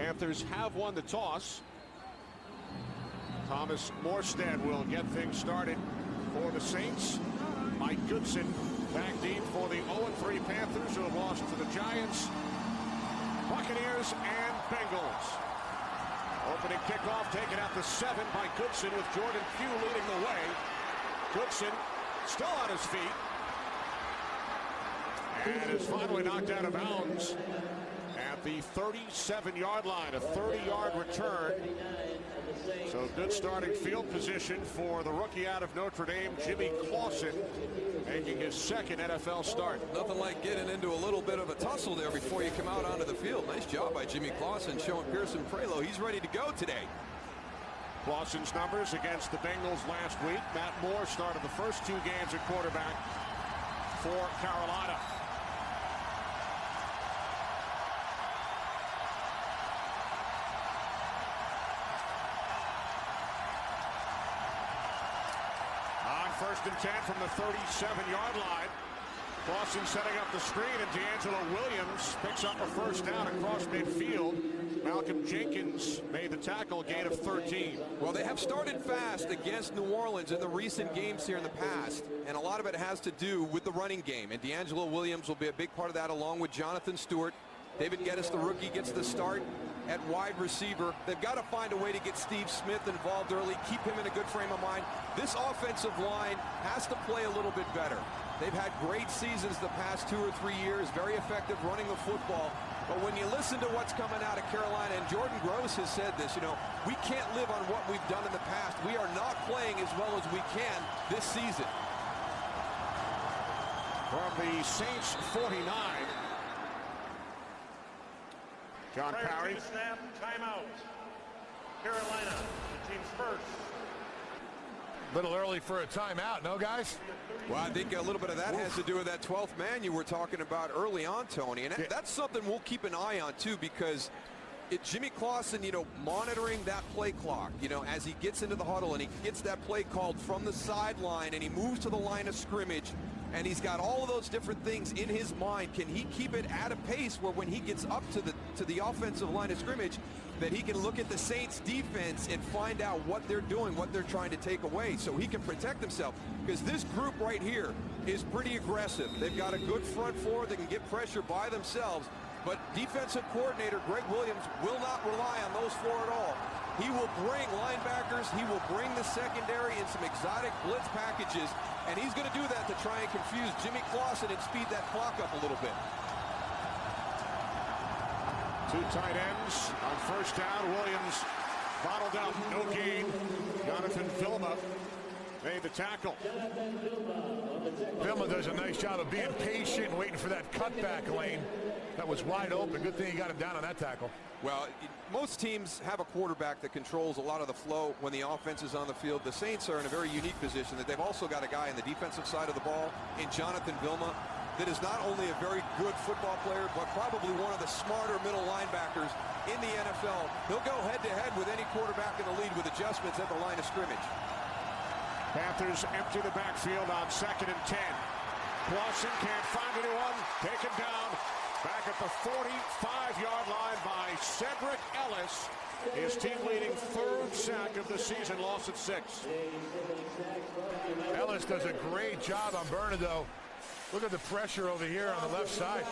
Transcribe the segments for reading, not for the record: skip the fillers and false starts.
Panthers have won the toss. Thomas Morstead will get things started for the Saints. Mike Goodson back deep for the 0-3 Panthers, who have lost to the Giants, Buccaneers, and Bengals. Opening kickoff taken out to 7 by Goodson, with Jordan Pugh leading the way. Goodson still on his feet and is finally knocked out of bounds at the 37-yard line. A 30-yard return. So good starting field position for the rookie out of Notre Dame, Jimmy Clausen, making his second NFL start. Nothing like getting into a little bit of a tussle there before you come out onto the field. Nice job by Jimmy Clausen, showing Pearson Prelo he's ready to go today. Clausen's numbers against the Bengals last week. Matt Moore started the first 2 games at quarterback for Carolina. First and 10 from the 37-yard line. Clausen setting up the screen, and D'Angelo Williams picks up a first down across midfield. Malcolm Jenkins made the tackle, gain of 13. Well, they have started fast against New Orleans in the recent games here in the past, and a lot of it has to do with the running game, and D'Angelo Williams will be a big part of that, along with Jonathan Stewart. David Geddes, the rookie, gets the start at wide receiver. They've got to find a way to get Steve Smith involved early, keep him in a good frame of mind. This offensive line has to play a little bit better. They've had great seasons the past 2 or 3 years, very effective running the football. But when you listen to what's coming out of Carolina, and Jordan Gross has said this, you know, we can't live on what we've done in the past. We are not playing as well as we can this season. From the Saints 49, John Parry. Snap, timeout. Carolina, the team's first. A little early for a timeout, no, guys? Well, I think a little bit of that has to do with that 12th man you were talking about early on, Tony. And that's something we'll keep an eye on, too, because Jimmy Clausen, you know, monitoring that play clock, you know, as he gets into the huddle and he gets that play called from the sideline and he moves to the line of scrimmage, and he's got all of those different things in his mind. Can he keep it at a pace where when he gets up to the offensive line of scrimmage, that he can look at the Saints defense and find out what they're doing, what they're trying to take away, so he can protect himself? Because this group right here is pretty aggressive. They've got a good front four. They can get pressure by themselves. But defensive coordinator Greg Williams will not rely on those 4 at all. He will bring linebackers. He will bring the secondary in some exotic blitz packages, and he's going to do that to try and confuse Jimmy Clausen and speed that clock up a little bit. 2 tight ends on first down. Williams bottled up, no gain. Jonathan Vilma made the tackle. Vilma does a nice job of being patient, waiting for that cutback lane. That was wide open. Good thing he got him down on that tackle. Well, most teams have a quarterback that controls a lot of the flow when the offense is on the field. The Saints are in a very unique position that they've also got a guy on the defensive side of the ball in Jonathan Vilma that is not only a very good football player, but probably one of the smarter middle linebackers in the NFL. He'll go head-to-head with any quarterback in the league with adjustments at the line of scrimmage. Panthers empty the backfield on 2nd and 10. Clausen can't find anyone. Taken down back at the 45-yard line by Cedric Ellis. His team-leading 3rd sack of the season, lost at 6. Ellis does a great job on Bernardo. Look at the pressure over here on the left side.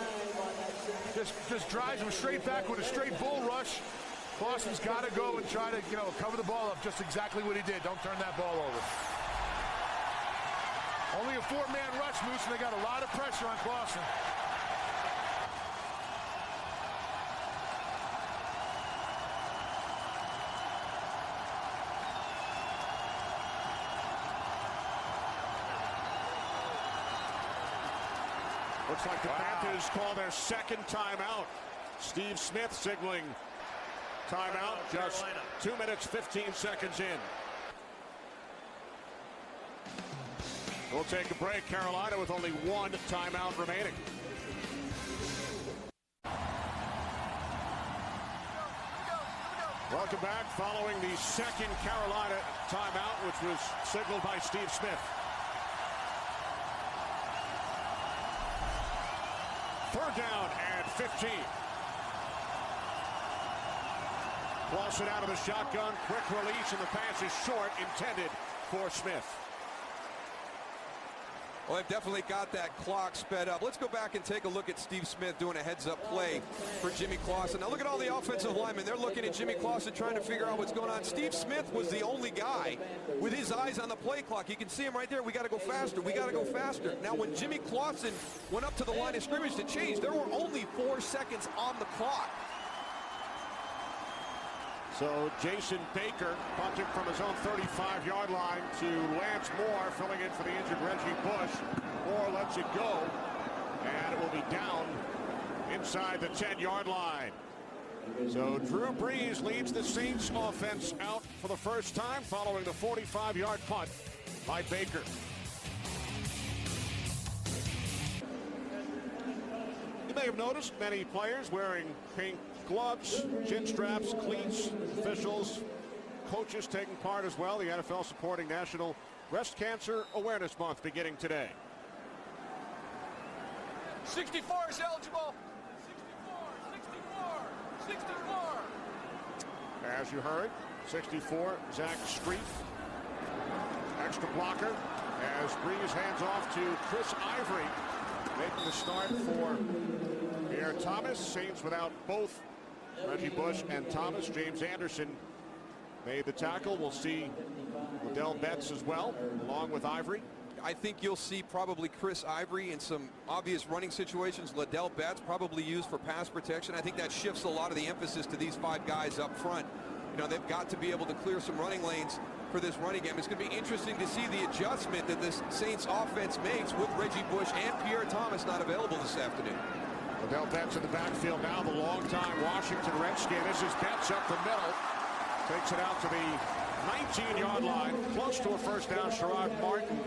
Just drives him straight back with a straight bull rush. Clausen's got to go and try to, you know, cover the ball up, just exactly what he did. Don't turn that ball over. Only a 4-man rush, Moose, and they got a lot of pressure on Clausen. Looks like the Panthers call their 2nd timeout. Steve Smith signaling timeout, just 2 minutes, 15 seconds in. We'll take a break. Carolina with only 1 timeout remaining. Welcome back following the 2nd Carolina timeout, which was signaled by Steve Smith. 3rd down and 15. Clausen out of the shotgun, quick release, and the pass is short, intended for Smith. Well, they've definitely got that clock sped up. Let's go back and take a look at Steve Smith doing a heads-up play for Jimmy Clausen. Now look at all the offensive linemen. They're looking at Jimmy Clausen trying to figure out what's going on. Steve Smith was the only guy with his eyes on the play clock. You can see him right there. We got to go faster. We got to go faster. Now when Jimmy Clausen went up to the line of scrimmage to change, there were only 4 seconds on the clock. So Jason Baker punted from his own 35-yard line to Lance Moore, filling in for the injured Reggie Bush. Moore lets it go, and it will be down inside the 10-yard line. So Drew Brees leads the Saints offense out for the first time following the 45-yard punt by Baker. You may have noticed many players wearing pink gloves, chin straps, cleats, officials, coaches taking part as well. The NFL supporting National Breast Cancer Awareness Month beginning today. 64 is eligible. 64. As you heard, 64, Zach Strief. Extra blocker as Brees hands off to Chris Ivory, making the start for Pierre Thomas. Saints without both Reggie Bush and Thomas. James Anderson made the tackle. We'll see Liddell Betts as well, along with Ivory. I think you'll see probably Chris Ivory in some obvious running situations. Liddell Betts probably used for pass protection. I think that shifts a lot of the emphasis to these 5 guys up front. You know, they've got to be able to clear some running lanes for this running game. It's going to be interesting to see the adjustment that this Saints offense makes with Reggie Bush and Pierre Thomas not available this afternoon. Liddell Betts in the backfield now, the longtime Washington Redskin. This is Betts up the middle. Takes it out to the 19-yard line. Close to a first down. Sherrod Martin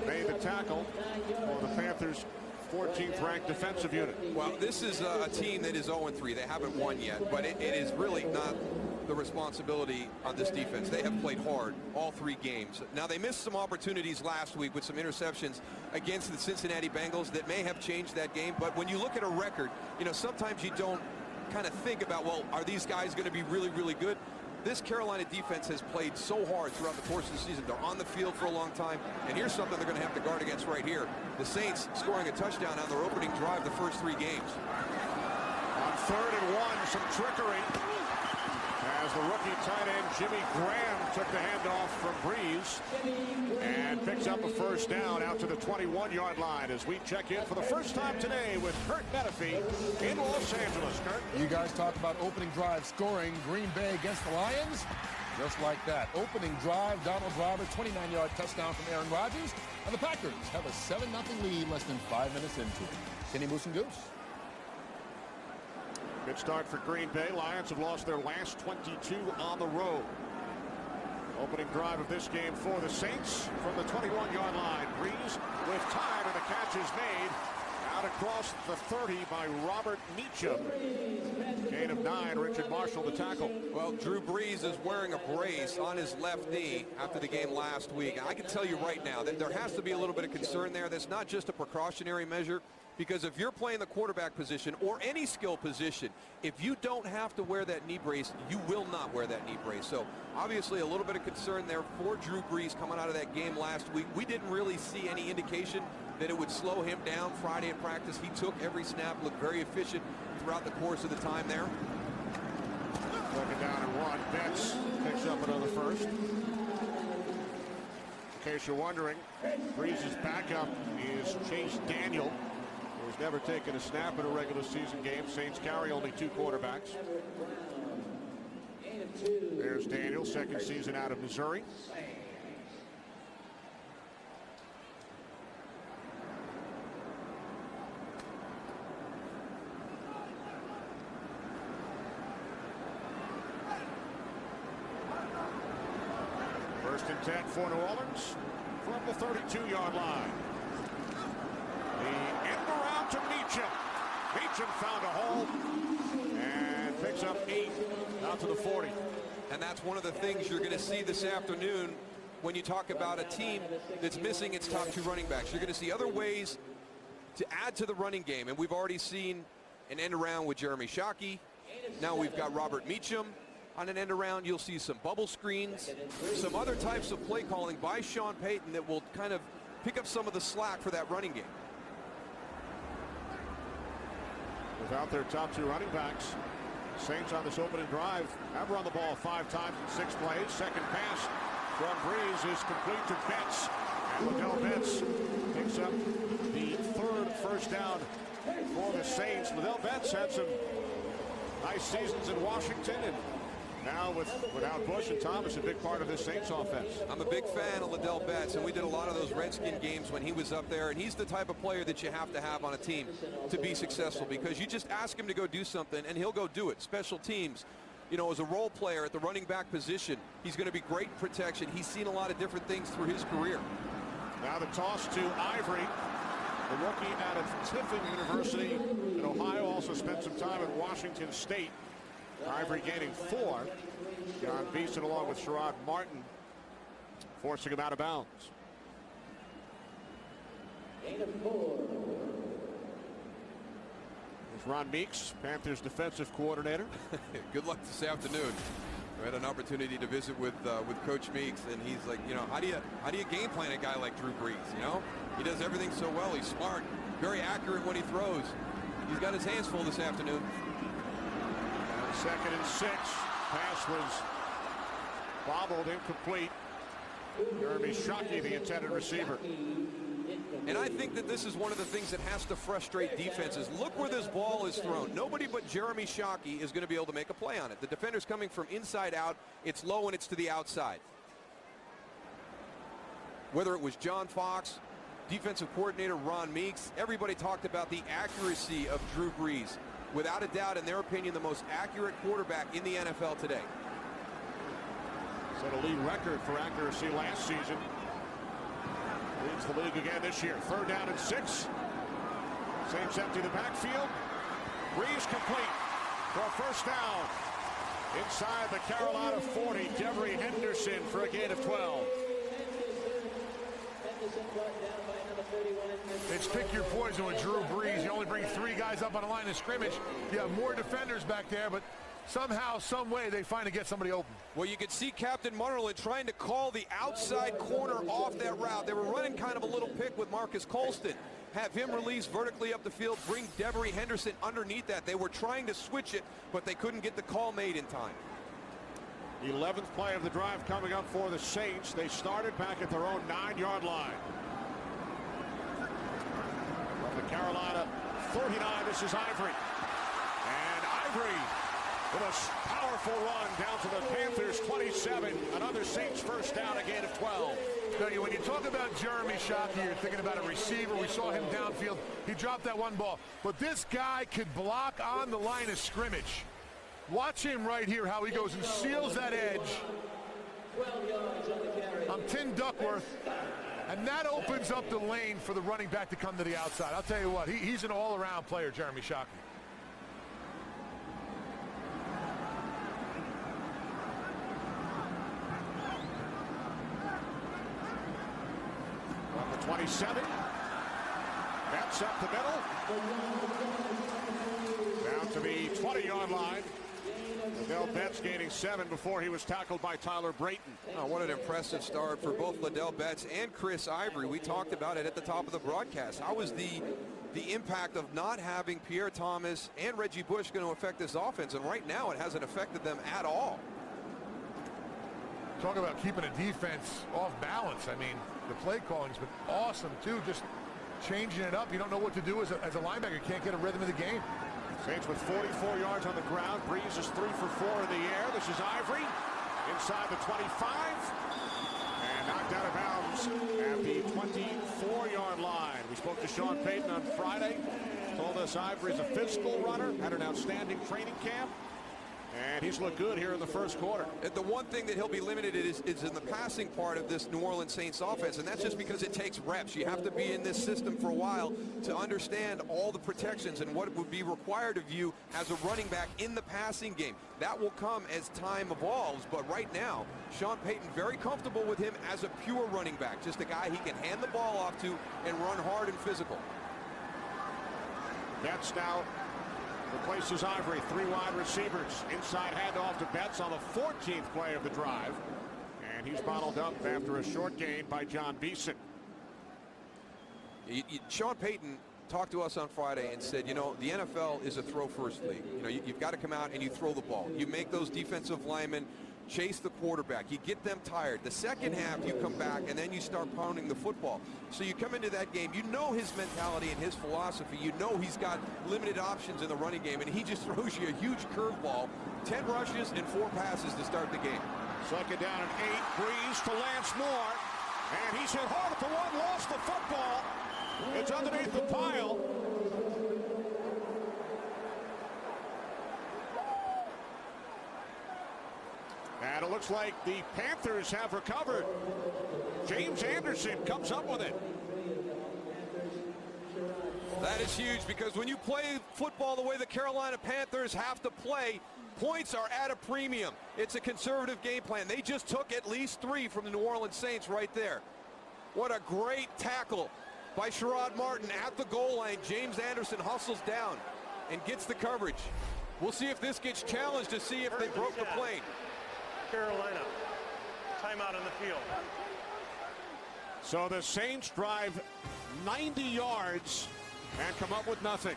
made the tackle for the Panthers' 14th ranked defensive unit. Well, this is a team that is 0-3. They haven't won yet, but it is really not the responsibility on this defense. They have played hard all 3 games. Now, they missed some opportunities last week with some interceptions against the Cincinnati Bengals that may have changed that game. But when you look at a record, you know, sometimes you don't kind of think about, well, are these guys going to be really, really good? This Carolina defense has played so hard throughout the course of the season. They're on the field for a long time, and here's something they're going to have to guard against right here. The Saints scoring a touchdown on their opening drive the first 3 games. On 3rd and 1, some trickery as the rookie tight end Jimmy Graham took the handoff from Brees and picks up a first down out to the 21-yard line as we check in for the first time today with Kurt Menefee in Los Angeles. Kurt? You guys talk about opening drive scoring. Green Bay against the Lions, just like that. Opening drive, Donald Driver, 29-yard touchdown from Aaron Rodgers, and the Packers have a 7-0 lead less than 5 minutes into it. Kenny Moose and Goose. Good start for Green Bay. Lions have lost their last 22 on the road. Opening drive of this game for the Saints from the 21-yard line. Brees with time, and the catch is made out across the 30 by Robert Meacham. Gain of 9. Richard Marshall the tackle. Well, Drew Brees is wearing a brace on his left knee after the game last week. And I can tell you right now that there has to be a little bit of concern there. That's not just a precautionary measure. Because if you're playing the quarterback position or any skill position, if you don't have to wear that knee brace, you will not wear that knee brace. So obviously a little bit of concern there for Drew Brees coming out of that game last week. We didn't really see any indication that it would slow him down Friday in practice. He took every snap, looked very efficient throughout the course of the time there. Looking down at 1. Betts picks up another first. In case you're wondering, Brees' backup is Chase Daniel. He's never taken a snap in a regular season game. Saints carry only 2 quarterbacks. There's Daniel, second season out of Missouri. First and 10 for New Orleans from the 32-yard line. The end around to Meacham. Meacham found a hole and picks up 8 out to the 40. And that's one of the things you're going to see this afternoon when you talk about a team that's missing its top 2 running backs. You're going to see other ways to add to the running game. And we've already seen an end around with Jeremy Shockey. Now we've got Robert Meacham. on an end around. You'll see some bubble screens, some other types of play calling by Sean Payton that will kind of pick up some of the slack for that running game. Without their top 2 running backs, Saints on this opening drive have run the ball 5 times in 6 plays. Second pass from Breeze is complete to Betts. And Liddell Betts picks up the 3rd first down for the Saints. Liddell Betts had some nice seasons in Washington, and now without Bush and Thomas, a big part of this Saints offense. I'm a big fan of Liddell Betts, and we did a lot of those Redskin games when he was up there, and he's the type of player that you have to have on a team to be successful, because you just ask him to go do something and he'll go do it. Special teams, you know, as a role player at the running back position, he's going to be great protection. He's seen a lot of different things through his career. Now the toss to Ivory, the rookie out of Tiffin University in Ohio, also spent some time at Washington State. Ivory gaining 4. John Beeson along with Sherrod Martin forcing him out of bounds. There's Ron Meeks, Panthers defensive coordinator. Good luck this afternoon. I had an opportunity to visit with Coach Meeks, and he's like, you know, how do you game plan a guy like Drew Brees? You know, he does everything so well. He's smart, very accurate when he throws. He's got his hands full this afternoon. And 2nd and 6. Pass was bobbled, incomplete. Jeremy Shockey, the intended receiver. And I think that this is one of the things that has to frustrate defenses. Look where this ball is thrown. Nobody but Jeremy Shockey is going to be able to make a play on it. The defender's coming from inside out. It's low and it's to the outside. Whether it was John Fox, defensive coordinator Ron Meeks, everybody talked about the accuracy of Drew Brees. Without a doubt, in their opinion, the most accurate quarterback in the NFL today. Set a league record for accuracy last season. Leads the league again this year. 3rd down and 6. Saints empty the backfield. Breeze complete for a first down. Inside the Carolina 40, Devery Henderson for a gain of 12. It's pick your poison with Drew Brees. You only bring 3 guys up on the line of scrimmage. You have more defenders back there, but somehow, some way, they find to get somebody open. Well, you could see Captain Munnerlyn trying to call the outside corner off that route. They were running kind of a little pick with Marcus Colston. Have him release vertically up the field, bring Devery Henderson underneath that. They were trying to switch it, but they couldn't get the call made in time. 11th play of the drive coming up for the Saints. They started back at their own 9-yard line. From the Carolina 39, this is Ivory. And Ivory with a powerful run down to the Panthers 27. Another Saints first down, a gain of 12. Now, when you talk about Jeremy Shockey, you're thinking about a receiver. We saw him downfield. He dropped that one ball. But this guy could block on the line of scrimmage. Watch him right here, how he goes and seals that edge. I'm Tim Duckworth. And that opens up the lane for the running back to come to the outside. I'll tell you what, he's an all-around player, Jeremy Shockey. On the 27. That's up the middle. Down to the 20-yard line. Liddell Betts gaining 7 before he was tackled by Tyler Brayton. Oh, what an impressive start for both Liddell Betts and Chris Ivory. We talked about it at the top of the broadcast. How was the impact of not having Pierre Thomas and Reggie Bush going to affect this offense? And right now, it hasn't affected them at all. Talk about keeping a defense off balance. I mean, the play calling's been awesome, too. Just changing it up. You don't know what to do as a linebacker. You can't get a rhythm of the game. Saints with 44 yards on the ground. Breeze is 3 for 4 in the air. This is Ivory inside the 25 and knocked out of bounds at the 24-yard line. We spoke to Sean Payton on Friday. Told us Ivory's a physical runner, had an outstanding training camp, and he's looked good here in the first quarter. And the one thing that he'll be limited is in the passing part of this New Orleans Saints offense, and that's just because it takes reps. You have to be in this system for a while to understand all the protections and what would be required of you as a running back in the passing game. That will come as time evolves, but right now, Sean Payton very comfortable with him as a pure running back, just a guy he can hand the ball off to and run hard and physical. That's now replaces Ivory. 3 wide receivers. Inside handoff to Betts on the 14th play of the drive. And he's bottled up after a short gain by John Beeson. Sean Payton talked to us on Friday and said, you know, the NFL is a throw-first league. You know, you've got to come out and you throw the ball. You make those defensive linemen chase the quarterback. You get them tired. The second half, you come back, and then you start pounding the football. So you come into that game, you know his mentality and his philosophy. You know he's got limited options in the running game, and he just throws you a huge curveball. 10 rushes and 4 passes to start the game. Second down and 8. Breeze to Lance Moore. And he's hit hard at the one, lost the football. It's underneath the pile. And it looks like the Panthers have recovered. James Anderson comes up with it. That is huge, because when you play football the way the Carolina Panthers have to play, points are at a premium. It's a conservative game plan. They just took at least 3 from the New Orleans Saints right there. What a great tackle by Sherrod Martin at the goal line. James Anderson hustles down and gets the coverage. We'll see if this gets challenged to see if they broke the plane. Carolina. Timeout on the field. So the Saints drive 90 yards and come up with nothing.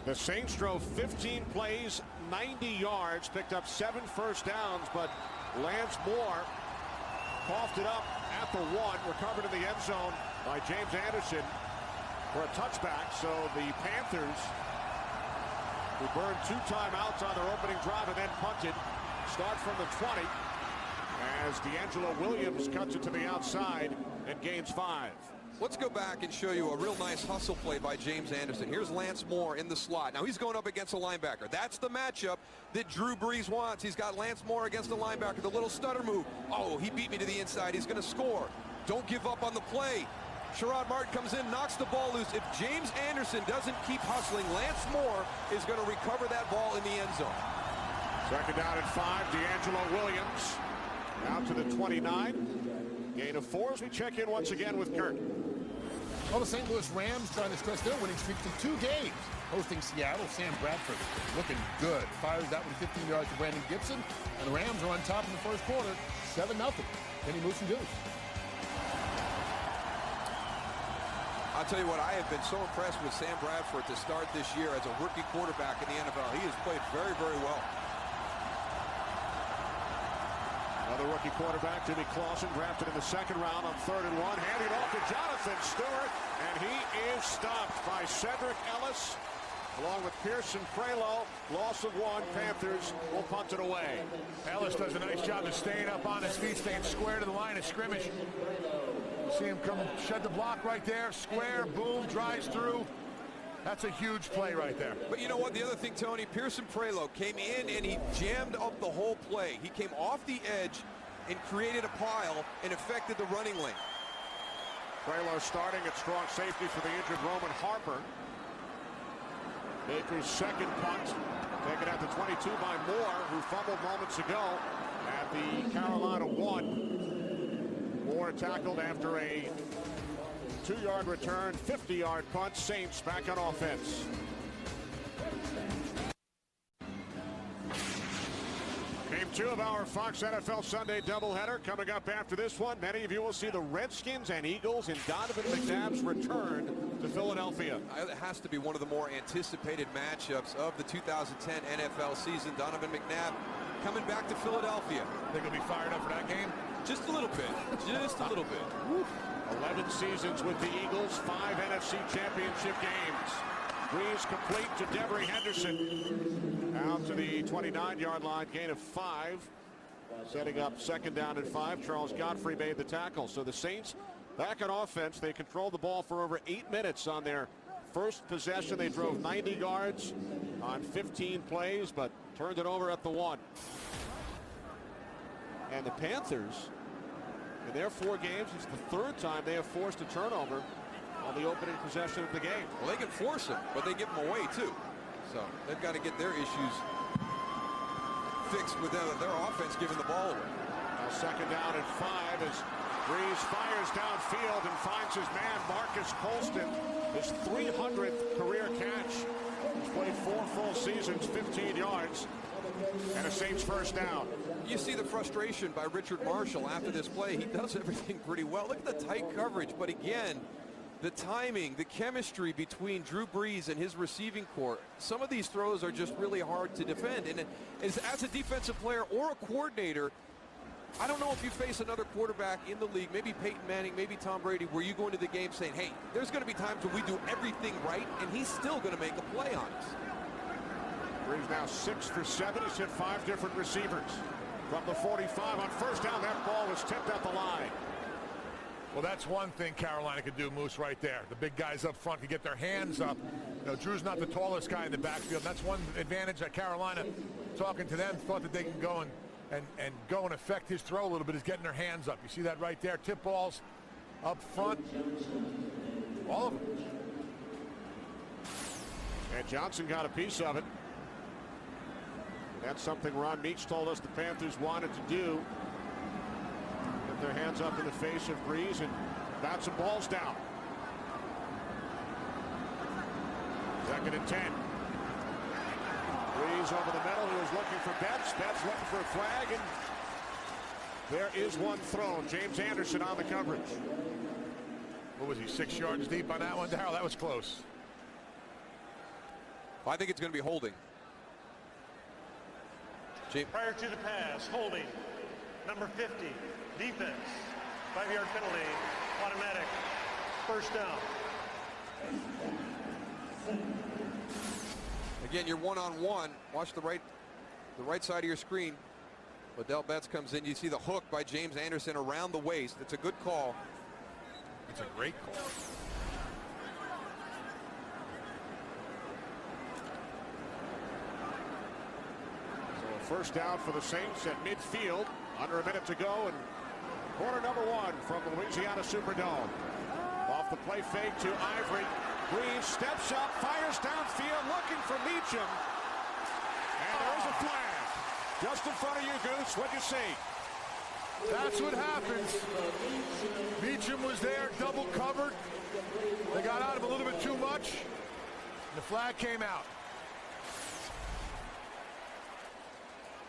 The Saints drove 15 plays, 90 yards, picked up 7 first downs, but Lance Moore coughed it up at the 1, recovered in the end zone by James Anderson for a touchback. So the Panthers, who burned 2 timeouts on their opening drive and then punted, start from the 20 as D'Angelo Williams cuts it to the outside and gains 5. Let's go back and show you a real nice hustle play by James Anderson. Here's Lance Moore in the slot. Now he's going up against a linebacker. That's the matchup that Drew Brees wants. He's got Lance Moore against the linebacker. The little stutter move. Oh, he beat me to the inside. He's going to score. Don't give up on the play. Sherrod Martin comes in, knocks the ball loose. If James Anderson doesn't keep hustling, Lance Moore is going to recover that ball in the end zone. Second down and 5. D'Angelo Williams out to the 29. Gain of 4 as we check in once again with Kurt. Well, the St. Louis Rams trying to stretch their winning streak to 2 games. Hosting Seattle, Sam Bradford looking good. Fires that one 15 yards to Brandon Gibson. And the Rams are on top in the first quarter, 7-0. Kenny Moose and Goose. I'll tell you what, I have been so impressed with Sam Bradford to start this year as a rookie quarterback in the NFL. He has played very, very well. Another rookie quarterback, Jimmy Clausen, drafted in the 2nd round on 3rd and 1. Handing off to Jonathan Stewart, and he is stopped by Cedric Ellis, along with Pearson Prelo. Loss of 1. Panthers will punt it away. Ellis does a nice job of staying up on his feet, staying square to the line of scrimmage. You see him come and shed the block right there. Square, boom, drives through. That's a huge play right there. But you know what? The other thing, Tony, Pearson Prelo came in and he jammed up the whole play. He came off the edge and created a pile and affected the running lane. Prelo starting at strong safety for the injured Roman Harper. Baker's 2nd punt, taken at the 22 by Moore, who fumbled moments ago at the Carolina 1. Moore tackled after a 2-yard return, 50-yard punt. Saints back on offense. Game 2 of our Fox NFL Sunday doubleheader. Coming up after this one, many of you will see the Redskins and Eagles in Donovan McNabb's return to Philadelphia. It has to be one of the more anticipated matchups of the 2010 NFL season. Donovan McNabb coming back to Philadelphia. Think he'll be fired up for that game? Just a little bit. Just a little bit. 11 seasons with the Eagles, 5 NFC championship games. Breeze complete to Devery Henderson. Out to the 29-yard line, gain of 5. Setting up 2nd down and 5. Charles Godfrey made the tackle. So the Saints back on offense. They controlled the ball for over 8 minutes on their first possession. They drove 90 yards on 15 plays, but turned it over at the 1. And the Panthers, in their 4 games, it's the 3rd time they have forced a turnover on the opening possession of the game. Well, they can force them, but they give them away too. So they've got to get their issues fixed with their offense giving the ball away. Now 2nd down and 5 as Breeze fires downfield and finds his man, Marcus Colston, his 300th career catch. He's played 4 full seasons, 15 yards, and a Saints first down. You see the frustration by Richard Marshall after this play. He does everything pretty well. Look at the tight coverage, but again, the timing, the chemistry between Drew Brees and his receiving corps. Some of these throws are just really hard to defend. And as a defensive player or a coordinator, I don't know if you face another quarterback in the league, maybe Peyton Manning, maybe Tom Brady, where you go into the game saying, hey, there's going to be times when we do everything right, and he's still going to make a play on us. Brees now 6 for 7. He's hit 5 different receivers. From the 45 on first down, that ball was tipped up the line. Well, that's one thing Carolina could do, Moose, right there. The big guys up front could get their hands up. You know, Drew's not the tallest guy in the backfield. That's one advantage that Carolina, talking to them, thought that they can go and go and affect his throw a little bit, is getting their hands up. You see that right there? Tip balls up front. All of them. And Johnson got a piece of it. That's something Ron Meach told us the Panthers wanted to do. Get their hands up in the face of Brees and bat some balls down. 2nd and 10. Brees over the middle. He was looking for Betts. Betts looking for a flag, and there is one thrown. James Anderson on the coverage. What was he, 6 yards deep on that one? Darryl, that was close. I think it's going to be holding. Prior to the pass, holding. Number 50, defense. 5-yard penalty, automatic. First down. Again, you're one-on-one. Watch the right side of your screen. Liddell Betts comes in. You see the hook by James Anderson around the waist. It's a good call. It's a great call. First down for the Saints at midfield. Under a minute to go, and quarter number 1 from the Louisiana Superdome. Off the play fake to Ivory. Brees steps up, fires downfield, looking for Meacham. And there's a flag. Just in front of you, Goose. What'd you see? That's what happens. Meacham was there, double covered. They got out of him a little bit too much. The flag came out.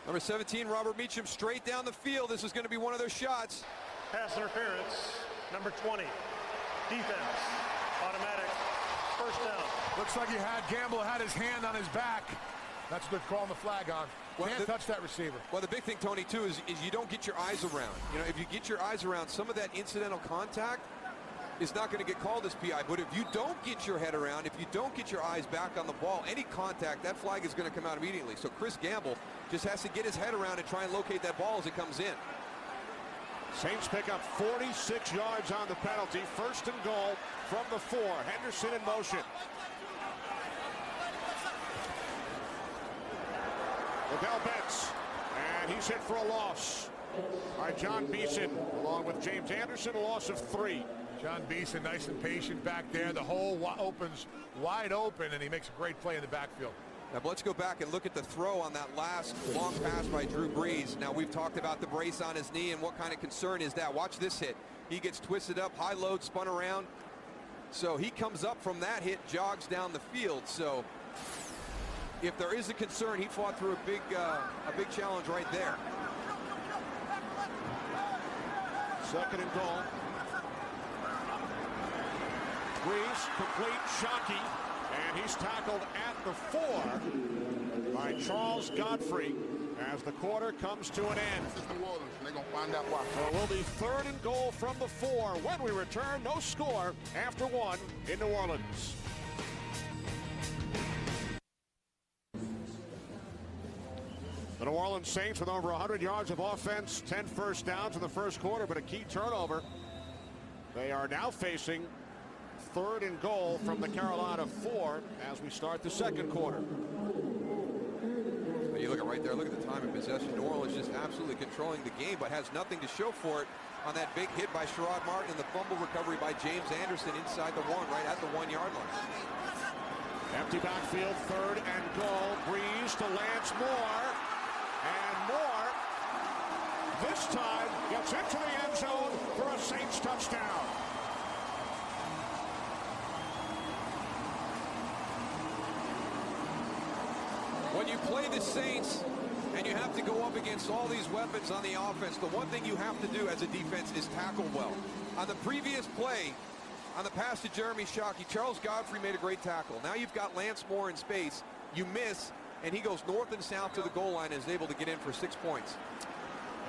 Number 17, Robert Meacham, straight down the field. This is going to be one of those shots. Pass interference. Number 20, defense. Automatic. First down. Looks like Gamble had his hand on his back. That's what they're calling the flag on. Can't touch that receiver. Well, the big thing, Tony, too, is you don't get your eyes around. You know, if you get your eyes around, some of that incidental contact is not going to get called as PI. But if you don't get your head around, if you don't get your eyes back on the ball, any contact, that flag is going to come out immediately. So Chris Gamble just has to get his head around and try and locate that ball as it comes in. Saints pick up 46 yards on the penalty. First and goal from the 4. Henderson in motion. Liddell Betts, and he's hit for a loss by John Beeson, along with James Anderson, a loss of 3. John Beeson, nice and patient back there. The hole opens wide open, and he makes a great play in the backfield. Now let's go back and look at the throw on that last long pass by Drew Brees. Now we've talked about the brace on his knee and what kind of concern is that. Watch this hit. He gets twisted up, high load, spun around. So he comes up from that hit, jogs down the field. So if there is a concern, he fought through a big challenge right there. 2nd and goal. Brees, complete, Shockey, and he's tackled at the 4 by Charles Godfrey as the quarter comes to an end. They're going to find out why. So it will be 3rd and goal from the 4 when we return. No score after 1 in New Orleans. The New Orleans Saints with over 100 yards of offense, 10 first downs in the first quarter, but a key turnover. They are now facing 3rd and goal from the Carolina 4 as we start the second quarter. You look at right there, look at the time of possession. New Orleans just absolutely controlling the game, but has nothing to show for it on that big hit by Sherrod Martin and the fumble recovery by James Anderson inside the 1, right at the 1-yard line. Empty backfield, 3rd and goal. Brees to Lance Moore. And Moore this time gets into the end zone for a Saints touchdown. When you play the Saints and you have to go up against all these weapons on the offense, the one thing you have to do as a defense is tackle well. On the previous play, on the pass to Jeremy Shockey, Charles Godfrey made a great tackle. Now you've got Lance Moore in space. You miss, and he goes north and south to the goal line and is able to get in for 6 points.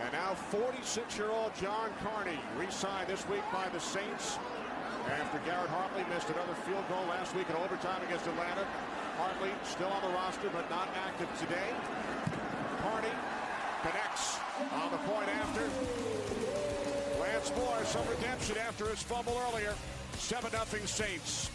And now 46-year-old John Carney re-signed this week by the Saints after Garrett Hartley missed another field goal last week in overtime against Atlanta. Hartley still on the roster but not active today. Carney connects on the point after. Lance Moore, some redemption after his fumble earlier. 7-0 Saints.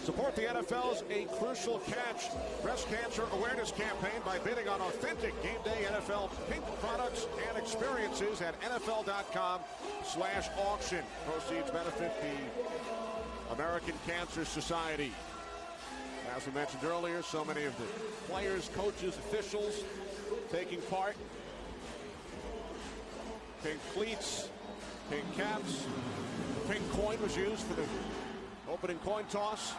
Support the NFL's A Crucial Catch breast cancer awareness campaign by bidding on authentic game day NFL pink products and experiences at NFL.com/auction. Proceeds benefit the American Cancer Society. As we mentioned earlier, so many of the players, coaches, officials taking part. Pink cleats, pink caps. Pink coin was used for the opening coin toss.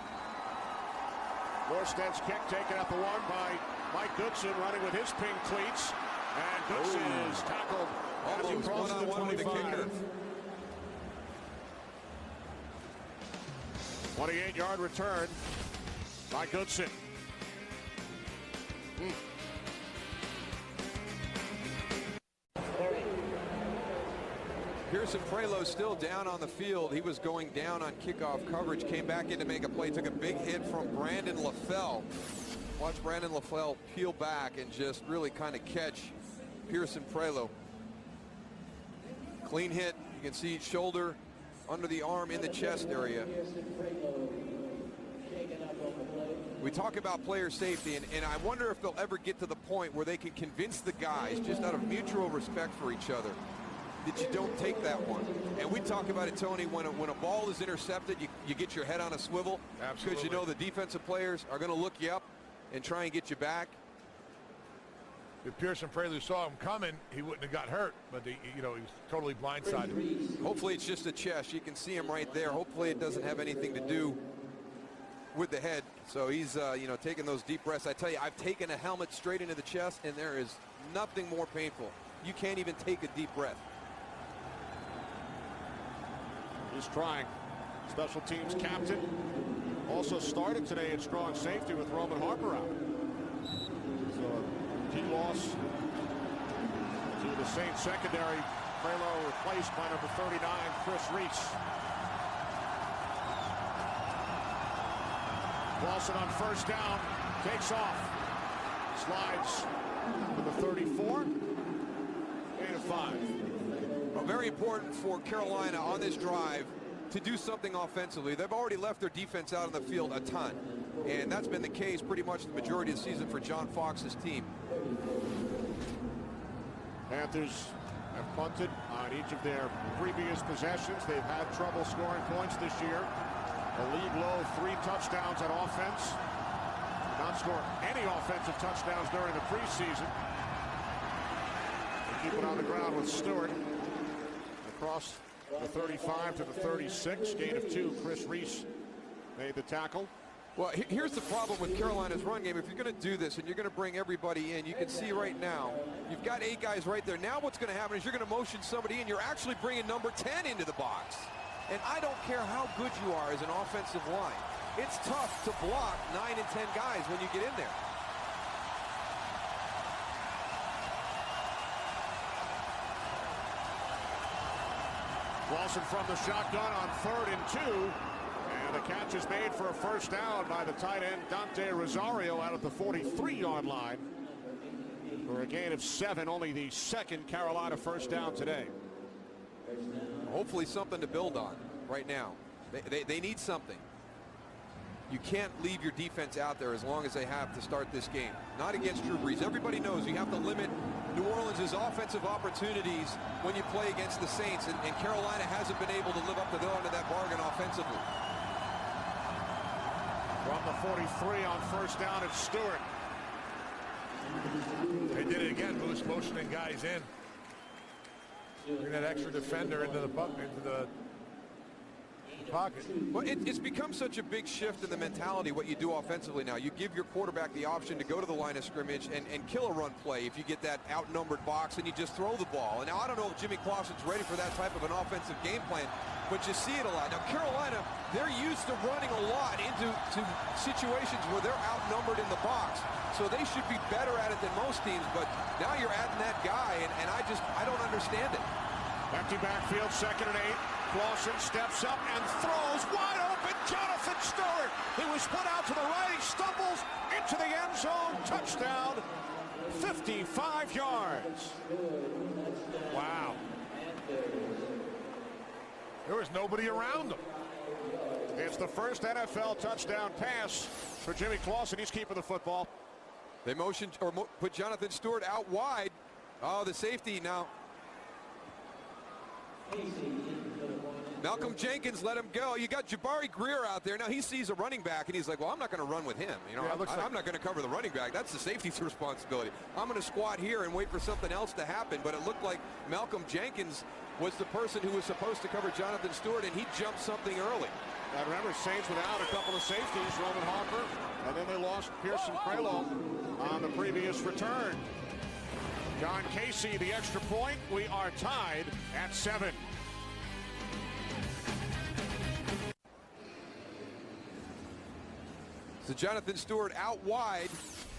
Morstead's kick taken at the one by Mike Goodson, running with his pink cleats. And Goodson is tackled as he crosses the 25. 28-yard return by Goodson. Pearson Prelo still down on the field. He was going down on kickoff coverage, came back in to make a play, took a big hit from Brandon LaFell. Watch Brandon LaFell peel back and just really kind of catch Pearson Prelo. Clean hit. You can see shoulder under the arm in the chest area. We talk about player safety, and I wonder if they'll ever get to the point where they can convince the guys, just out of mutual respect for each other, that you don't take that one. And we talk about it, Tony, when a ball is intercepted, you get your head on a swivel. Absolutely. Because you know the defensive players are going to look you up and try and get you back. If Pearson Prelo saw him coming, he wouldn't have got hurt, but he was totally blindsided. Hopefully it's just a chest. You can see him right there. Hopefully it doesn't have anything to do with the head. So he's taking those deep breaths. I tell you, I've taken a helmet straight into the chest, and there is nothing more painful. You can't even take a deep breath. He's trying. Special teams captain also started today at strong safety with Roman Harper out. So a key loss to the Saints secondary. Prelo replaced by number 39, Chris Reese. Lawson on first down, takes off, slides to the 34, gain of 5. Well, very important for Carolina on this drive to do something offensively. They've already left their defense out on the field a ton, and that's been the case pretty much the majority of the season for John Fox's team. Panthers have punted on each of their previous possessions. They've had trouble scoring points this year. A league low 3 touchdowns on offense. Did not score any offensive touchdowns during the preseason. They keep it on the ground with Stewart. Across the 35 to the 36, gain of 2. Chris Reese made the tackle. Well, here's the problem with Carolina's run game. If you're going to do this and you're going to bring everybody in, you can see right now, you've got 8 guys right there. Now what's going to happen is you're going to motion somebody in. You're actually bringing number 10 into the box. And I don't care how good you are as an offensive line. It's tough to block 9 and 10 guys when you get in there. Lawson from the shotgun on 3rd and 2. And the catch is made for a first down by the tight end Dante Rosario out at the 43-yard line for a gain of 7. Only the 2nd Carolina first down today. Hopefully something to build on right now. They need something. You can't leave your defense out there as long as they have to start this game. Not against Drew Brees. Everybody knows you have to limit New Orleans' offensive opportunities when you play against the Saints, and Carolina hasn't been able to live up to the end of that bargain offensively. From the 43 on first down, it's Stewart. They did it again, Moose, motioning guys in. Bring that extra defender into the pocket. Well, it's become such a big shift in the mentality what you do offensively now. You give your quarterback the option to go to the line of scrimmage and kill a run play if you get that outnumbered box, and you just throw the ball. And now I don't know if Jimmy Clausen's ready for that type of an offensive game plan, but you see it a lot. Now Carolina, they're used to running a lot into situations where they're outnumbered in the box. So they should be better at it than most teams, but now you're adding that guy, and I don't understand it. Empty backfield, 2nd and 8. Clausen steps up and throws wide open. Jonathan Stewart. He was put out to the right. He stumbles into the end zone. Touchdown. 55 yards. Wow. There was nobody around him. It's the first NFL touchdown pass for Jimmy Clausen. He's keeping the football. They motioned or put Jonathan Stewart out wide. Oh, the safety now. Malcolm Jenkins let him go. You got Jabari Greer out there. Now he sees a running back, and he's like, well, I'm not going to run with him. You know, Yeah, I'm not going to cover the running back. That's the safety's responsibility. I'm going to squat here and wait for something else to happen. But it looked like Malcolm Jenkins was the person who was supposed to cover Jonathan Stewart, and he jumped something early. Now remember, Saints without a couple of safeties, Roman Harper, and then they lost Pearson Prelo on the previous return. John Casey, the extra point. We are tied at 7. So Jonathan Stewart out wide.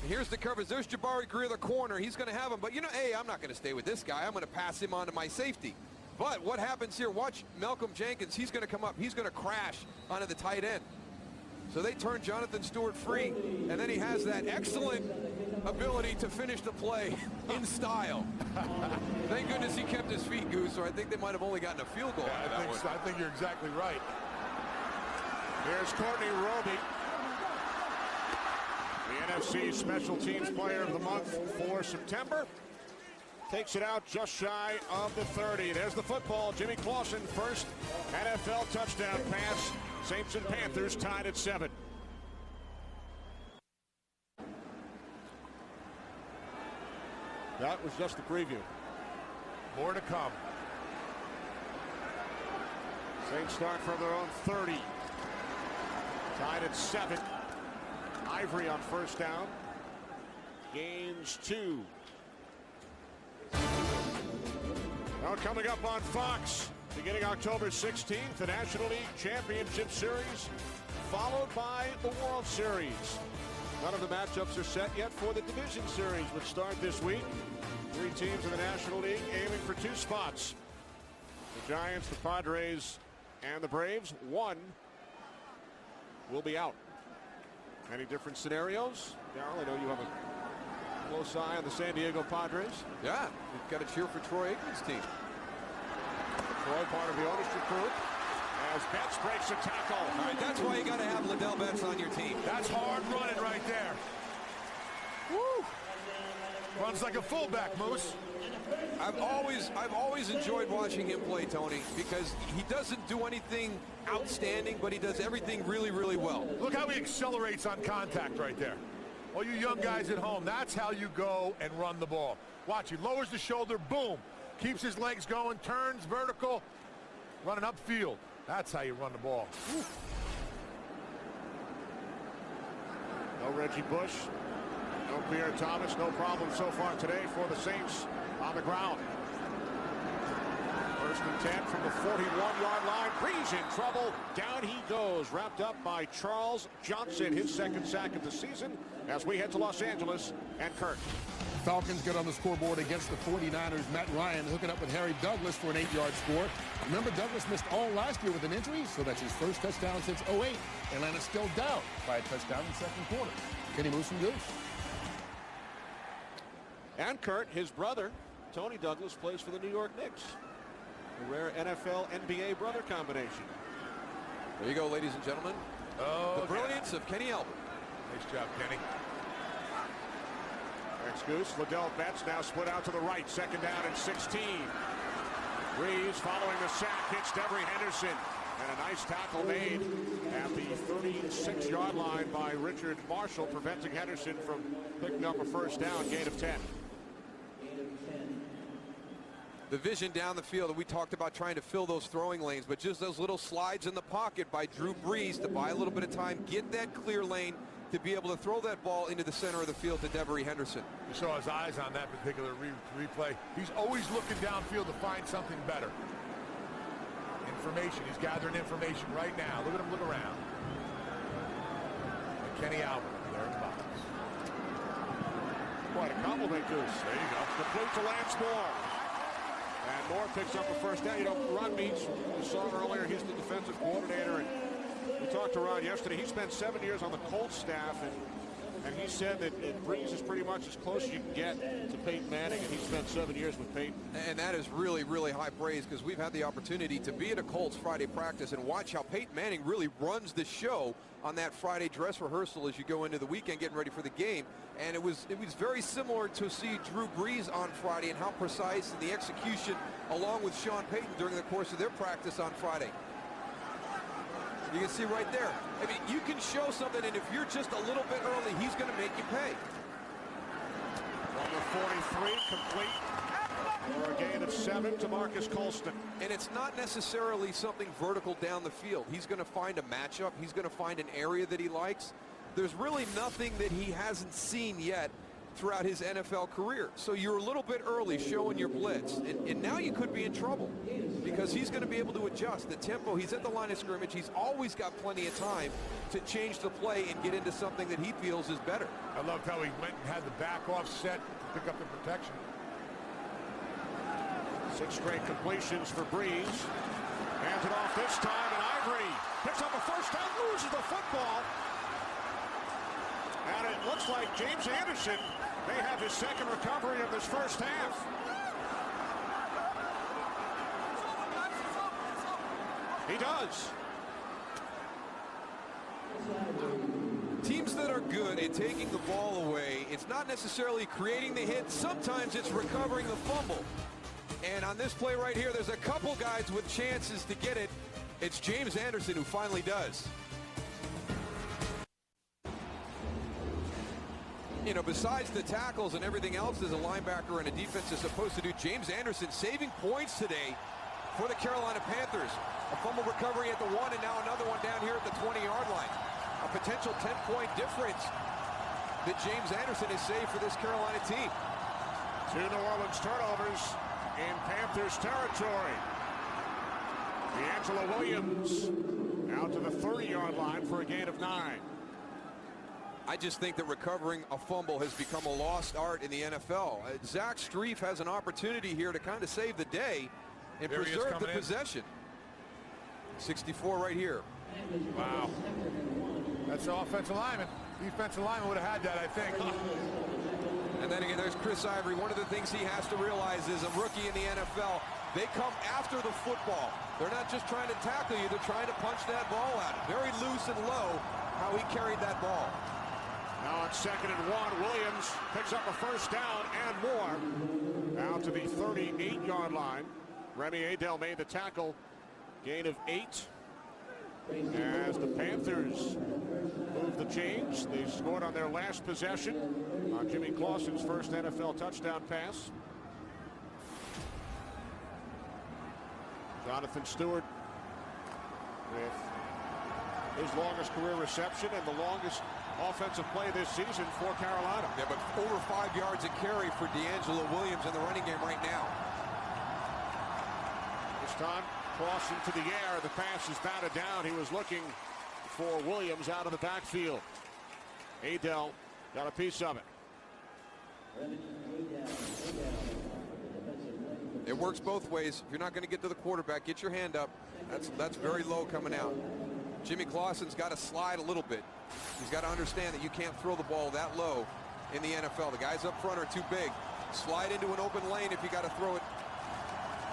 Here's the coverage. There's Jabari Greer, the corner. He's going to have him. But, you know, hey, I'm not going to stay with this guy. I'm going to pass him on to my safety. But what happens here? Watch Malcolm Jenkins. He's going to come up. He's going to crash onto the tight end. So they turn Jonathan Stewart free. And then he has that excellent ability to finish the play in style. Thank goodness he kept his feet, Goose, or I think they might have only gotten a field goal. Yeah, I think you're exactly right. Here's Courtney Roby, the NFC Special Teams Player of the Month for September. Takes it out just shy of the 30. There's the football. Jimmy Clausen, first NFL touchdown pass. Saints and Panthers tied at 7. That was just the preview. More to come. Saints start from their own 30. Tied at 7. Ivory on first down. Gains 2. Now coming up on Fox, beginning October 16th, the National League Championship Series, followed by the World Series. None of the matchups are set yet for the Division Series, which start this week. 3 teams in the National League aiming for 2 spots. The Giants, the Padres, and the Braves. 1 will be out. Any different scenarios? Darryl, I know you have a close eye on the San Diego Padres. Yeah, you've got to cheer for Troy Aikman's team. Troy, part of the ownership group, as Betts breaks a tackle. All right, that's why you got to have Liddell Betts on your team. That's hard running right there. Woo! Runs like a fullback, Moose. I've always enjoyed watching him play, Tony, because he doesn't do anything outstanding, but he does everything really, really well. Look how he accelerates on contact right there. All you young guys at home, that's how you go and run the ball. Watch, he lowers the shoulder, boom. Keeps his legs going, turns vertical, running upfield. That's how you run the ball. Woo. No Reggie Bush, no Pierre Thomas, no problem so far today for the Saints on the ground. First and 10 from the 41-yard line. Breeze in trouble. Down he goes. Wrapped up by Charles Johnson, his second sack of the season, as we head to Los Angeles and Kurt. Falcons get on the scoreboard against the 49ers. Matt Ryan hooking up with Harry Douglas for an 8-yard score. Remember, Douglas missed all last year with an injury, so that's his first touchdown since 08. Atlanta's still down by a touchdown in the second quarter. Kenny Moose and Goose. And Kurt, his brother, Tony Douglas, plays for the New York Knicks. A rare NFL NBA brother combination. There you go, ladies and gentlemen. Oh, the brilliance of Kenny Albert. Nice job, Kenny. Thanks, Goose. Liddell Betts now split out to the right. Second down and 16. Breeze following the sack. Hits Devery Henderson. And a nice tackle made at the 36-yard line by Richard Marshall, preventing Henderson from picking up a first down, gain of 10. The vision down the field, we talked about trying to fill those throwing lanes, but just those little slides in the pocket by Drew Brees to buy a little bit of time, get that clear lane to be able to throw that ball into the center of the field to Devery Henderson. You saw his eyes on that particular replay. He's always looking downfield to find something better. Information. He's gathering information right now. Look at him look around. And Kenny Albert there in the box. Quite a compliment, Goose. There you go. Complete to Lance Moore. And Moore picks up a first down. You know, Ron Meeks, you saw earlier, he's the defensive coordinator. And we talked to Ron yesterday. He spent 7 years on the Colts staff, and he said that Brees is pretty much as close as you can get to Peyton Manning, and he spent 7 years with Peyton. And that is really, really high praise, because we've had the opportunity to be at a Colts Friday practice and watch how Peyton Manning really runs the show on that Friday dress rehearsal as you go into the weekend getting ready for the game. And it was very similar to see Drew Brees on Friday and how precise and the execution along with Sean Payton during the course of their practice on Friday. You can see right there. I mean, you can show something, and if you're just a little bit early, he's going to make you pay. Number 43 complete for a gain of 7 to Marcus Colston. And it's not necessarily something vertical down the field. He's going to find a matchup. He's going to find an area that he likes. There's really nothing that he hasn't seen yet throughout his NFL career. So you're a little bit early showing your blitz. And now you could be in trouble because he's going to be able to adjust the tempo. He's at the line of scrimmage. He's always got plenty of time to change the play and get into something that he feels is better. I loved how he went and had the back off set to pick up the protection. 6 straight completions for Brees. Hands it off this time, and Ivory picks up a first down, loses the football. And it looks like James Anderson may have his second recovery of this first half. He does. Teams that are good at taking the ball away, it's not necessarily creating the hit. Sometimes it's recovering the fumble. And on this play right here, there's a couple guys with chances to get it. It's James Anderson who finally does. You know, besides the tackles and everything else as a linebacker and a defense is supposed to do, James Anderson saving points today for the Carolina Panthers. A fumble recovery at the 1 and now another one down here at the 20-yard line. A potential 10-point difference that James Anderson has saved for this Carolina team. 2 New Orleans turnovers in Panthers territory. D'Angelo Williams out to the 30-yard line for a gain of 9. I just think that recovering a fumble has become a lost art in the NFL. Zach Strief has an opportunity here to kind of save the day and preserve the possession. 64 right here. Wow. That's the offensive lineman. Defensive lineman would have had that, I think. And then again, there's Chris Ivory. One of the things he has to realize is a rookie in the NFL, they come after the football. They're not just trying to tackle you, they're trying to punch that ball out. Very loose and low how he carried that ball. Now on 2nd and 1, Williams picks up a first down and more. Out to the 38-yard line. Remy Adel made the tackle. Gain of 8. As the Panthers move the chains, they scored on their last possession on Jimmy Clausen's first NFL touchdown pass. Jonathan Stewart with his longest career reception and the longest offensive play this season for Carolina. Yeah, but over 5 yards a carry for D'Angelo Williams in the running game right now. This time, crossing to the air. The pass is batted down. He was looking for Williams out of the backfield. Adel got a piece of it. It works both ways. If you're not going to get to the quarterback, get your hand up. That's very low coming out. Jimmy Clausen's got to slide a little bit. He's got to understand that you can't throw the ball that low in the NFL. The guys up front are too big. Slide into an open lane if you got to throw it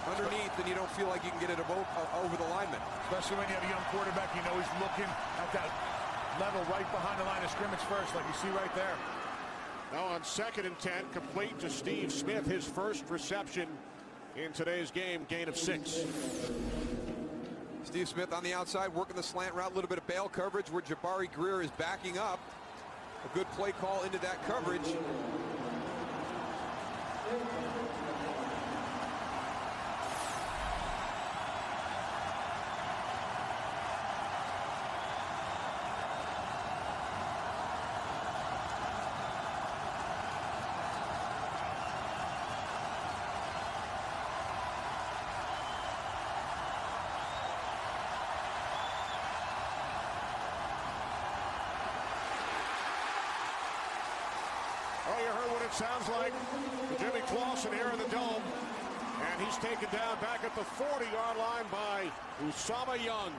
underneath and you don't feel like you can get it over the lineman. Especially when you have a young quarterback, you know he's looking at that level right behind the line of scrimmage first, like you see right there. Now on 2nd and 10, complete to Steve Smith, his first reception in today's game, gain of 6. Steve Smith on the outside, working the slant route, a little bit of bail coverage where Jabari Greer is backing up. A good play call into that coverage. Oh, you heard what it sounds like to Jimmy Clausen here in the dome. And he's taken down back at the 40-yard line by Usama Young.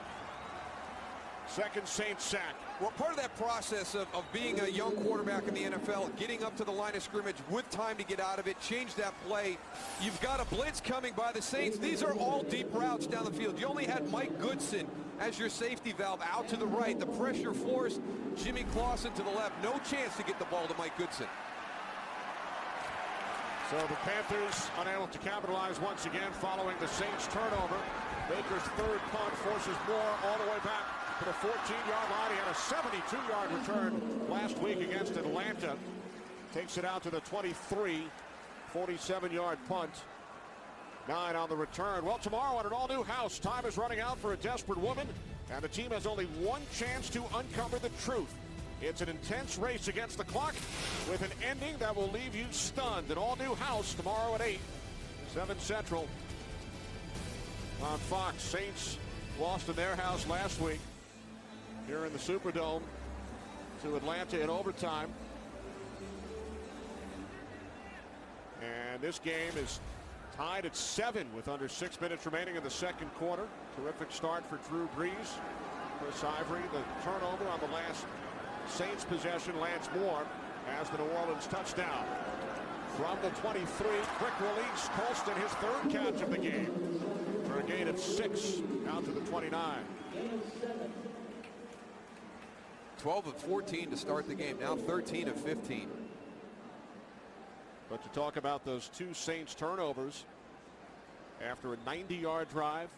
Second Saints sack. Well, part of that process of being a young quarterback in the NFL, getting up to the line of scrimmage with time to get out of it, change that play. You've got a blitz coming by the Saints. These are all deep routes down the field. You only had Mike Goodson as your safety valve out to the right. The pressure forced Jimmy Clausen to the left. No chance to get the ball to Mike Goodson. So the Panthers unable to capitalize once again following the Saints turnover. Baker's third punt forces Moore all the way back to the 14-yard line. He had a 72-yard return last week against Atlanta. Takes it out to the 23, 47-yard punt. 9 on the return. Well, tomorrow at an all-new house, time is running out for a desperate woman, and the team has only one chance to uncover the truth. It's an intense race against the clock with an ending that will leave you stunned. An all-new house tomorrow at 8, 7 Central on Fox. Saints lost in their house last week here in the Superdome to Atlanta in overtime. And this game is tied at 7 with under 6 minutes remaining in the second quarter. Terrific start for Drew Brees. Chris Ivory, the turnover on the last Saints possession. Lance Moore has the New Orleans touchdown. From the 23, quick release. Colston, his third catch of the game for a gain of 6 out to the 29. 12 of 14 to start the game. Now 13 of 15. But to talk about those two Saints turnovers after a 90-yard drive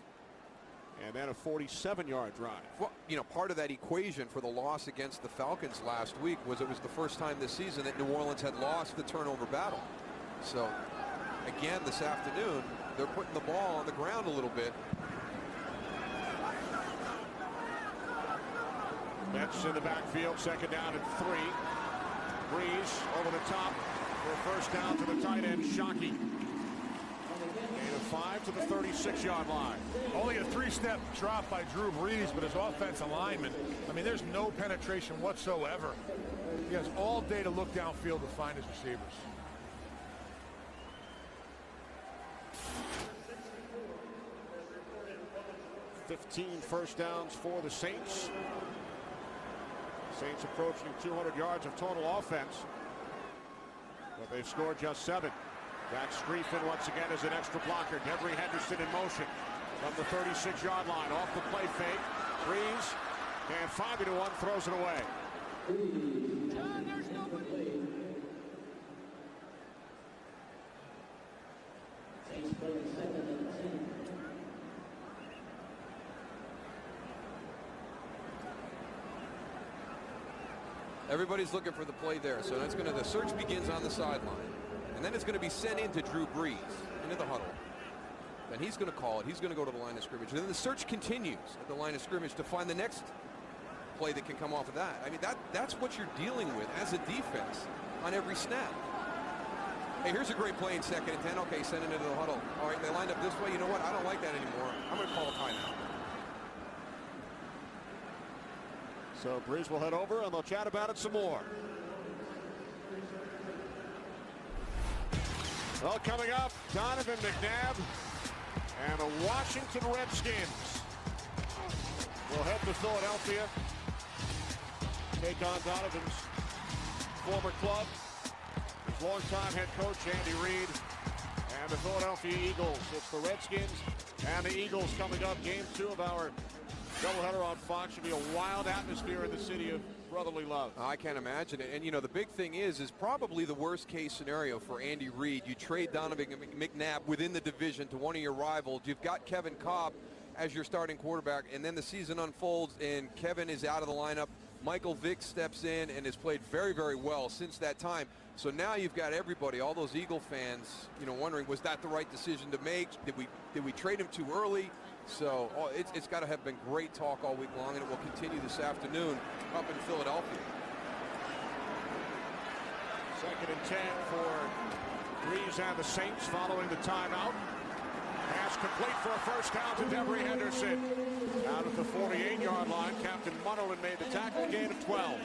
and then a 47-yard drive. Well, you know, part of that equation for the loss against the Falcons last week was it was the first time this season that New Orleans had lost the turnover battle. So, again, this afternoon, they're putting the ball on the ground a little bit. Mets in the backfield, second down and 3. Breeze over the top for a first down to the tight end, Shockey. Gain of 5 to the 36-yard line. Only a 3-step drop by Drew Brees, but his offensive lineman, I mean, there's no penetration whatsoever. He has all day to look downfield to find his receivers. $15 first downs for the Saints. Saints approaching 200 yards of total offense, but they've scored just 7. Jack Striefin once again is an extra blocker. Devery Henderson in motion from the 36-yard line. Off the play fake. Breeze and 5-1 throws it away. John, there's nobody. Everybody's looking for the play there, so that's going to, the search begins on the sideline, and then it's going to be sent into Drew Brees, into the huddle. Then he's going to call it. He's going to go to the line of scrimmage, and then the search continues at the line of scrimmage to find the next play that can come off of that. I mean, that's what you're dealing with as a defense on every snap. Hey, here's a great play in 2nd and 10. Okay, send it into the huddle. All right, they lined up this way. You know what? I don't like that anymore. I'm going to call a timeout. So Breeze will head over and they'll chat about it some more. Well, coming up, Donovan McNabb and the Washington Redskins will head to Philadelphia, take on Donovan's former club, his longtime head coach Andy Reid, and the Philadelphia Eagles. It's the Redskins and the Eagles coming up. Game 2 of our doubleheader on Fox. Should be a wild atmosphere in the city of brotherly love. I can't imagine it. And, you know, the big thing is probably the worst case scenario for Andy Reid. You trade Donovan McNabb within the division to one of your rivals. You've got Kevin Cobb as your starting quarterback, and then the season unfolds and Kevin is out of the lineup. Michael Vick steps in and has played very, very well since that time. So now you've got everybody, all those Eagle fans, wondering, was that the right decision to make? Did we trade him too early? So it's got to have been great talk all week long, and it will continue this afternoon up in Philadelphia. 2nd and 10 for Breeze and the Saints following the timeout. Pass complete for a first down to Devery Henderson. Out at the 48-yard line, Captain Munnerlyn made the tackle, gain of 12.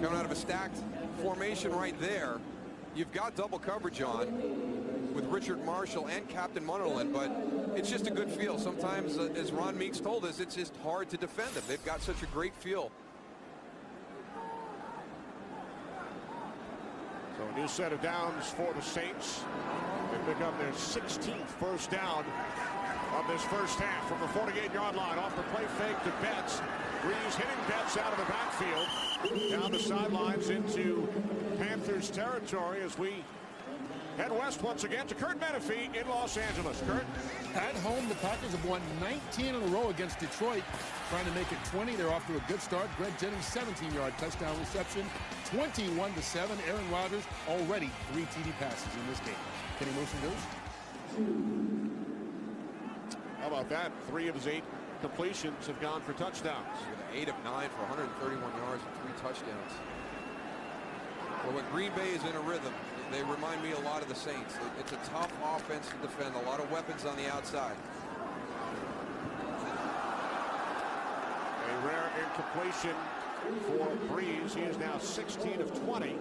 Coming out of a stacked formation right there. You've got double coverage on with Richard Marshall and Captain Munnerlyn, but it's just a good feel. Sometimes, as Ron Meeks told us, it's just hard to defend them. They've got such a great feel. So a new set of downs for the Saints. They pick up their 16th first down of this first half from the 48-yard line. Off the play fake to Betts. Breeze hitting Betts out of the backfield. Down the sidelines into Panthers territory as we head west once again to Kurt Menefee in Los Angeles. Kurt? At home, the Packers have won 19 in a row against Detroit, trying to make it 20. They're off to a good start. Greg Jennings, 17-yard touchdown reception, 21-7. Aaron Rodgers already 3 TD passes in this game. Kenny Motion goes. How about that? 3 of his 8 completions have gone for touchdowns. 8 of 9 for 131 yards and 3 touchdowns. Well, when Green Bay is in a rhythm, they remind me a lot of the Saints. It's a tough offense to defend, a lot of weapons on the outside. A rare incompletion for Breeze. He is now 16 of 20.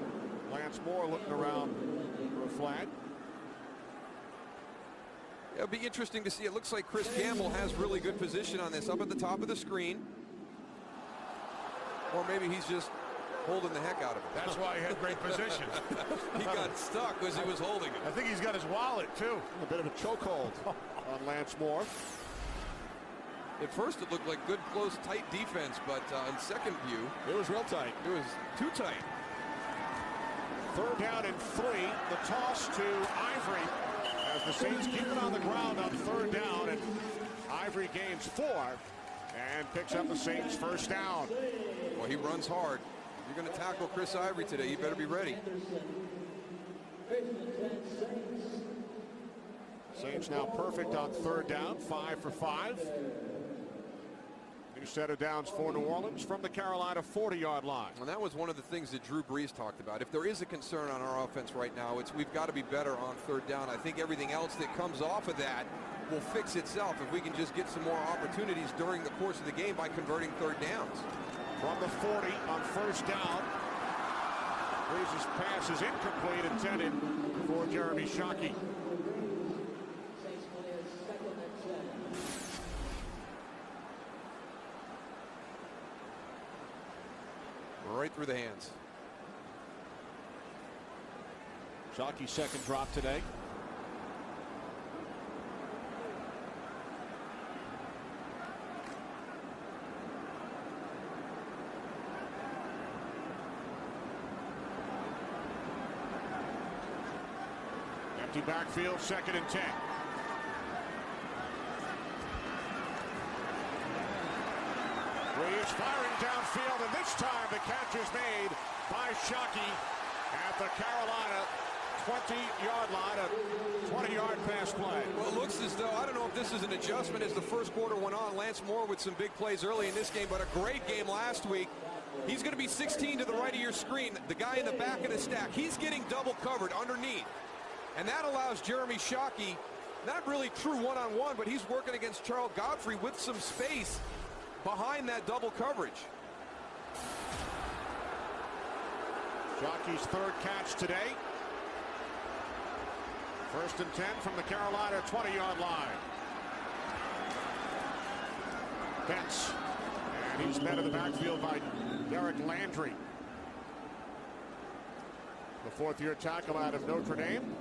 Lance Moore looking around for a flag. It'll be interesting to see. It looks like Chris Gamble has really good position on this, up at the top of the screen. Or maybe he's just holding the heck out of it. That's why he had great position. He got stuck as he was holding it. I think he's got his wallet, too. A bit of a chokehold on Lance Moore. At first, it looked like good, close, tight defense, but in second view, it was real tight. It was too tight. 3rd down and 3. The toss to Ivory as the Saints keep it on the ground on 3rd down, and Ivory gains 4 and picks up the Saints' first down. Well, he runs hard. You're going to tackle Chris Ivory today. You better be ready. Saints now perfect on 3rd down, 5 for 5. New set of downs for New Orleans from the Carolina 40-yard line. And that was one of the things that Drew Brees talked about. If there is a concern on our offense right now, it's we've got to be better on 3rd down. I think everything else that comes off of that will fix itself if we can just get some more opportunities during the course of the game by converting 3rd downs. From the 40 on 1st down. Brees' pass is incomplete, intended for Jeremy Shockey. Right through the hands. Shockey's 2nd drop today. Empty backfield, 2nd and 10. Brees firing downfield, and this time the catch is made by Shockey at the Carolina 20-yard line, a 20-yard pass play. Well, it looks as though, I don't know if this is an adjustment as the first quarter went on. Lance Moore with some big plays early in this game, but a great game last week. He's going to be 16 to the right of your screen. The guy in the back of the stack, he's getting double covered underneath. And that allows Jeremy Shockey, not really true one-on-one, but he's working against Charles Godfrey with some space behind that double coverage. Shockey's 3rd catch today. 1st and 10 from the Carolina 20-yard line. Betts. And he's met in the backfield by Derek Landry. The 4th-year tackle out of Notre Dame.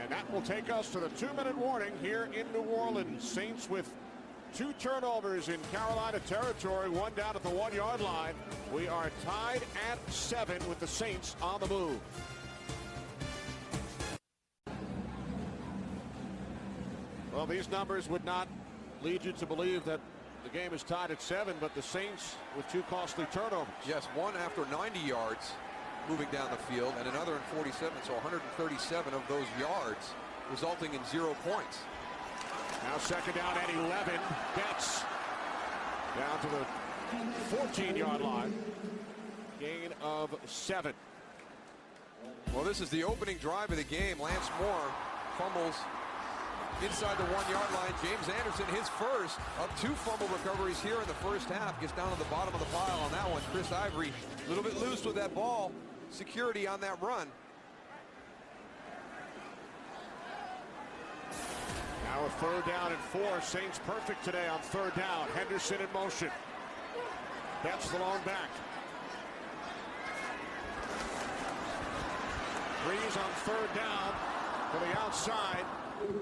And that will take us to the 2-minute warning here in New Orleans. Saints with 2 turnovers in Carolina territory, 1 down at the 1-yard line. We are tied at 7 with the Saints on the move. Well, these numbers would not lead you to believe that the game is tied at 7, but the Saints with 2 costly turnovers. Yes, one after 90 yards moving down the field and another in 47, so 137 of those yards resulting in 0 points. Now second down at 11. Betts down to the 14-yard line. Gain of 7. Well, this is the opening drive of the game. Lance Moore fumbles inside the 1-yard line. James Anderson, his first of 2 fumble recoveries here in the first half, gets down to the bottom of the pile on that one. Chris Ivory a little bit loose with that ball. Security on that run. Now a third down and 4. Saints perfect today on third down. Henderson in motion. Betts the lone back. Breeze on third down to the outside.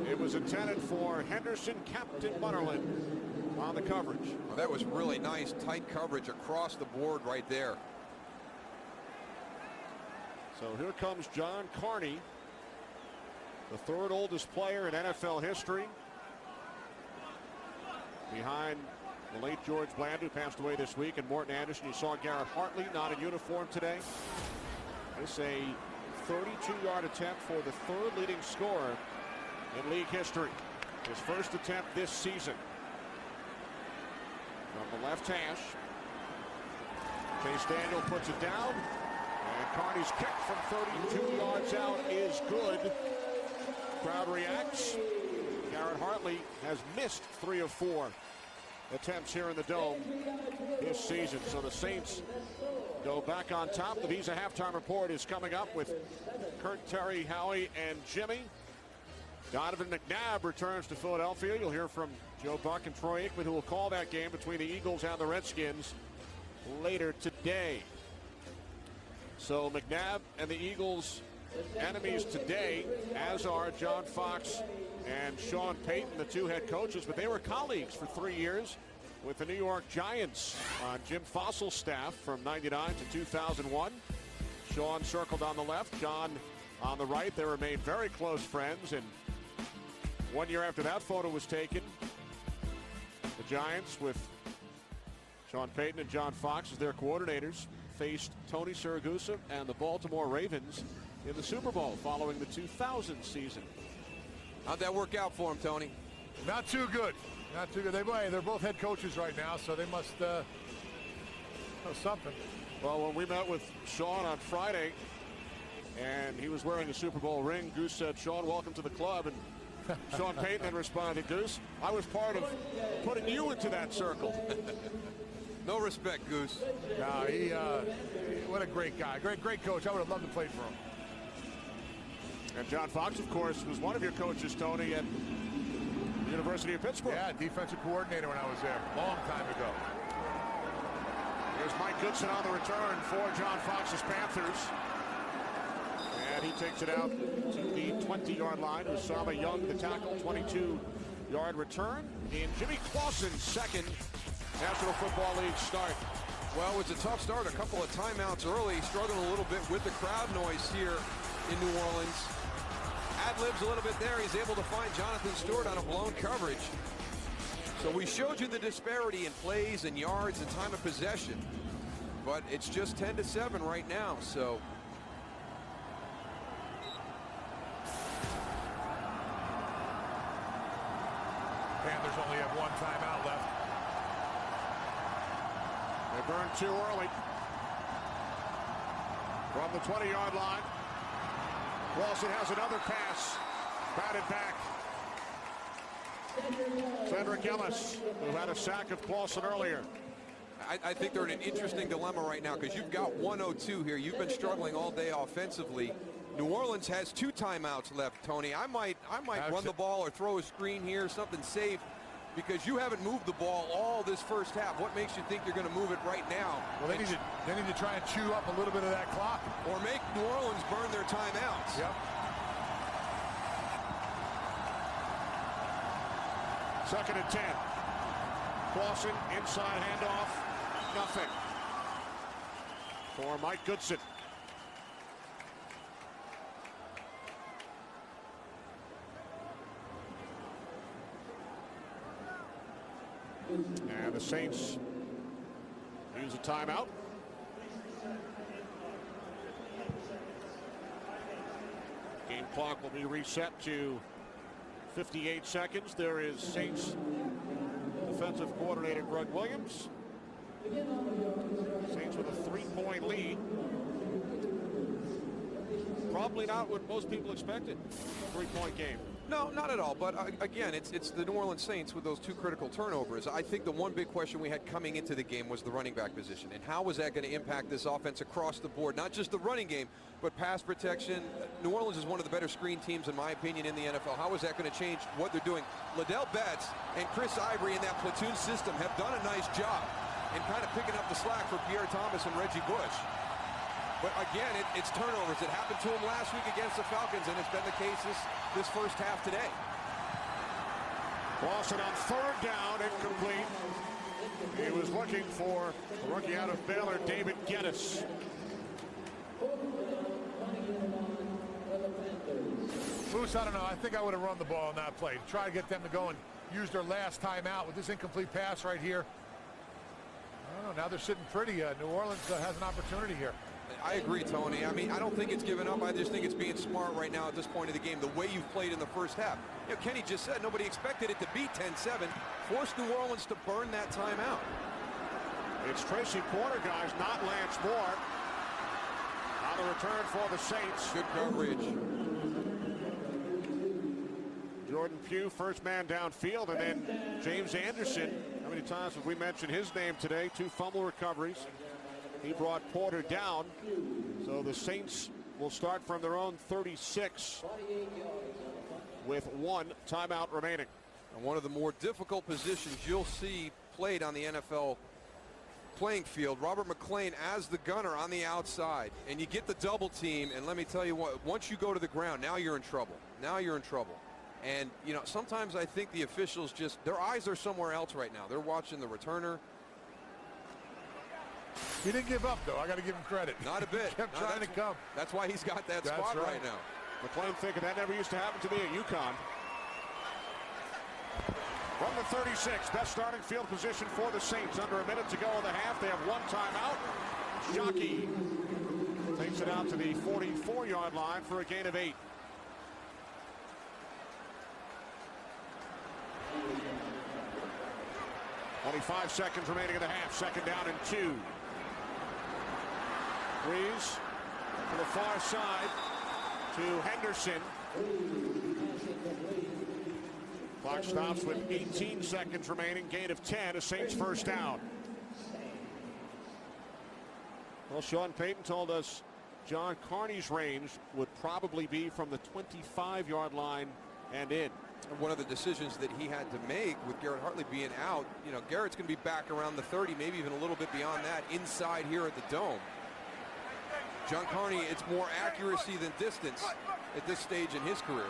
It was intended for Henderson, Captain Butterland on the coverage. Well, that was really nice, tight coverage across the board right there. So here comes John Carney, the 3rd oldest player in NFL history, behind the late George Bland, who passed away this week, and Morton Anderson. You saw Garrett Hartley not in uniform today. This a 32-yard attempt for the 3rd leading scorer in league history. His first attempt this season. From the left hash, Chase Daniel puts it down, and Carney's kick from 32 yards out is good. Crowd reacts. Garrett Hartley has missed 3 of 4 attempts here in the Dome this season. So the Saints go back on top. The Visa halftime report is coming up with Kurt, Terry, Howie, and Jimmy. Donovan McNabb returns to Philadelphia. You'll hear from Joe Buck and Troy Aikman, who will call that game between the Eagles and the Redskins later today. So McNabb and the Eagles enemies today, as are John Fox and Sean Payton, the 2 head coaches, but they were colleagues for 3 years with the New York Giants on Jim Fossil's staff from 99 to 2001. Sean circled on the left, John on the right. They remained very close friends, and 1 year after that photo was taken, the Giants, with Sean Payton and John Fox as their coordinators, faced Tony Siragusa and the Baltimore Ravens in the Super Bowl following the 2000 season. How'd that work out for him, Tony? Not too good. Not too good. They're both head coaches right now, so they must know something. Well, when we met with Sean on Friday, and he was wearing a Super Bowl ring, Goose said, "Sean, welcome to the club." And Sean Payton had responded, "Goose, I was part of putting you into that circle." No respect, Goose. No, what a great guy. Great coach. I would have loved to play for him. And John Fox, of course, was one of your coaches, Tony, at the University of Pittsburgh. Yeah, defensive coordinator when I was there, long time ago. Here's Mike Goodson on the return for John Fox's Panthers. And he takes it out to the 20-yard line. Usama Young, the tackle, 22-yard return. In Jimmy Clausen's second National Football League start. Well, it was a tough start. A couple of timeouts early. Struggling a little bit with the crowd noise here in New Orleans. Ad-libs a little bit there. He's able to find Jonathan Stewart on a blown coverage. So we showed you the disparity in plays and yards and time of possession. But it's just 10-7 right now, so. Panthers only have 1 timeout left. They burned 2 early. From the 20-yard line. Clausen has another pass. Batted back. Cedric Ellis, who had a sack of Clausen earlier. I think they're in an interesting dilemma right now because you've got 102 here. You've been struggling all day offensively. New Orleans has 2 timeouts left, Tony. I might run the ball or throw a screen here, something safe, because you haven't moved the ball all this first half. What makes you think you're going to move it right now? Well, they need to try and chew up a little bit of that clock. Or make New Orleans burn their timeouts. Yep. Second and 10. Clausen, inside handoff. Nothing. For Mike Goodson. And the Saints use a timeout. Game clock will be reset to 58 seconds. There is Saints defensive coordinator Greg Williams. Saints with a 3-point lead. Probably not what most people expected. 3-point game. No, not at all. But again, it's the New Orleans Saints with those 2 critical turnovers. I think the one big question we had coming into the game was the running back position. And how was that going to impact this offense across the board? Not just the running game, but pass protection. New Orleans is one of the better screen teams, in my opinion, in the NFL. How is that going to change what they're doing? Liddell Betts and Chris Ivory in that platoon system have done a nice job in kind of picking up the slack for Pierre Thomas and Reggie Bush. But again, it's turnovers. It happened to him last week against the Falcons, and it's been the case this first half today. Lawson on 3rd down, incomplete. He was looking for the rookie out of Baylor, David Geddes. Moose, I don't know. I think I would have run the ball on that play. Try to get them to go and use their last timeout with this incomplete pass right here. I don't know. Now they're sitting pretty. New Orleans has an opportunity here. I agree, Tony. I mean, I don't think it's given up. I just think it's being smart right now at this point of the game, the way you've played in the first half. You know, Kenny just said nobody expected it to be 10-7. Forced New Orleans to burn that timeout. It's Tracy Porter, guys, not Lance Moore. On the return for the Saints. Good coverage. Jordan Pugh, first man downfield, and then James Anderson. How many times have we mentioned his name today? 2 fumble recoveries. He brought Porter down. So the Saints will start from their own 36 with 1 timeout remaining. And one of the more difficult positions you'll see played on the NFL playing field. Robert McClain as the gunner on the outside. And you get the double team, and let me tell you what, once you go to the ground, now you're in trouble. Now you're in trouble. And, you know, sometimes I think the officials just, their eyes are somewhere else right now. They're watching the returner. He didn't give up, though. I got to give him credit. Not a bit. He kept trying to come. That's why he's got that spot right now. McClain thinking that never used to happen to me at UConn. From the 36, best starting field position for the Saints. Under a minute to go in the half. They have 1 timeout. Jockey takes it out to the 44-yard line for a gain of 8. .25 seconds remaining in the half. 2nd down and 2. Breeze to the far side to Henderson. Clock stops with 18 seconds remaining. Gain of 10. A Saints first down. Well, Sean Payton told us John Carney's range would probably be from the 25-yard line and in. One of the decisions that he had to make with Garrett Hartley being out, you know, Garrett's going to be back around the 30, maybe even a little bit beyond that, inside here at the Dome. John Carney, it's more accuracy than distance at this stage in his career.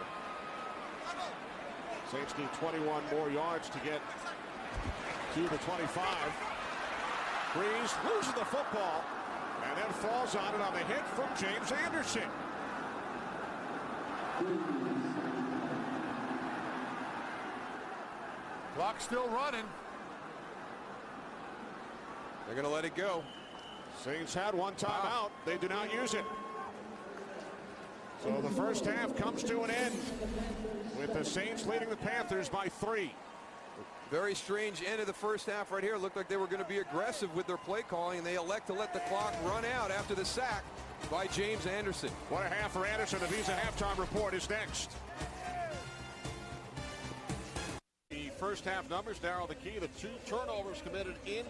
Saints need 21 more yards to get to the 25. Breeze loses the football and then falls on it on the hit from James Anderson. Clock still running. They're going to let it go. Saints had 1 timeout. They do not use it. So the first half comes to an end with the Saints leading the Panthers by 3. Very strange end of the first half right here. Looked like they were going to be aggressive with their play calling, and they elect to let the clock run out after the sack by James Anderson. What a half for Anderson. The Visa halftime report is next. The first half numbers narrow the key. The 2 turnovers committed in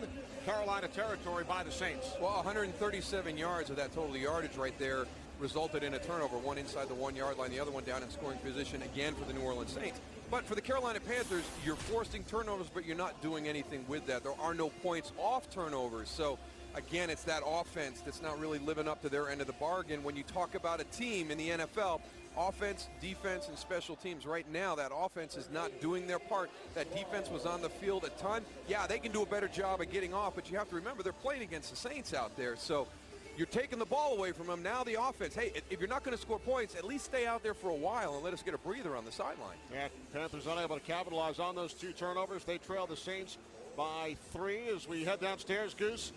Carolina territory by the Saints. Well, 137 yards of that total yardage right there resulted in a turnover. 1 inside the 1-yard line, the other one down in scoring position again for the New Orleans Saints. But for the Carolina Panthers, you're forcing turnovers, but you're not doing anything with that. There are no points off turnovers. So, again, it's that offense that's not really living up to their end of the bargain. When you talk about a team in the NFL, offense, defense, and special teams, right now, that offense is not doing their part. That defense was on the field a ton. Yeah, they can do a better job of getting off, but you have to remember they're playing against the Saints out there. So you're taking the ball away from them. Now the offense, hey, if you're not going to score points, at least stay out there for a while and let us get a breather on the sideline. Yeah, Panthers unable to capitalize on those 2 turnovers. They trail the Saints by 3 as we head downstairs. Goose,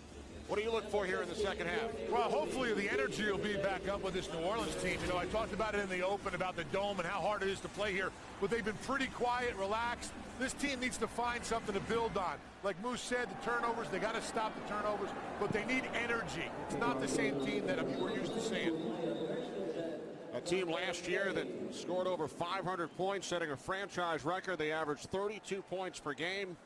what do you look for here in the second half? Well, hopefully the energy will be back up with this New Orleans team. You know, I talked about it in the open about the dome and how hard it is to play here, but they've been pretty quiet, relaxed. This team needs to find something to build on. Like Moose said, the turnovers, they got to stop the turnovers, but they need energy. It's not the same team that we're used to seeing. A team last year that scored over 500 points, setting a franchise record. They averaged 32 points per game.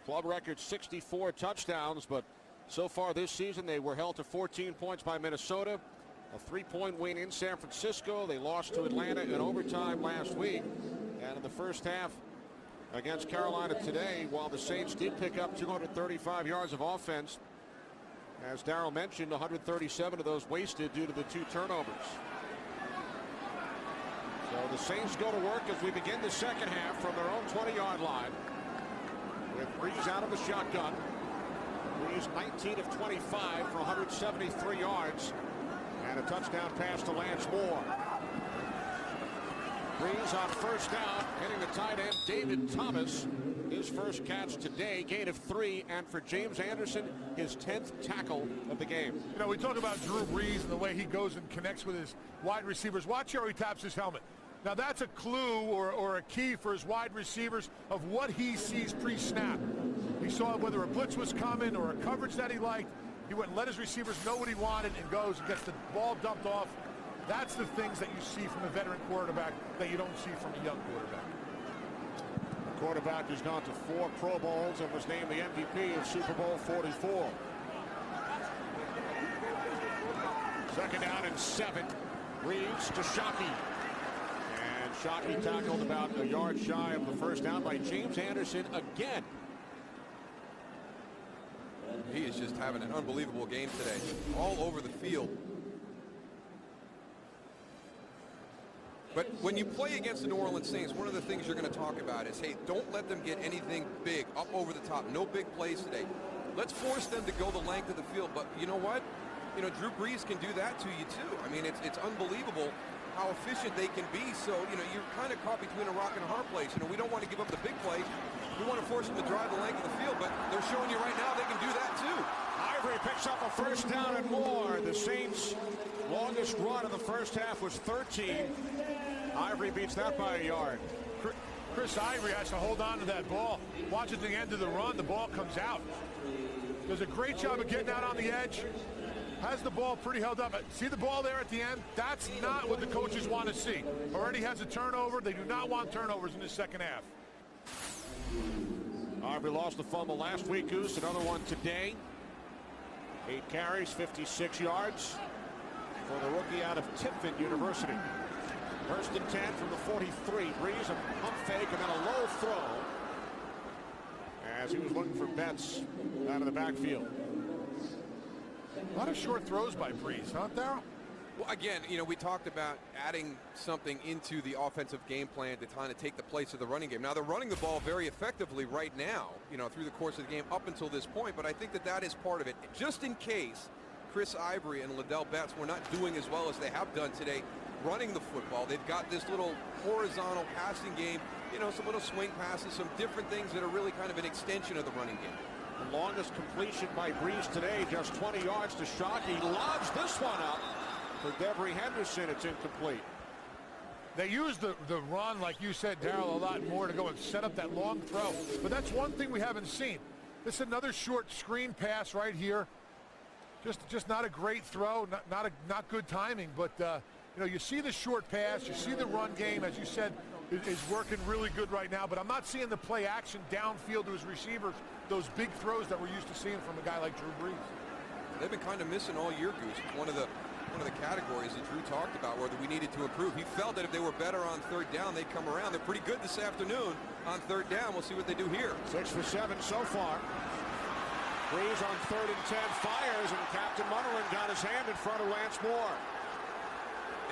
Club record 64 touchdowns, but so far this season they were held to 14 points by Minnesota. A 3-point win in San Francisco. They lost to Atlanta in overtime last week. And in the first half against Carolina today, while the Saints did pick up 235 yards of offense, as Darryl mentioned, 137 of those wasted due to the 2 turnovers. So the Saints go to work as we begin the second half from their own 20-yard line, with Breeze out of the shotgun. Breeze 19 of 25 for 173 yards and a touchdown pass to Lance Moore. Breeze on first down, hitting the tight end David Thomas. His first catch today, gain of 3, and for James Anderson, his 10th tackle of the game. You know, we talk about Drew Brees and the way he goes and connects with his wide receivers. Watch how he taps his helmet. Now that's a clue or a key for his wide receivers of what he sees pre-snap. He saw whether a blitz was coming or a coverage that he liked. He went and let his receivers know what he wanted and goes and gets the ball dumped off. That's the things that you see from a veteran quarterback that you don't see from a young quarterback. The quarterback has gone to 4 Pro Bowls and was named the MVP of Super Bowl 44. Second down and 7. Reeves to Shockey. And Shockey tackled about a yard shy of the first down by James Anderson again. He is just having an unbelievable game today, all over the field. But when you play against the New Orleans Saints, one of the things you're going to talk about is, hey, don't let them get anything big up over the top. No big plays today. Let's force them to go the length of the field. But you know what? You know, Drew Brees can do that to you too. I mean, it's unbelievable how efficient they can be. So, you know, you're kind of caught between a rock and a hard place. You know, we don't want to give up the big plays. We want to force them to drive the length of the field, but they're showing you right now they can do that too. Ivory picks up a first down and more. The Saints' longest run of the first half was 13. Ivory beats that by a yard. Chris Ivory has to hold on to that ball. Watch at the end of the run, the ball comes out. Does a great job of getting out on the edge. Has the ball pretty held up. See the ball there at the end? That's not what the coaches want to see. Already has a turnover. They do not want turnovers in the second half. Ivory lost the fumble last week, Goose. Another one today. 8 carries, 56 yards for the rookie out of Tiffin University. First and 10 from the 43. Breeze, a pump fake, and then a low throw as he was looking for Betts out of the backfield. A lot of short throws by Breeze, huh, Darryl? Well, again, you know, we talked about adding something into the offensive game plan to kind of take the place of the running game. Now, they're running the ball very effectively right now, you know, through the course of the game up until this point, but I think that that is part of it. Just in case Chris Ivory and Liddell Betts were not doing as well as they have done today running the football. They've got this little horizontal passing game, you know, some little swing passes, some different things that are really kind of an extension of the running game. The longest completion by Breeze today, just 20 yards to Shockey. Lobs this one up for Devery Henderson. It's incomplete. They use the run, like you said, Darryl, a lot more to go and set up that long throw. But that's one thing we haven't seen. This is another short screen pass right here. Just not a great throw, not good timing. But you know, you see the short pass, you see the run game, as you said, is working really good right now. But I'm not seeing the play action downfield to his receivers, those big throws that we're used to seeing from a guy like Drew Brees. They've been kind of missing all year, Goose. One of the categories that Drew talked about where we needed to improve. He felt that if they were better on third down, they'd come around. They're pretty good this afternoon on third down. We'll see what they do here. 6 for 7 so far. Breeze on 3rd and 10 fires, and Captain Munnerlyn got his hand in front of Lance Moore.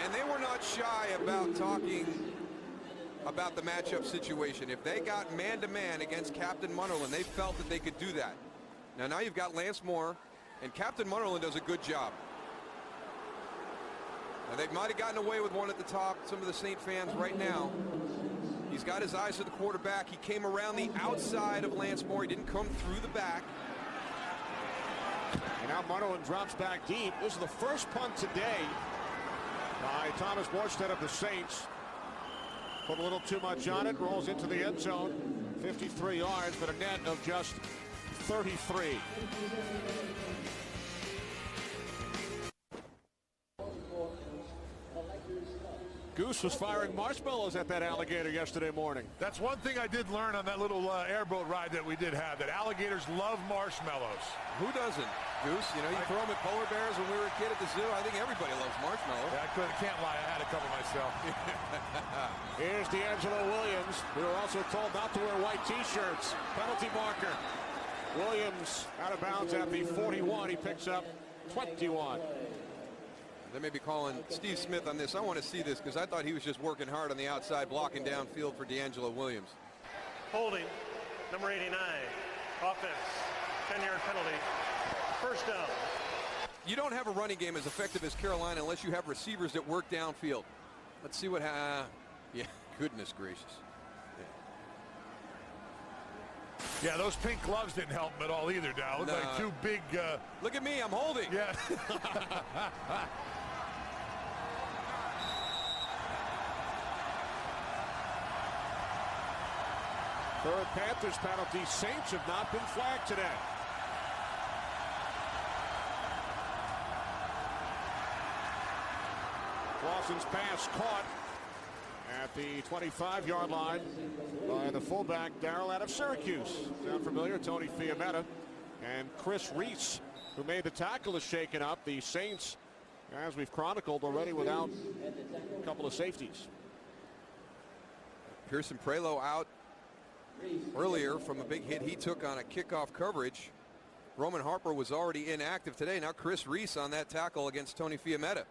And they were not shy about talking about the matchup situation. If they got man-to-man against Captain Munnerlyn, they felt that they could do that. Now you've got Lance Moore, and Captain Munnerlyn does a good job. Now, they might have gotten away with one at the top, some of the Saint fans right now. He's got his eyes to the quarterback. He came around the outside of Lance Moore. He didn't come through the back. And now Munderland drops back deep. This is the first punt today by Thomas Morstead of the Saints. Put a little too much on it. Rolls into the end zone. 53 yards, but a net of just 33. Goose was firing marshmallows at that alligator yesterday morning. That's one thing I did learn on that little airboat ride that we did have, that alligators love marshmallows. Who doesn't, Goose? You know, you throw them at polar bears when we were a kid at the zoo. I think everybody loves marshmallows. Yeah, I can't lie. I had a couple myself. Here's D'Angelo Williams. We were also told not to wear white T-shirts. Penalty marker. Williams out of bounds at the 41. He picks up 21. They may be calling Steve Smith on this. I want to see this because I thought he was just working hard on the outside, blocking downfield for D'Angelo Williams. Holding, number 89. Offense, 10-yard penalty. First down. You don't have a running game as effective as Carolina unless you have receivers that work downfield. Let's see what yeah, goodness gracious. Yeah, those pink gloves didn't help him at all either, Dow. Looked like two big... Look at me, I'm holding. Yeah. Third Panthers penalty. Saints have not been flagged today. Clausen's pass caught at the 25-yard line by the fullback, Darrell, out of Syracuse. Sound familiar? Tony Fiametta and Chris Reese, who made the tackle, is shaken up. The Saints, as we've chronicled already, without a couple of safeties. Pearson Prelo out earlier from a big hit he took on a kickoff coverage. Roman Harper was already inactive today. Now Chris Reese on that tackle against Tony Fiametta.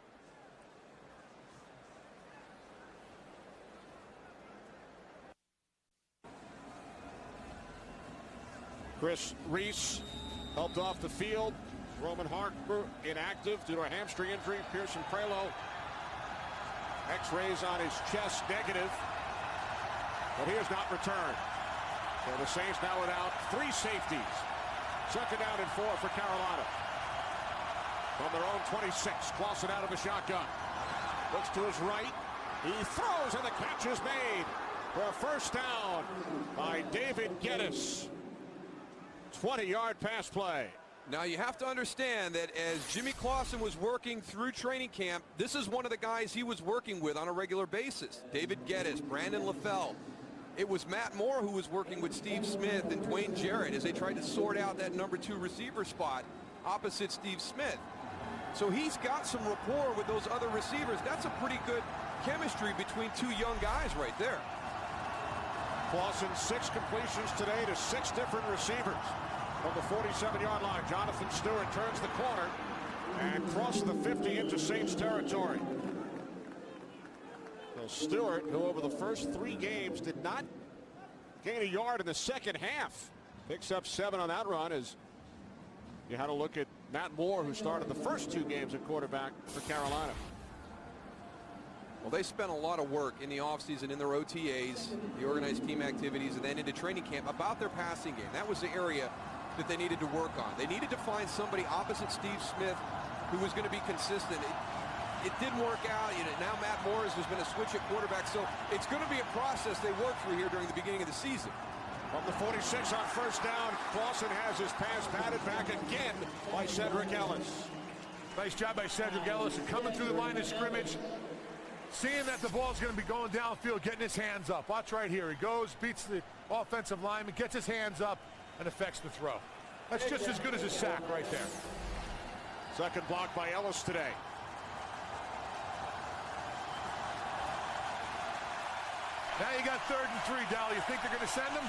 Chris Reese helped off the field. Roman Harper inactive due to a hamstring injury. Pearson Prelo, x-rays on his chest negative, but he has not returned. So the Saints now without three safeties. Second down and 4 for Carolina. From their own 26, Clausen out of the shotgun. Looks to his right. He throws and the catch is made for a first down by David Geddes. 20-yard pass play. Now you have to understand that as Jimmy Clausen was working through training camp, this is one of the guys he was working with on a regular basis. David Geddes, Brandon LaFell. It was Matt Moore who was working with Steve Smith and Dwayne Jarrett as they tried to sort out that number 2 receiver spot opposite Steve Smith. So he's got some rapport with those other receivers. That's a pretty good chemistry between two young guys right there. Clausen 6 completions today to 6 different receivers. From the 47-yard line, Jonathan Stewart turns the corner and crosses the 50 into Saints territory. So Stewart, who over the first 3 games did not gain a yard in the second half, picks up 7 on that run as you had a look at Matt Moore, who started the first 2 games at quarterback for Carolina. Well, they spent a lot of work in the offseason in their OTAs, the organized team activities, and then into training camp about their passing game. That was the area that they needed to work on. They needed to find somebody opposite Steve Smith who was going to be consistent. It didn't work out. Now Matt Morris has been a switch at quarterback, so it's going to be a process they work through here during the beginning of the season. From the 46 on first down, Clausen has his pass batted back again by Cedric Ellis. Nice job by Cedric Ellis and coming through the line of scrimmage, seeing that the ball's going to be going downfield, getting his hands up. Watch right here. He goes, beats the offensive lineman, gets his hands up, and affects the throw. That's just as good as a sack right there. Second block by Ellis today. Now you got 3rd and 3, Dal. You think they're going to send him?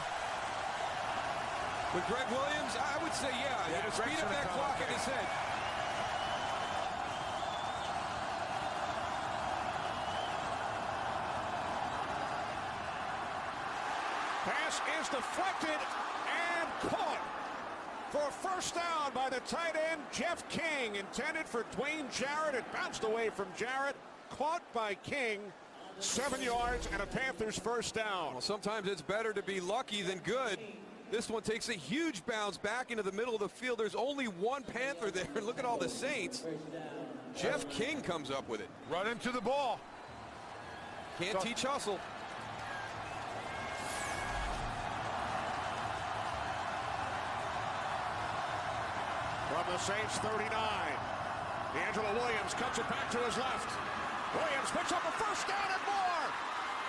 With Greg Williams, I would say yeah. Speed up that clock in his head. Pass is deflected and caught for a first down by the tight end, Jeff King. Intended for Dwayne Jarrett. It bounced away from Jarrett. Caught by King. 7 yards and a Panthers first down. Well, sometimes it's better to be lucky than good. This one takes a huge bounce back into the middle of the field. There's only one Panther there. Look at all the Saints. Jeff King comes up with it. Run into the ball. Can't teach hustle. From the Saints 39. D'Angelo Williams cuts it back to his left. Williams picks up a first down and more.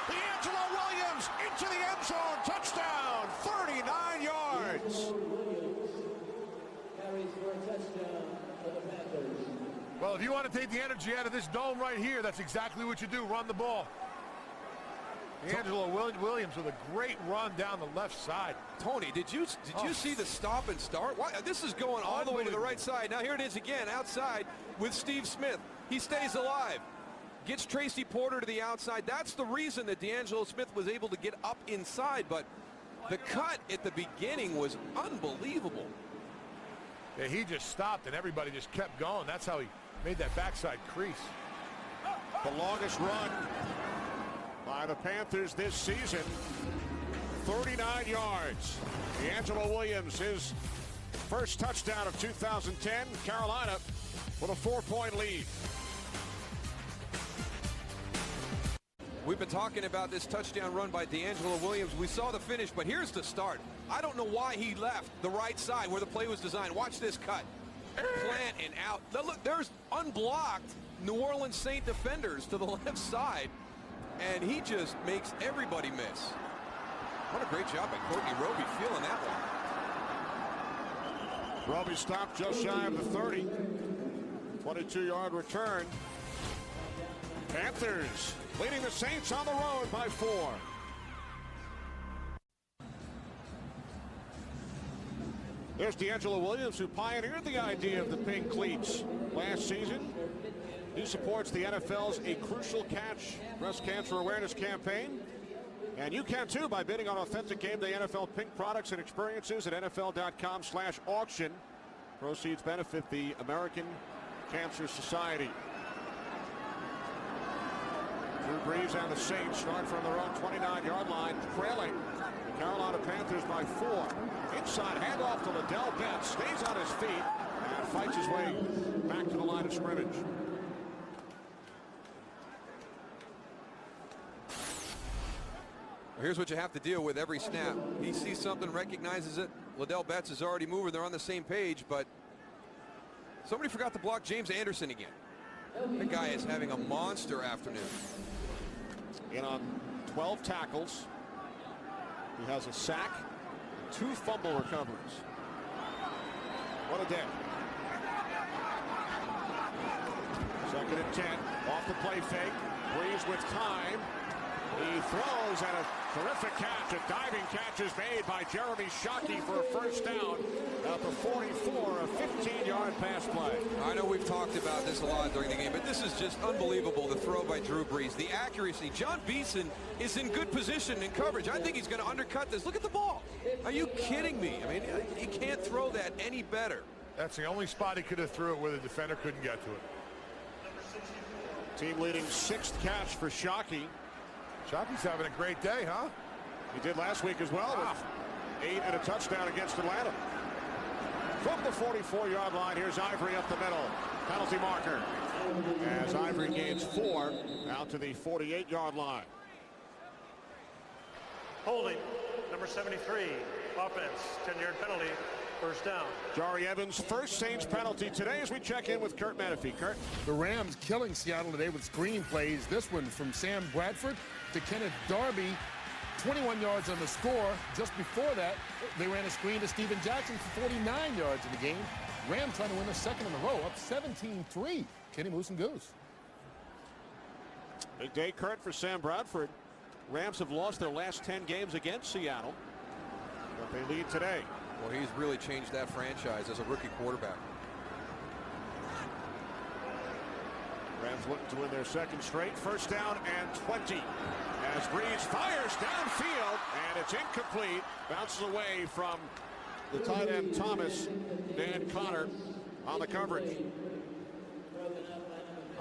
D'Angelo Williams into the end zone. Touchdown. 39 yards. Carries for a touchdown for the Panthers. Well, if you want to take the energy out of this dome right here, that's exactly what you do. Run the ball. D'Angelo Williams with a great run down the left side. Tony, did you see the stop and start? Why, this is going all the way to the right side. Now here it is again outside with Steve Smith. He stays alive. Gets Tracy Porter to the outside. That's the reason that D'Angelo Smith was able to get up inside. But the cut at the beginning was unbelievable. Yeah, he just stopped and everybody just kept going. That's how he made that backside crease. The longest run by the Panthers this season, 39 yards. D'Angelo Williams, his first touchdown of 2010. Carolina with a 4-point lead. We've been talking about this touchdown run by D'Angelo Williams. We saw the finish, but here's the start. I don't know why he left the right side where the play was designed. Watch this cut. Plant and out. Now look, there's unblocked New Orleans Saint defenders to the left side, and he just makes everybody miss. What a great job by Courtney Roby feeling that one. Roby stopped just shy of the 30. 22-yard return. Panthers leading the Saints on the road by 4. There's D'Angelo Williams, who pioneered the idea of the pink cleats last season. He supports the NFL's A Crucial Catch breast cancer awareness campaign. And you can too by bidding on authentic game day NFL pink products and experiences at NFL.com/auction. Proceeds benefit the American Cancer Society. Drew Brees and the Saints start from their own 29-yard line, trailing the Carolina Panthers by 4. Inside handoff to Liddell Betts, stays on his feet and fights his way back to the line of scrimmage. Here's what you have to deal with every snap. He sees something, recognizes it. Liddell Betts is already moving. They're on the same page, but somebody forgot to block James Anderson again. The guy is having a monster afternoon. In on 12 tackles. He has a sack, 2 fumble recoveries. What a day. 2nd and 10. Off the play fake. Brees with time. He throws, and a terrific catch. A diving catch is made by Jeremy Shockey for a first down at the 44, a 15-yard pass play. I know we've talked about this a lot during the game, but this is just unbelievable, the throw by Drew Brees. The accuracy. John Beeson is in good position in coverage. I think he's going to undercut this. Look at the ball. Are you kidding me? I mean, he can't throw that any better. That's the only spot he could have threw it where the defender couldn't get to it. Team leading 6th catch for Shockey. Shockey's having a great day, huh? He did last week as well with 8 and a touchdown against Atlanta. From the 44-yard line, here's Ivory up the middle. Penalty marker as Ivory gains 4 out to the 48-yard line. Holding, number 73, offense, 10-yard penalty, first down. Jari Evans' first Saints penalty today as we check in with Kurt Menefee. Kurt. The Rams killing Seattle today with screen plays. This one from Sam Bradford to Kenneth Darby. 21 yards on the score. Just before that, they ran a screen to Steven Jackson for 49 yards in the game. Rams trying to win a second in a row, up 17-3. Kenny Moose and Goose. Big day, Kurt, for Sam Bradford. Rams have lost their last 10 games against Seattle, but they lead today. Well, he's really changed that franchise as a rookie quarterback. Rams looking to win their second straight. First down and 20 as Brees fires downfield, and it's incomplete. Bounces away from the tight end Thomas. Dan Connor on the coverage.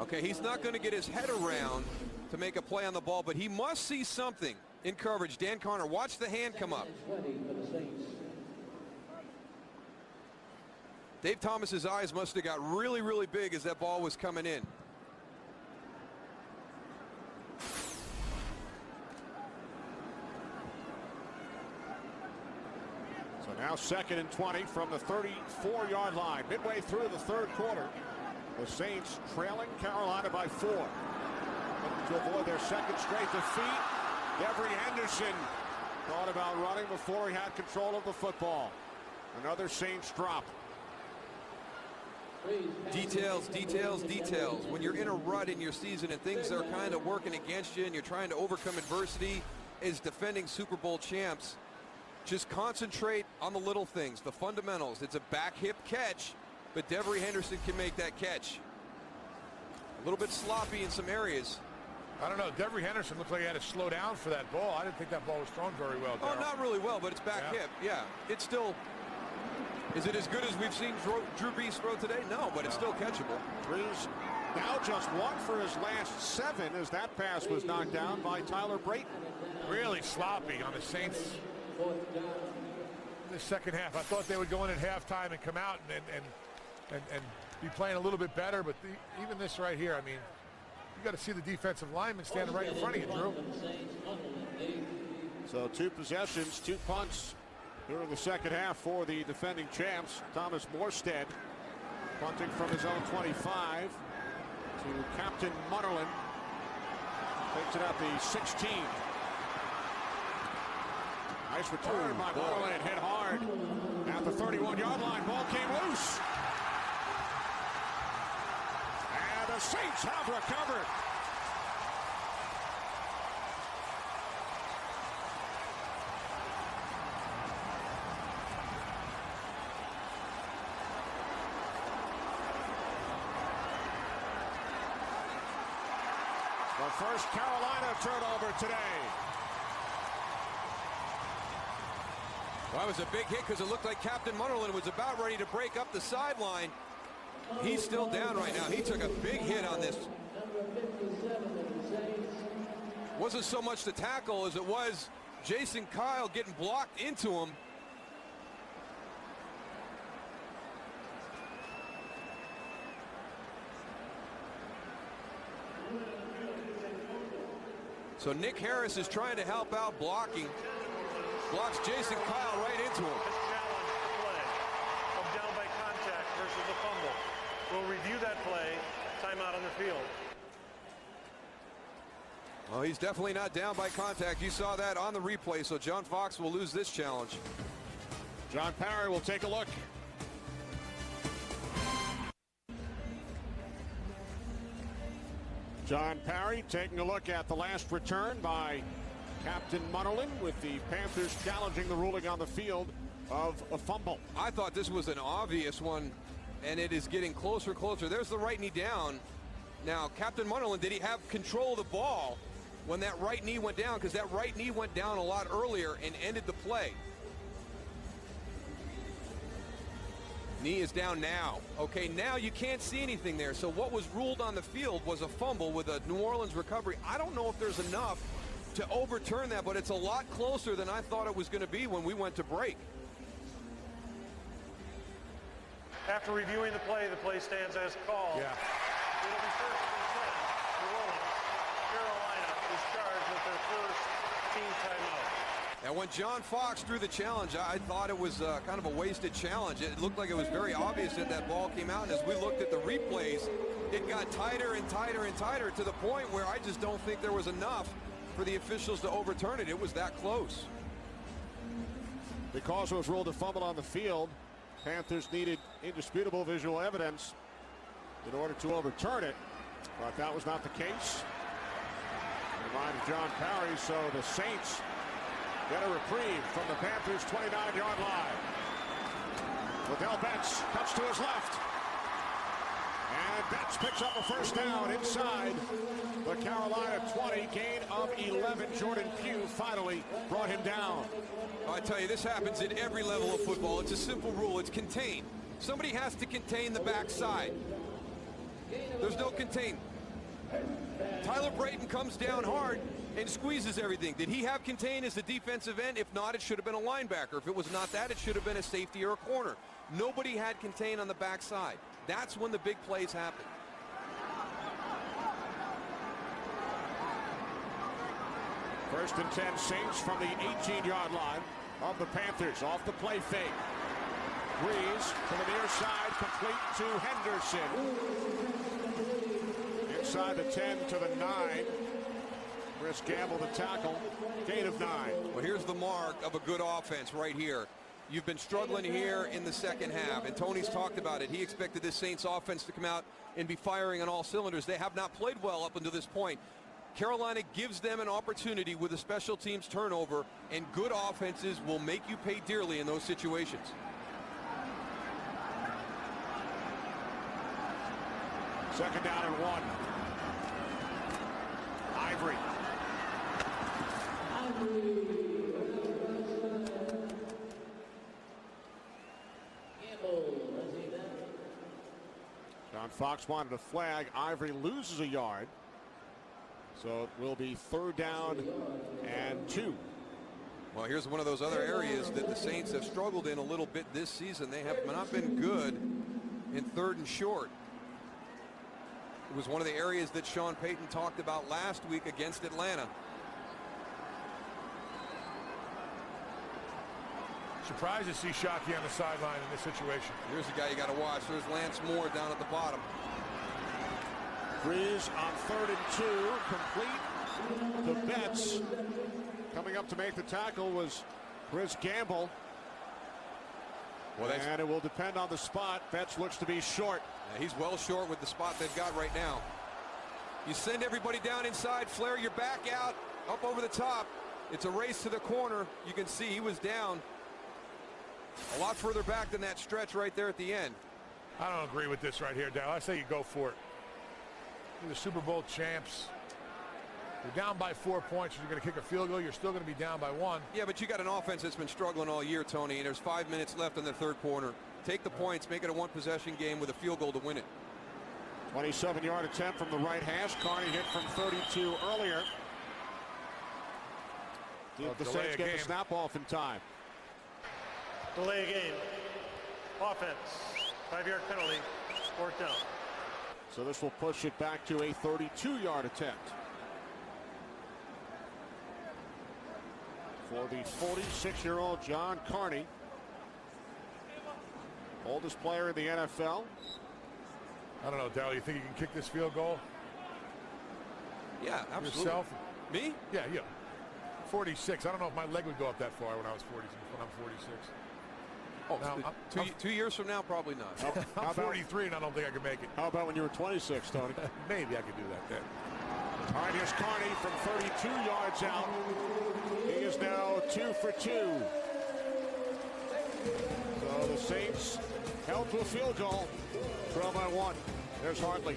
Okay, he's not going to get his head around to make a play on the ball, but he must see something in coverage. Dan Connor, watch the hand come up. 20 for the Saints. Dave Thomas's eyes must have got really, really big as that ball was coming in. So now 2nd and 20 from the 34-yard line. Midway through the third quarter, the Saints trailing Carolina by 4. To avoid their second straight defeat, Devery Henderson thought about running before he had control of the football. Another Saints drop. Details, details, details. When you're in a rut in your season and things are kind of working against you and you're trying to overcome adversity as defending Super Bowl champs, just concentrate on the little things, the fundamentals. It's a back hip catch, but Devery Henderson can make that catch. A little bit sloppy in some areas. I don't know. Devery Henderson looked like he had to slow down for that ball. I didn't think that ball was thrown very well. Oh, not really well, but it's back hip. Yeah, it's still. Is it as good as we've seen Drew Brees throw today? No, but it's still catchable. Brees now just 1 for his last 7 as that pass was knocked down by Tyler Brayton. Really sloppy on the Saints. The second half, I thought they would go in at halftime and come out and be playing a little bit better, but even this right here, I mean, you got to see the defensive lineman standing right in front of you, Drew. So 2 possessions, 2 punts during the second half for the defending champs. Thomas Morstead punting from his own 25 to Captain Munnerlyn. Takes it up the 16. Nice return by Munnerlyn, hit hard at the 31-yard line. Ball came loose. And the Saints have recovered. The first Carolina turnover today. Well, that was a big hit because it looked like Captain Munnerlyn was about ready to break up the sideline. He's still down right now. He took a big hit on this. Wasn't so much the tackle as it was Jason Kyle getting blocked into him. So Nick Harris is trying to help out blocking. Blocks Jason Kyle right into him. This challenge play of down by contact versus a fumble. We'll review that play. Timeout on the field. Well, he's definitely not down by contact. You saw that on the replay, so John Fox will lose this challenge. John Parry will take a look. John Parry taking a look at the last return by Captain Munnerlyn, with the Panthers challenging the ruling on the field of a fumble. I thought this was an obvious one, and it is getting closer and closer. There's the right knee down. Now, Captain Munnerlyn, did he have control of the ball when that right knee went down? Because that right knee went down a lot earlier and ended the play. Knee is down now. Okay, now you can't see anything there. So what was ruled on the field was a fumble with a New Orleans recovery. I don't know if there's enough to overturn that, but it's a lot closer than I thought it was going to be when we went to break. After reviewing the play stands as called. Yeah. It'll be first and 10. New Orleans. Carolina is charged with their first team timeout. And when John Fox threw the challenge, I thought it was kind of a wasted challenge. It looked like it was very obvious that that ball came out, and as we looked at the replays, it got tighter and tighter and tighter to the point where I just don't think there was enough for the officials to overturn it. It was that close. Because it was ruled a fumble on the field, Panthers needed indisputable visual evidence in order to overturn it, but that was not the case. In the mind of John Parry, so the Saints get a reprieve from the Panthers' 29-yard line. Liddell Betts cuts to his left. And Betts picks up a first down inside the Carolina 20, gain of 11. Jordan Pugh finally brought him down. I tell you, this happens at every level of football. It's a simple rule. It's contain. Somebody has to contain the backside. There's no contain. Tyler Brayton comes down hard and squeezes everything. Did he have contain as the defensive end? If not, it should have been a linebacker. If it was not that, it should have been a safety or a corner. Nobody had contain on the backside. That's when the big plays happen. First and 10 Saints from the 18-yard line of the Panthers. Off the play fake. Breeze to the near side, complete to Henderson. Inside the 10 to the 9. Chris Gamble the tackle. Gain of 9. Well, here's the mark of a good offense right here. You've been struggling here in the second half, and Tony's talked about it. He expected this Saints offense to come out and be firing on all cylinders. They have not played well up until this point. Carolina gives them an opportunity with a special teams turnover, and good offenses will make you pay dearly in those situations. Second down and 1. Ivory. John Fox wanted a flag. Ivory loses a yard. So it will be third down and 2. Well, here's one of those other areas that the Saints have struggled in a little bit this season. They have not been good in third and short. It was one of the areas that Sean Payton talked about last week against Atlanta. Surprised to see Shockey on the sideline in this situation. Here's the guy you got to watch. There's Lance Moore down at the bottom. Breeze on third and 2, complete to Betts. Coming up to make the tackle was Chris Gamble. Well, and it will depend on the spot. Betts looks to be short. Yeah, he's well short with the spot they've got right now. You send everybody down inside, flare your back out, up over the top. It's a race to the corner. You can see he was down a lot further back than that stretch right there at the end. I don't agree with this right here, Dal. I say you go for it. You're the Super Bowl champs. You're down by 4 points. You're going to kick a field goal. You're still going to be down by 1. Yeah, but you got an offense that's been struggling all year, Tony, and there's 5 minutes left in the third quarter. Take the points, make it a one-possession game with a field goal to win it. 27-yard attempt from the right hash. Carney hit from 32 earlier. Did the Saints get the snap off in time? Delay game. Offense. 5-yard penalty. Fourth down. So this will push it back to a 32-yard attempt. For the 46-year-old John Carney. Oldest player in the NFL. I don't know, Darryl. You think you can kick this field goal? Yeah, absolutely. Yourself? Me? Yeah. 46. I don't know if my leg would go up that far when I was 46. When I'm 46. Oh, now, 2 years from now, probably not. I'm 43, and I don't think I can make it. How about when you were 26, Tony? Maybe I could do that then. All right, here's Carney from 32 yards out. He is now 2 for 2. So the Saints held to a field goal. 12 by 1. There's Hartley.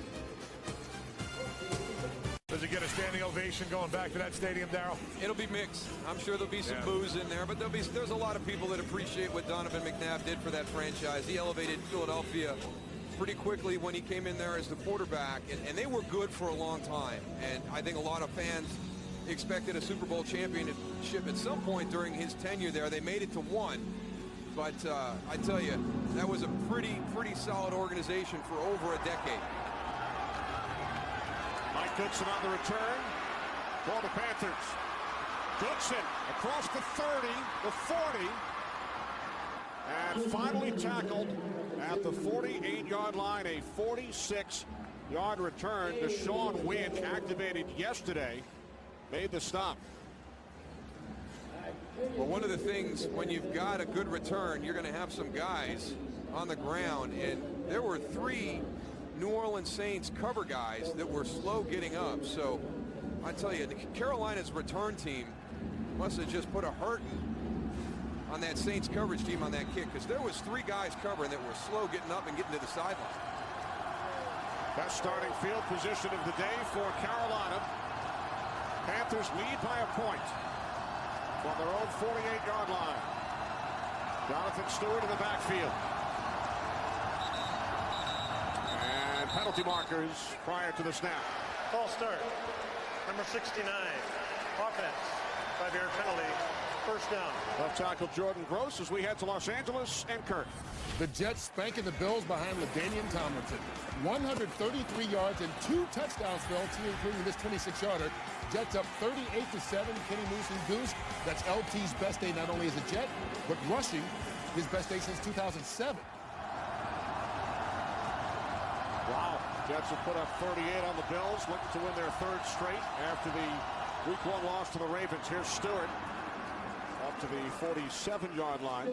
Does he get a standing ovation going back to that stadium, Darryl? It'll be mixed. I'm sure there'll be some boos in there, but there's a lot of people that appreciate what Donovan McNabb did for that franchise. He elevated Philadelphia pretty quickly when he came in there as the quarterback, and they were good for a long time. And I think a lot of fans expected a Super Bowl championship at some point during his tenure there. They made it to 1. But I tell you, that was a pretty solid organization for over a decade. Mike Goodson on the return for the Panthers. Goodson across the 30, the 40, and finally tackled at the 48-yard line. A 46-yard return. Deshaun Wynn, activated yesterday, made the stop. Well, one of the things when you've got a good return, you're going to have some guys on the ground, and there were 3 New Orleans Saints cover guys that were slow getting up. So I tell you, Carolina's return team must have just put a hurting on that Saints coverage team on that kick, because there was 3 guys covering that were slow getting up and getting to the sideline. Best starting field position of the day for Carolina. Panthers lead by a point from their own 48-yard line. Jonathan Stewart in the backfield. And penalty markers prior to the snap. False start. Number 69. Offense. 5-yard penalty. First down. Left tackle Jordan Gross as we head to Los Angeles and Kirk. The Jets spanking the Bills behind LaDainian Tomlinson. 133 yards and 2 touchdowns for LT, including this 26-yarder. Jets up 38-7. Kenny Moose and Goose. That's LT's best day not only as a Jet, but rushing his best day since 2007. Wow. Jets have put up 38 on the Bills, looking to win their 3rd straight after the Week 1 loss to the Ravens. Here's Stewart up to the 47-yard line.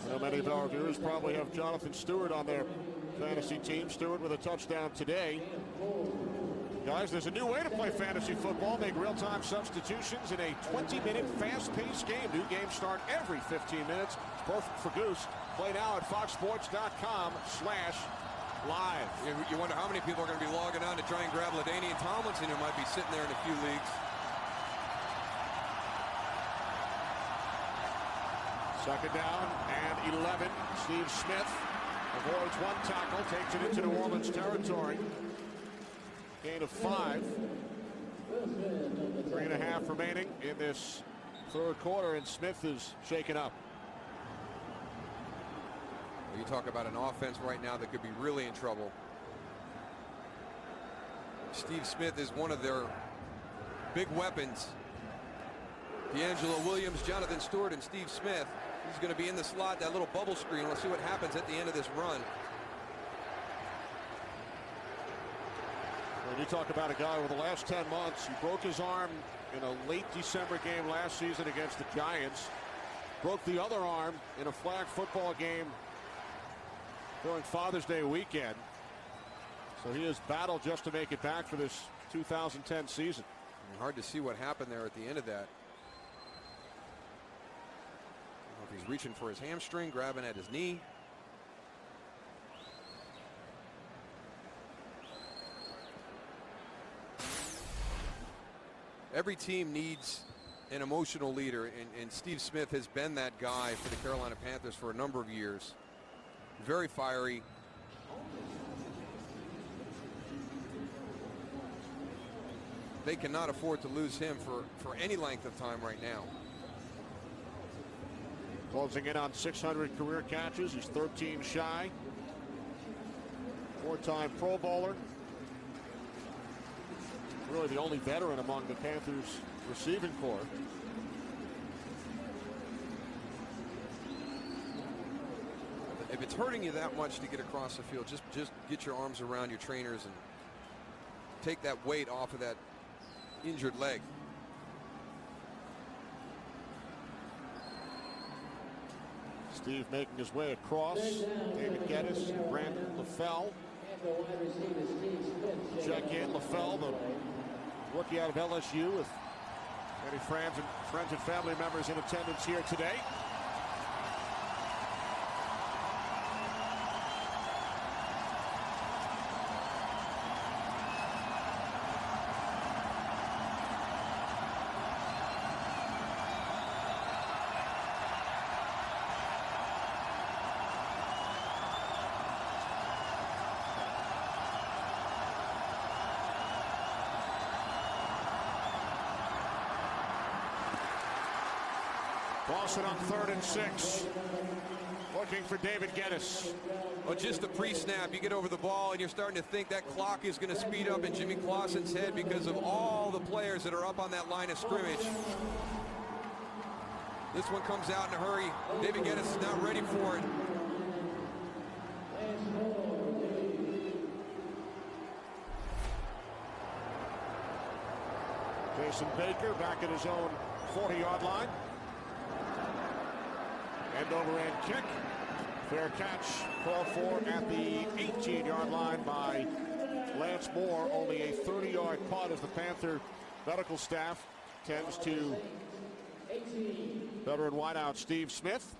I know many of our viewers probably have Jonathan Stewart on their fantasy team. Stewart with a touchdown today. Guys, there's a new way to play fantasy football. Make real-time substitutions in a 20-minute fast-paced game. New games start every 15 minutes. It's perfect for Goose. Play now at foxsports.com/live. You wonder how many people are going to be logging on to try and grab LaDainian Tomlinson, who might be sitting there in a few leagues. Second down and 11. Steve Smith avoids one tackle, takes it into New Orleans territory. Gain of 5. 3.5 remaining in this 3rd quarter, and Smith is shaken up. You talk about an offense right now that could be really in trouble. Steve Smith is one of their big weapons. D'Angelo Williams, Jonathan Stewart, and Steve Smith. He's going to be in the slot, that little bubble screen. Let's see what happens at the end of this run. When you talk about a guy over the last 10 months, he broke his arm in a late December game last season against the Giants. Broke the other arm in a flag football game during Father's Day weekend. So he has battled just to make it back for this 2010 season. Hard to see what happened there at the end of that. I don't know if he's reaching for his hamstring, grabbing at his knee. Every team needs an emotional leader, and Steve Smith has been that guy for the Carolina Panthers for a number of years. Very fiery. They cannot afford to lose him for any length of time right now. Closing in on 600 career catches. He's 13 shy. 4-time Pro Bowler. Really the only veteran among the Panthers receiving corps. If it's hurting you that much to get across the field, just get your arms around your trainers and take that weight off of that injured leg. Steve making his way across. David Geddes, Brandon LaFell. Check in. LaFell, the rookie out of LSU, with many friends and family members in attendance here today. Boston on 3rd and 6. Looking for David Geddes. Well, just the pre-snap, you get over the ball and you're starting to think that clock is going to speed up in Jimmy Clausen's head because of all the players that are up on that line of scrimmage. This one comes out in a hurry. David Geddes is not ready for it. Jason Baker back at his own 40-yard line. End over end kick. Fair catch called for at the 18-yard line by Lance Moore. Only a 30-yard punt as the Panther medical staff tends to veteran wideout Steve Smith.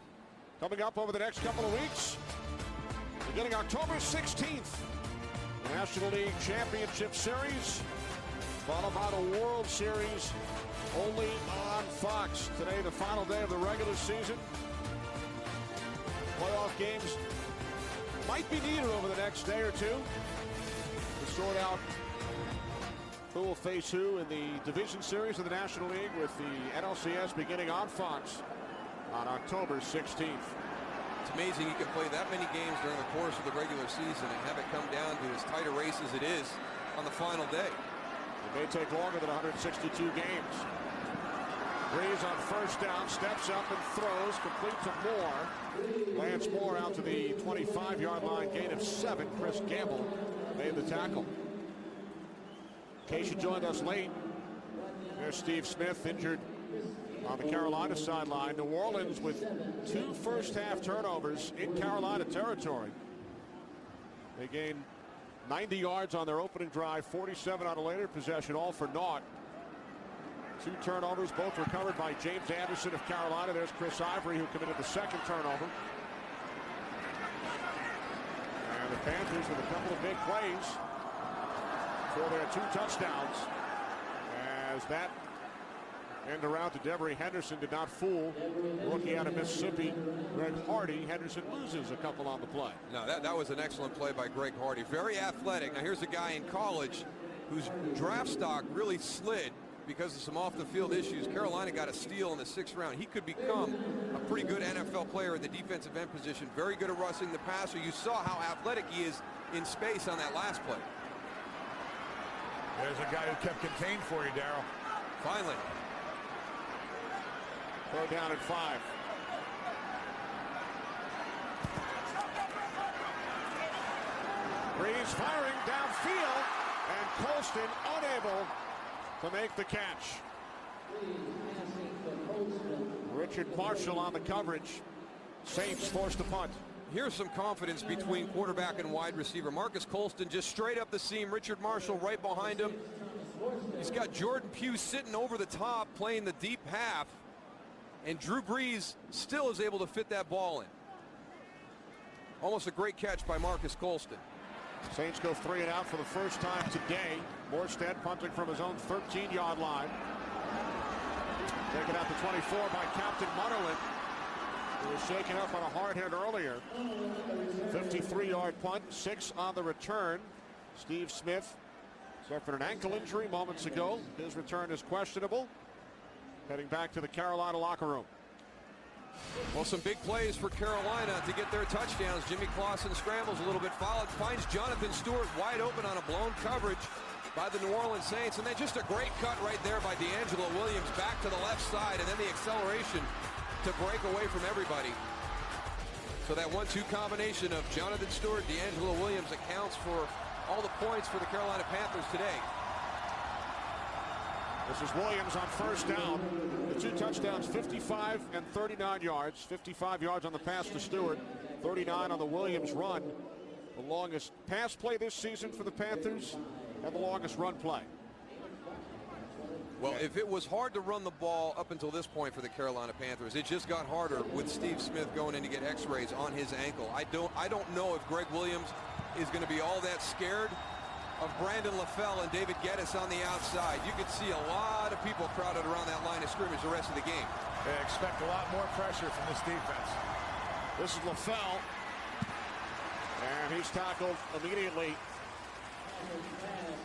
Coming up over the next couple of weeks, beginning October 16th, the National League Championship Series, followed by the World Series, only on Fox. Today, the final day of the regular season. Playoff games might be needed over the next day or two to sort out who will face who in the division series of the National League, with the NLCS beginning on Fox on October 16th. It's amazing you can play that many games during the course of the regular season and have it come down to as tight a race as it is on the final day. It may take longer than 162 games. Breeze on first down, steps up and throws, complete to Moore. Lance Moore out to the 25-yard line, gain of 7. Chris Gamble made the tackle. In case you joined us late, there's Steve Smith injured on the Carolina sideline. New Orleans with 2 first-half turnovers in Carolina territory. They gained 90 yards on their opening drive, 47 on a later possession, all for naught. 2 turnovers, both recovered by James Anderson of Carolina. There's Chris Ivory, who committed the second turnover. And the Panthers with a couple of big plays for their 2 touchdowns, as that end around to Devery Henderson did not fool rookie out of Mississippi, Greg Hardy. Henderson loses a couple on the play. No, that was an excellent play by Greg Hardy. Very athletic. Now here's a guy in college whose draft stock really slid because of some off-the-field issues. Carolina got a steal in the 6th round. He could become a pretty good NFL player at the defensive end position. Very good at rushing the passer. You saw how athletic he is in space on that last play. There's a guy who kept contained for you, Darryl. Finally. 3rd down and 5. Breeze firing downfield, and Colston unable to make the catch. Richard Marshall on the coverage. Saints forced to punt. Here's some confidence between quarterback and wide receiver. Marcus Colston just straight up the seam. Richard Marshall right behind him. He's got Jordan Pugh sitting over the top playing the deep half. And Drew Brees still is able to fit that ball in. Almost a great catch by Marcus Colston. Saints go 3 and out for the first time today. Morstead punting from his own 13-yard line. Taken out to 24 by Captain Munnerlyn, who was shaken up on a hard hit earlier. 53-yard punt, 6 on the return. Steve Smith suffered an ankle injury moments ago. His return is questionable. Heading back to the Carolina locker room. Well, some big plays for Carolina to get their touchdowns. Jimmy Clausen scrambles a little bit, finds Jonathan Stewart wide open on a blown coverage by the New Orleans Saints. And then just a great cut right there by D'Angelo Williams back to the left side, and then the acceleration to break away from everybody. So that 1-2 combination of Jonathan Stewart, D'Angelo Williams accounts for all the points for the Carolina Panthers today. This is Williams on first down. The 2 touchdowns, 55 and 39 yards. 55 yards on the pass to Stewart, 39 on the Williams run. The longest pass play this season for the Panthers and the longest run play. Well, if it was hard to run the ball up until this point for the Carolina Panthers, it just got harder with Steve Smith going in to get x-rays on his ankle. I don't know if Greg Williams is going to be all that scared of Brandon LaFell and David Geddes on the outside. You could see a lot of people crowded around that line of scrimmage the rest of the game. They expect a lot more pressure from this defense. This is LaFell, and he's tackled immediately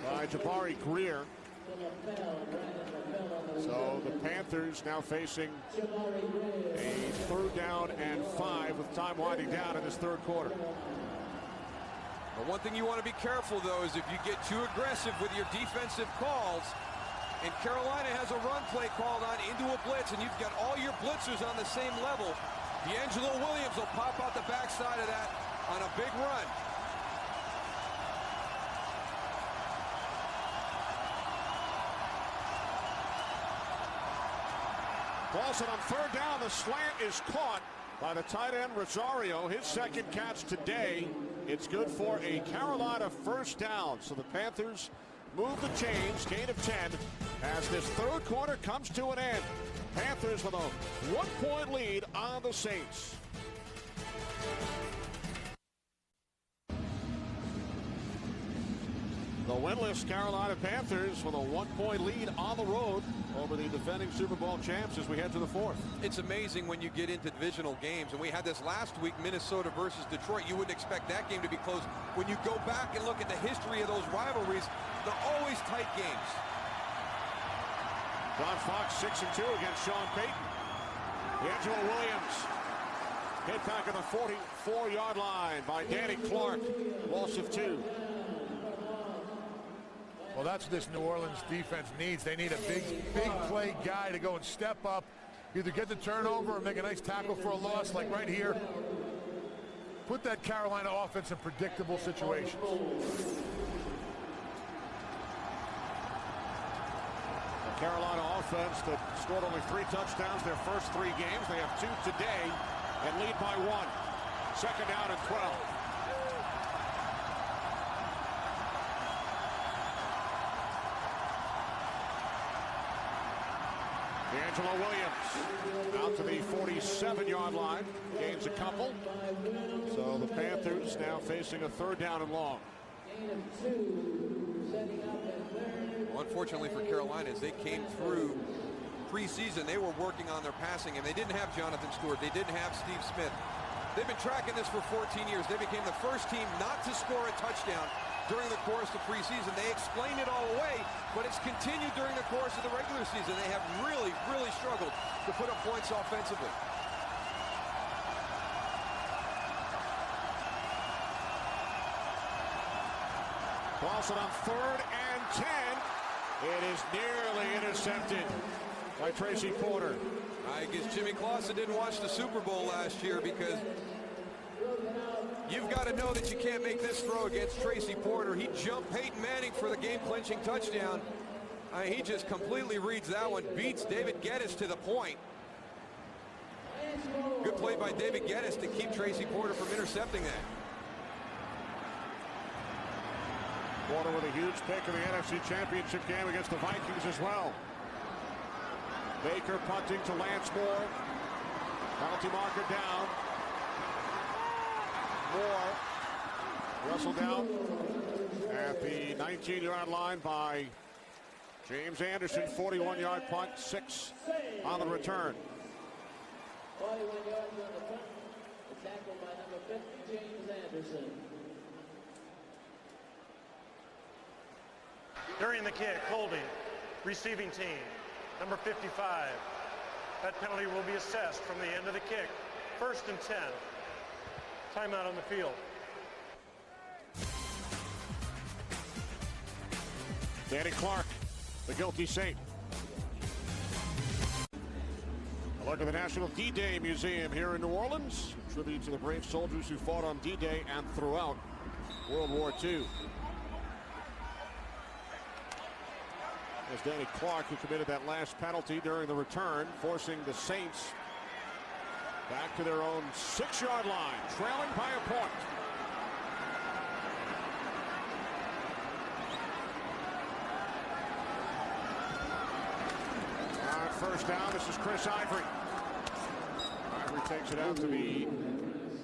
by Jabari Greer. So the Panthers now facing a 3rd down and 5 with time winding down in this 3rd quarter. But one thing you want to be careful, though, is if you get too aggressive with your defensive calls, and Carolina has a run play called on into a blitz, and you've got all your blitzers on the same level, D'Angelo Williams will pop out the backside of that on a big run. Clausen on 3rd down. The slant is caught by the tight end Rosario. His 2nd catch today. It's good for a Carolina first down. So the Panthers move the chains, gain of 10, as this 3rd quarter comes to an end. Panthers with a 1-point lead on the Saints. The winless Carolina Panthers with a 1-point lead on the road over the defending Super Bowl champs as we head to the fourth. It's amazing when you get into divisional games, and we had this last week, Minnesota versus Detroit. You wouldn't expect that game to be close. When you go back and look at the history of those rivalries, they're always tight games. Don Fox 6-2 against Sean Payton. Angelo Williams hit back at the 44-yard line by Danny Clark. Loss of 2. Well, that's what this New Orleans defense needs. They need a big play guy to go and step up, either get the turnover or make a nice tackle for a loss, like right here. Put that Carolina offense in predictable situations. The Carolina offense that scored only 3 touchdowns their first 3 games. They have 2 today and lead by 1. Second down and 12. Angelo Williams out to the 47-yard line, gains a couple. So the Panthers now facing a 3rd down and long. Well, unfortunately for Carolina, as they came through preseason, they were working on their passing, and they didn't have Jonathan Stewart. They didn't have Steve Smith. They've been tracking this for 14 years. They became the first team not to score a touchdown during the course of preseason. They explained it all away, but it's continued during the course of the regular season. They have really, really struggled to put up points offensively. Clausen on 3rd and 10. It is nearly intercepted by Tracy Porter. I guess Jimmy Clausen didn't watch the Super Bowl last year, because you've got to know that you can't make this throw against Tracy Porter. He jumped Peyton Manning for the game-clinching touchdown. He just completely reads that one, beats David Geddes to the point. Good play by David Geddes to keep Tracy Porter from intercepting that. Porter with a huge pick in the NFC Championship game against the Vikings as well. Baker punting to Lance Moore. Penalty marker down. Moore wrestled down at the 19-yard line by James Anderson. 41-yard punt, 6 on the return. 41 yards on the punt. The tackle by number 50, James Anderson. During the kick, holding, receiving team, number 55. That penalty will be assessed from the end of the kick. 1st and 10. Timeout on the field. Danny Clark, the guilty Saint. A look at the National D-Day Museum here in New Orleans. A tribute to the brave soldiers who fought on D-Day and throughout World War II. As Danny Clark, who committed that last penalty during the return, forcing the Saints back to their own 6-yard line, trailing by a point. On 1st down, this is Chris Ivory. Ivory takes it out to the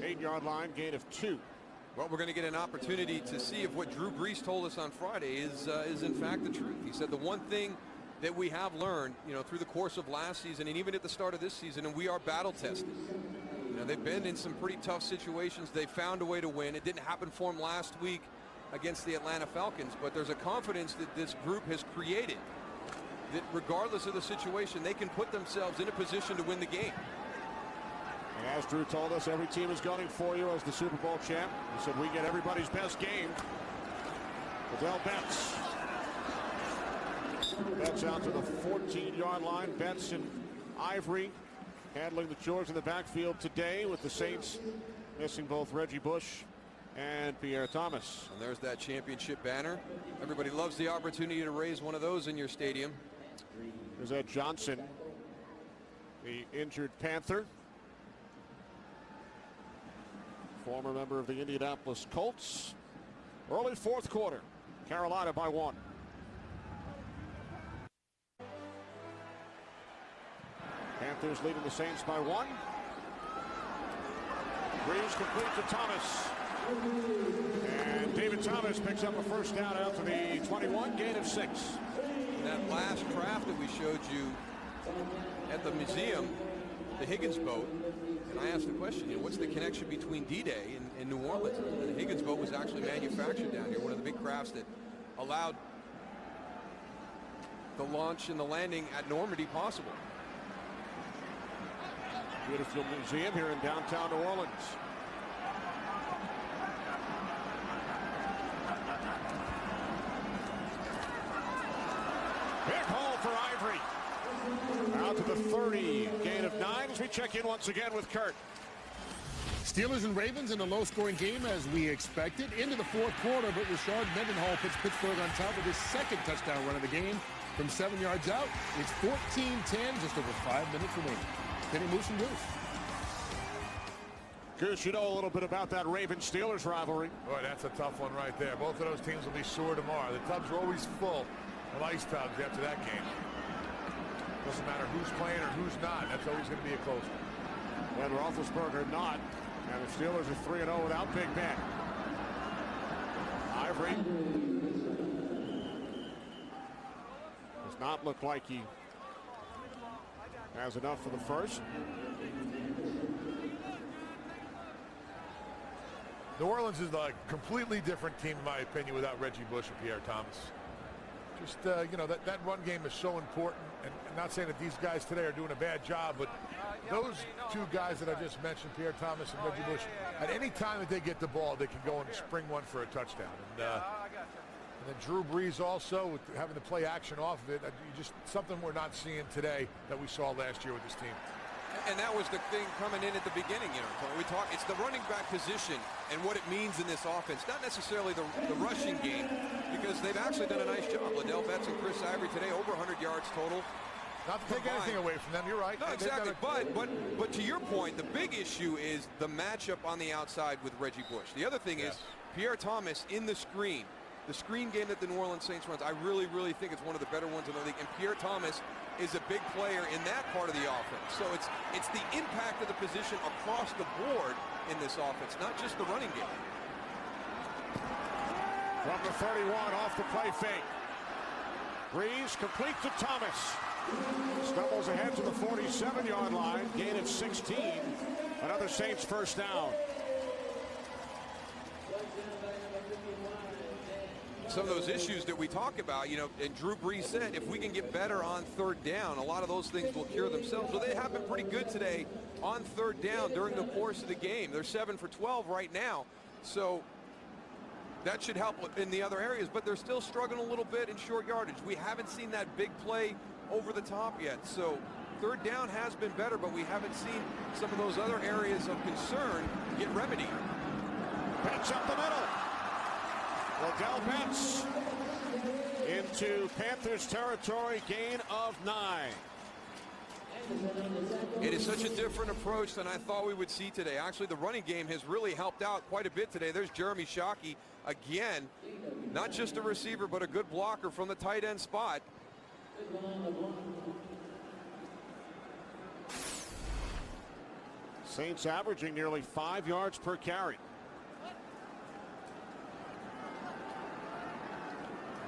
8-yard line, gain of 2. Well, we're going to get an opportunity to see if what Drew Brees told us on Friday is in fact the truth. He said the one thing that we have learned, through the course of last season and even at the start of this season, and we are battle tested. They've been in some pretty tough situations. They found a way to win. It didn't happen for them last week against the Atlanta Falcons, but there's a confidence that this group has created that regardless of the situation, they can put themselves in a position to win the game. And as Drew told us, every team is gunning for you as the Super Bowl champ. He said we get everybody's best game. Adele Betts. Betts out to the 14-yard line. Betts and Ivory handling the chores in the backfield today, with the Saints missing both Reggie Bush and Pierre Thomas. And there's that championship banner. Everybody loves the opportunity to raise one of those in your stadium. There's Ed Johnson, the injured Panther. Former member of the Indianapolis Colts. Early 4th quarter. Carolina by 1. Panthers leading the Saints by 1. Brees complete to Thomas. And David Thomas picks up a first down after the 21, gain of 6. And that last craft that we showed you at the museum, the Higgins boat, and I asked the question, what's the connection between D-Day and New Orleans? And the Higgins boat was actually manufactured down here, one of the big crafts that allowed the launch and the landing at Normandy possible. Beautiful museum here in downtown New Orleans. Big hole for Ivory. Out to the 30, gain of 9 as we check in once again with Kurt. Steelers and Ravens in a low-scoring game as we expected. Into the fourth quarter, but Rashard Mendenhall puts Pittsburgh on top of his second touchdown run of the game from 7 yards out. It's 14-10, just over 5 minutes remaining. Kenny Moose and Goose. Goose, you know a little bit about that Ravens-Steelers rivalry. Boy, that's a tough one right there. Both of those teams will be sore tomorrow. The tubs are always full of ice tubs after that game. Doesn't matter who's playing or who's not. That's always going to be a close one. And Roethlisberger not. And the Steelers are 3-0 without Big Ben. Ivory does not look like he has enough for the first. New Orleans is a completely different team, in my opinion, without Reggie Bush and Pierre Thomas. Just, that run game is so important. And I'm not saying that these guys today are doing a bad job, but those two guys that I just mentioned, Pierre Thomas and Reggie Bush, at any time that they get the ball, they can go and spring one for a touchdown. And then Drew Brees also, with having to play action off of it, just something we're not seeing today that we saw last year with this team. And that was the thing coming in at the beginning, it's the running back position and what it means in this offense, not necessarily the rushing game, because they've actually done a nice job. Liddell Betts and Chris Ivory today, over 100 yards total. Not to take anything away from them, you're right. No, exactly, but to your point, the big issue is the matchup on the outside with Reggie Bush. The other thing is Pierre Thomas in the screen game that the New Orleans Saints runs, I really, really think it's one of the better ones in the league, and Pierre Thomas is a big player in that part of the offense. So it's the impact of the position across the board in this offense, not just the running game. From the 31, off the play fake. Brees complete to Thomas. Stumbles ahead to the 47-yard line. Gain of 16. Another Saints first down. Some of those issues that we talk about, and Drew Brees said, if we can get better on third down, a lot of those things will cure themselves. Well, they have been pretty good today on third down during the course of the game. They're 7 for 12 right now. So that should help in the other areas, but they're still struggling a little bit in short yardage. We haven't seen that big play over the top yet. So third down has been better, but we haven't seen some of those other areas of concern get remedied. Betts up the middle. Liddell Betts into Panthers territory, gain of 9. It is such a different approach than I thought we would see today. Actually, the running game has really helped out quite a bit today. There's Jeremy Shockey again, not just a receiver, but a good blocker from the tight end spot. Saints averaging nearly 5 yards per carry.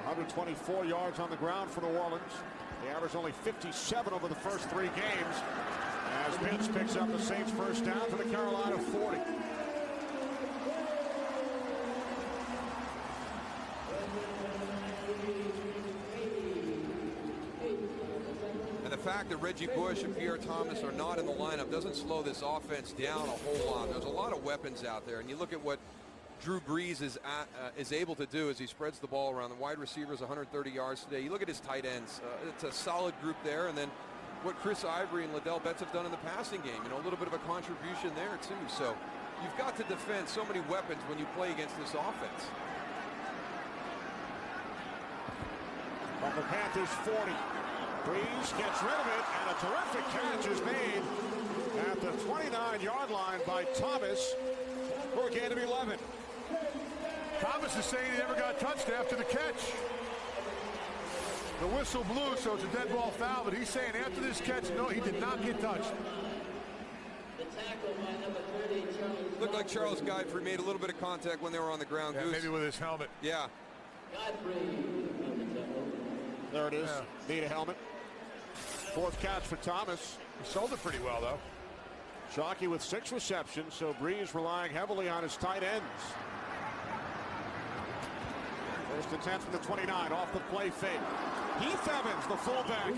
124 yards on the ground for New Orleans. They average only 57 over the first 3 games. As Pitts picks up the Saints first down to the Carolina 40. And the fact that Reggie Bush and Pierre Thomas are not in the lineup doesn't slow this offense down a whole lot. There's a lot of weapons out there, and you look at what Drew Brees is able to do as he spreads the ball around. The wide receivers 130 yards today. You look at his tight ends. It's a solid group there. And then what Chris Ivory and Liddell Betts have done in the passing game. A little bit of a contribution there too. So you've got to defend so many weapons when you play against this offense. From the Panthers 40. Brees gets rid of it, and a terrific catch is made at the 29-yard line by Thomas for a gain of 11. Thomas is saying he never got touched after the catch. The whistle blew, so it's a dead ball foul, but he's saying after this catch, no, he did not get touched. Tackle by number 30, Charles. Looked like Charles Godfrey made a little bit of contact when they were on the ground. Yeah, Goose. maybe with his helmet. Yeah. Godfrey. There it is. Yeah. Need a helmet. Fourth catch for Thomas. He sold it pretty well, though. Shockey with 6 receptions, so Breeze relying heavily on his tight ends. First and 10 from the 29, off the play fake. Heath Evans, the fullback,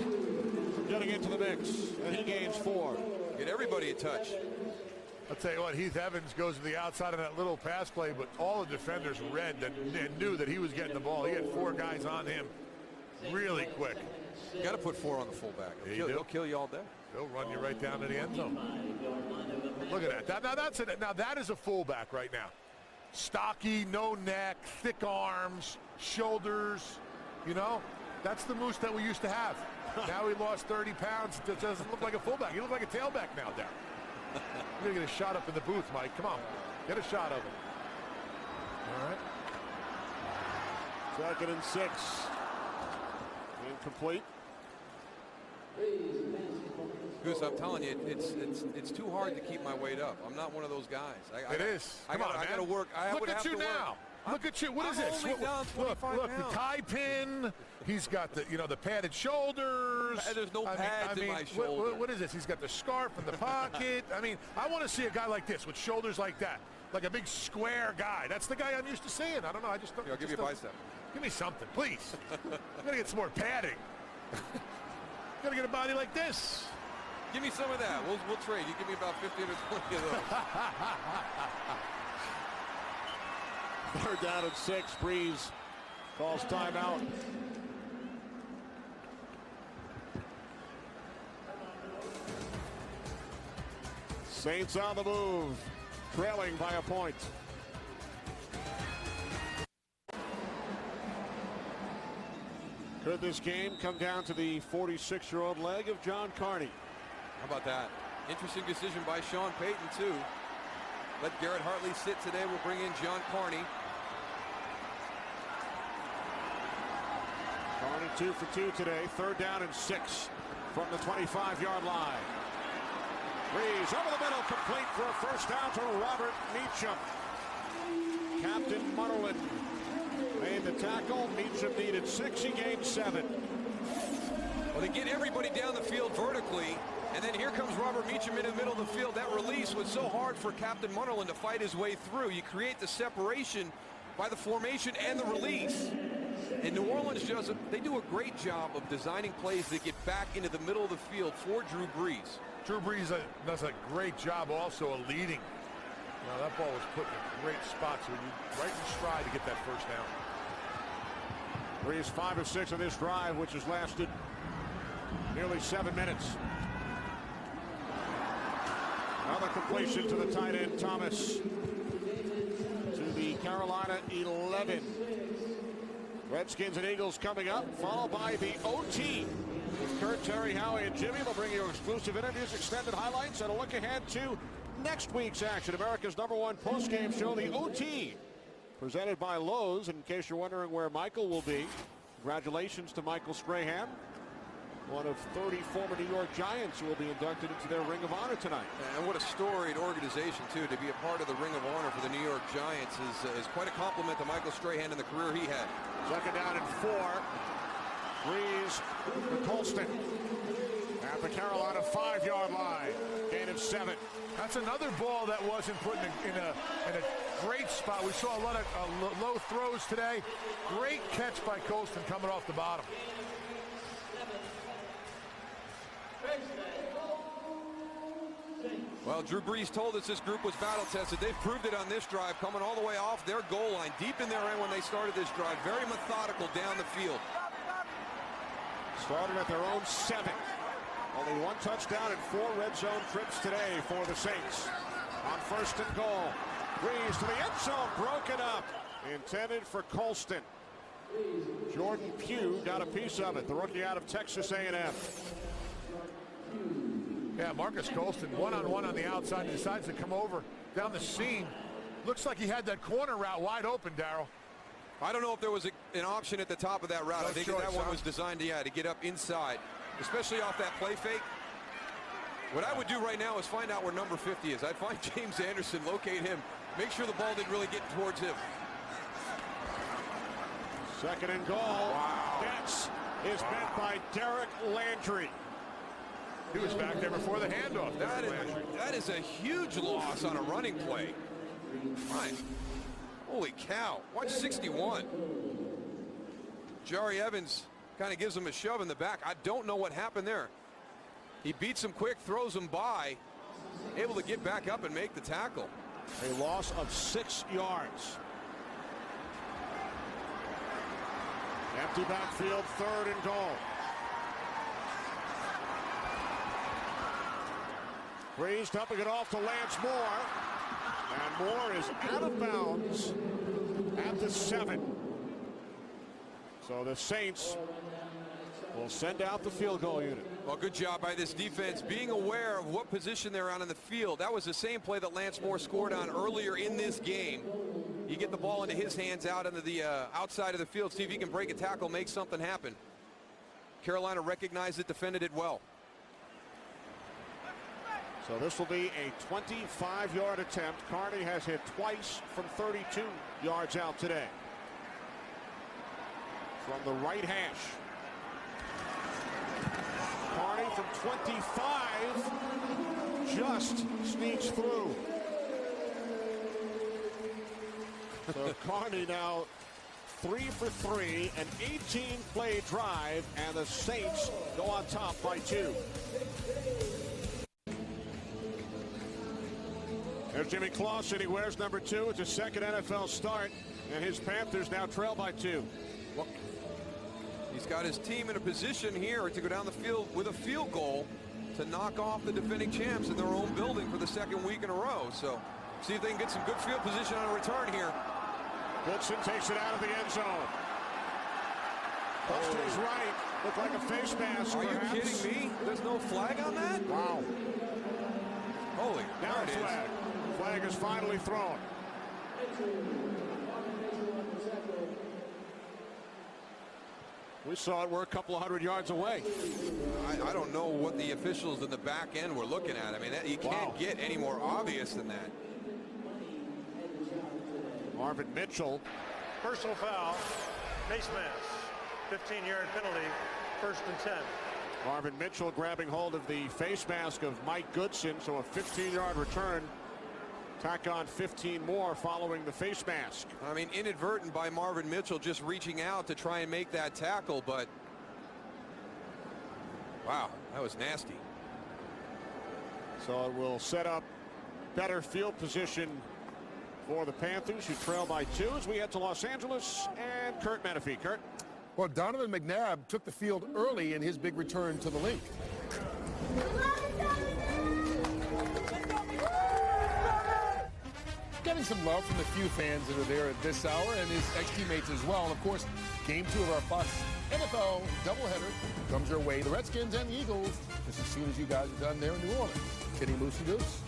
getting into the mix, and he gains 4. Get everybody a touch. I'll tell you what, Heath Evans goes to the outside of that little pass play, but all the defenders read that and knew that he was getting the ball. He had 4 guys on him really quick. You got to put 4 on the fullback. He'll kill you all day. He'll run you right down to the end zone. Look at that. Now that's it. Now that is a fullback right now. Stocky, no neck, thick arms, shoulders. You know, that's the Moose that we used to have. Now he lost 30 pounds. It doesn't look like a fullback. He looks like a tailback now, Darryl. You're gonna get a shot up in the booth, Mike. Come on, get a shot of him. All right. 2nd and 6. Incomplete. Goose, I'm telling you, it's too hard to keep my weight up. I'm not one of those guys. It is. I got to work. Look at you now. Look at you. What is this? Only down 25 look, pounds. the tie pin. He's got the padded shoulders. There's no pads in my shoulder. What is this? He's got the scarf in the pocket. I mean, I want to see a guy like this with shoulders like that, like a big square guy. That's the guy I'm used to seeing. I don't know. I just don't. I'll give you a bicep. Give me something, please. I'm gonna get some more padding. Gotta get a body like this. Give me some of that. We'll trade. You give me about 15 or 20 of those. 3rd down and 6. Breeze calls timeout. Saints on the move, trailing by a point. Could this game come down to the 46-year-old leg of John Carney? How about that? Interesting decision by Sean Payton, too. Let Garrett Hartley sit today. We'll bring in John Carney. Carney 2 for 2 today. 3rd down and 6 from the 25-yard line. Breeze over the middle, complete for a first down to Robert Meacham. Captain Munnerlyn made the tackle. Meacham needed 6. He gained 7. Well, they get everybody down the field vertically, and then here comes Robert Meacham in the middle of the field. That release was so hard for Captain Munnerlyn to fight his way through. You create the separation by the formation and the release. And New Orleans they do a great job of designing plays that get back into the middle of the field for Drew Brees. Drew Brees does a great job also of leading. Now that ball was put in a great spot, so you right in stride to get that first down. Brees 5 of 6 on this drive, which has lasted nearly 7 minutes. Another completion to the tight end, Thomas, to the Carolina 11. Redskins and Eagles coming up, followed by the OT. With Kurt, Terry, Howie, and Jimmy, they'll bring you exclusive interviews, extended highlights, and a look ahead to next week's action. America's #1 post-game show, the OT, presented by Lowe's. In case you're wondering where Michael will be, congratulations to Michael Strahan, one of 30 former New York Giants who will be inducted into their Ring of Honor tonight. And what a storied organization, too. To be a part of the Ring of Honor for the New York Giants is quite a compliment to Michael Strahan and the career he had. 2nd down and 4. Breeze to Colston at the Carolina 5-yard line. Gain of 7. That's another ball that wasn't put in a great spot. We saw a lot of low throws today. Great catch by Colston coming off the bottom. Well, Drew Brees told us this group was battle tested. They've proved it on this drive, coming all the way off their goal line, deep in their end when they started this drive. Very methodical down the field. Started at their own 7. Only 1 touchdown and 4 red zone trips today for the Saints. On 1st and goal, Breeze to the end zone, broken up. Intended for Colston. Jordan Pugh got a piece of it, the rookie out of Texas A&M. Yeah, Marcus Colston, one-on-one on the outside, decides to come over down the seam. Looks like he had that corner route wide open, Darryl. I don't know if there was an option at the top of that route. No I think choice, that one was designed to get up inside, especially off that play fake. What I would do right now is find out where number 50 is. I'd find James Anderson, locate him, make sure the ball didn't really get towards him. Second and goal. Wow. That's met by Derek Landry. He was back there before the handoff. That is a huge loss on a running play. Fine. Holy cow. Watch 61. Jari Evans kind of gives him a shove in the back. I don't know what happened there. He beats him quick, throws him by, able to get back up and make the tackle. A loss of 6 yards. Empty backfield, third and goal. Breeze dumping it off to Lance Moore. And Moore is out of bounds at the 7. So the Saints will send out the field goal unit. Well, good job by this defense being aware of what position they're on in the field. That was the same play that Lance Moore scored on earlier in this game. You get the ball into his hands out into the outside of the field, see if he can break a tackle, make something happen. Carolina recognized it, defended it well. So this will be a 25-yard attempt. Carney has hit twice from 32 yards out today. From the right hash. Carney from 25 just sneaks through. So Carney now 3 for 3, an 18-play drive, and the Saints go on top by 2. There's Jimmy Clausen. He wears number 2. It's his second NFL start, and his Panthers now trail by 2. Well, he's got his team in a position here to go down the field with a field goal to knock off the defending champs in their own building for the second week in a row. So see if they can get some good field position on a return here. Woodson takes it out of the end zone. Push to his right. Looked like a face mask. Are perhaps. you kidding me? There's no flag on that? Wow. Holy, Now there a it is. flag. Flag is finally thrown. We saw it. We're a couple of 100 yards away. I don't know what the officials in the back end were looking at. I mean, you can't get any more obvious than that. Marvin Mitchell. Personal foul, face mask, 15-yard penalty, first and 10. Marvin Mitchell grabbing hold of the face mask of Mike Goodson, so a 15-yard return. Tack on 15 more following the face mask. I mean, inadvertent by Marvin Mitchell just reaching out to try and make that tackle, but wow, that was nasty. So it will set up better field position for the Panthers, who trail by 2 as we head to Los Angeles. And Kurt Menefee. Kurt. Well, Donovan McNabb took the field early in his big return to the link. Getting some love from the few fans that are there at this hour and his ex-teammates as well. And of course, game 2 of our Fox NFL doubleheader comes your way. The Redskins and the Eagles just as soon as you guys are done there in New Orleans. Kitty Moose and Goose.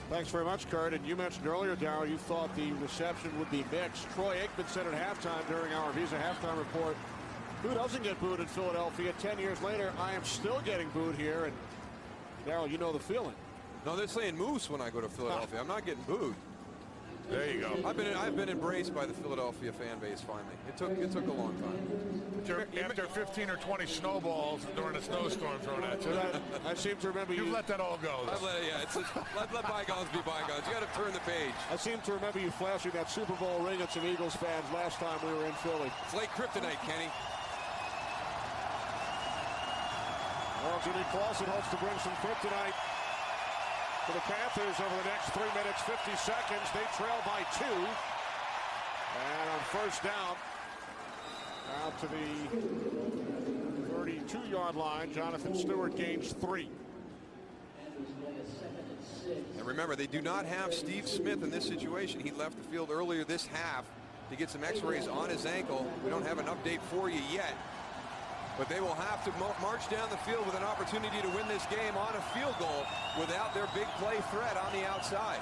Thanks very much, Kurt. And you mentioned earlier, Darryl, you thought the reception would be mixed. Troy Aikman said at halftime during our Visa halftime report, who doesn't get booed in Philadelphia? 10 years later, I am still getting booed here. And Darryl, you know the feeling. No, they're saying moose when I go to Philadelphia. I'm not getting booed. There you go. I've been embraced by the Philadelphia fan base finally. It took a long time. After 15 or 20 snowballs during a snowstorm thrown at you. I seem to remember You've let that all go. Let bygones be bygones. You got to turn the page. I seem to remember you flashing that Super Bowl ring at some Eagles fans last time we were in Philly. It's like kryptonite, Kenny. Well, Jimmy Clausen hopes to bring some kryptonite to the Panthers over the next 3 minutes, 50 seconds. They trail by 2. And on first down, out to the 32-yard line, Jonathan Stewart gains 3. And remember, they do not have Steve Smith in this situation. He left the field earlier this half to get some x-rays on his ankle. We don't have an update for you yet. But they will have to march down the field with an opportunity to win this game on a field goal without their big play threat on the outside.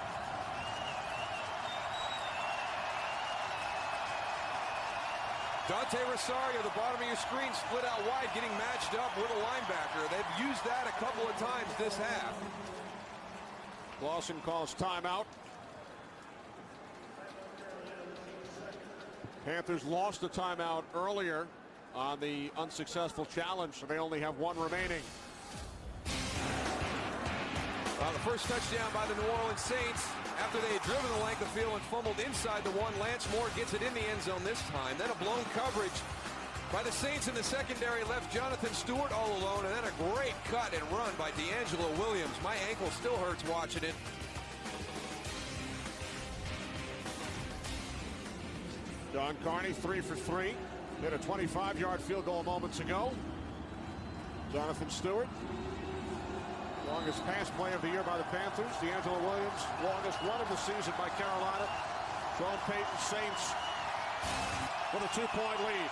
Dante Rosario, the bottom of your screen, split out wide, getting matched up with a linebacker. They've used that a couple of times this half. Clausen calls timeout. Panthers lost a timeout earlier on the unsuccessful challenge, so they only have one remaining. The first touchdown by the New Orleans Saints after they had driven the length of field and fumbled inside the one. Lance Moore gets it in the end zone this time. Then a blown coverage by the Saints in the secondary left Jonathan Stewart all alone, and then a great cut and run by D'Angelo Williams. My ankle still hurts watching it. John Carney 3 for 3. Hit a 25-yard field goal moments ago. Jonathan Stewart. Longest pass play of the year by the Panthers. D'Angelo Williams, longest run of the season by Carolina. Sean Payton Saints with a 2-point lead.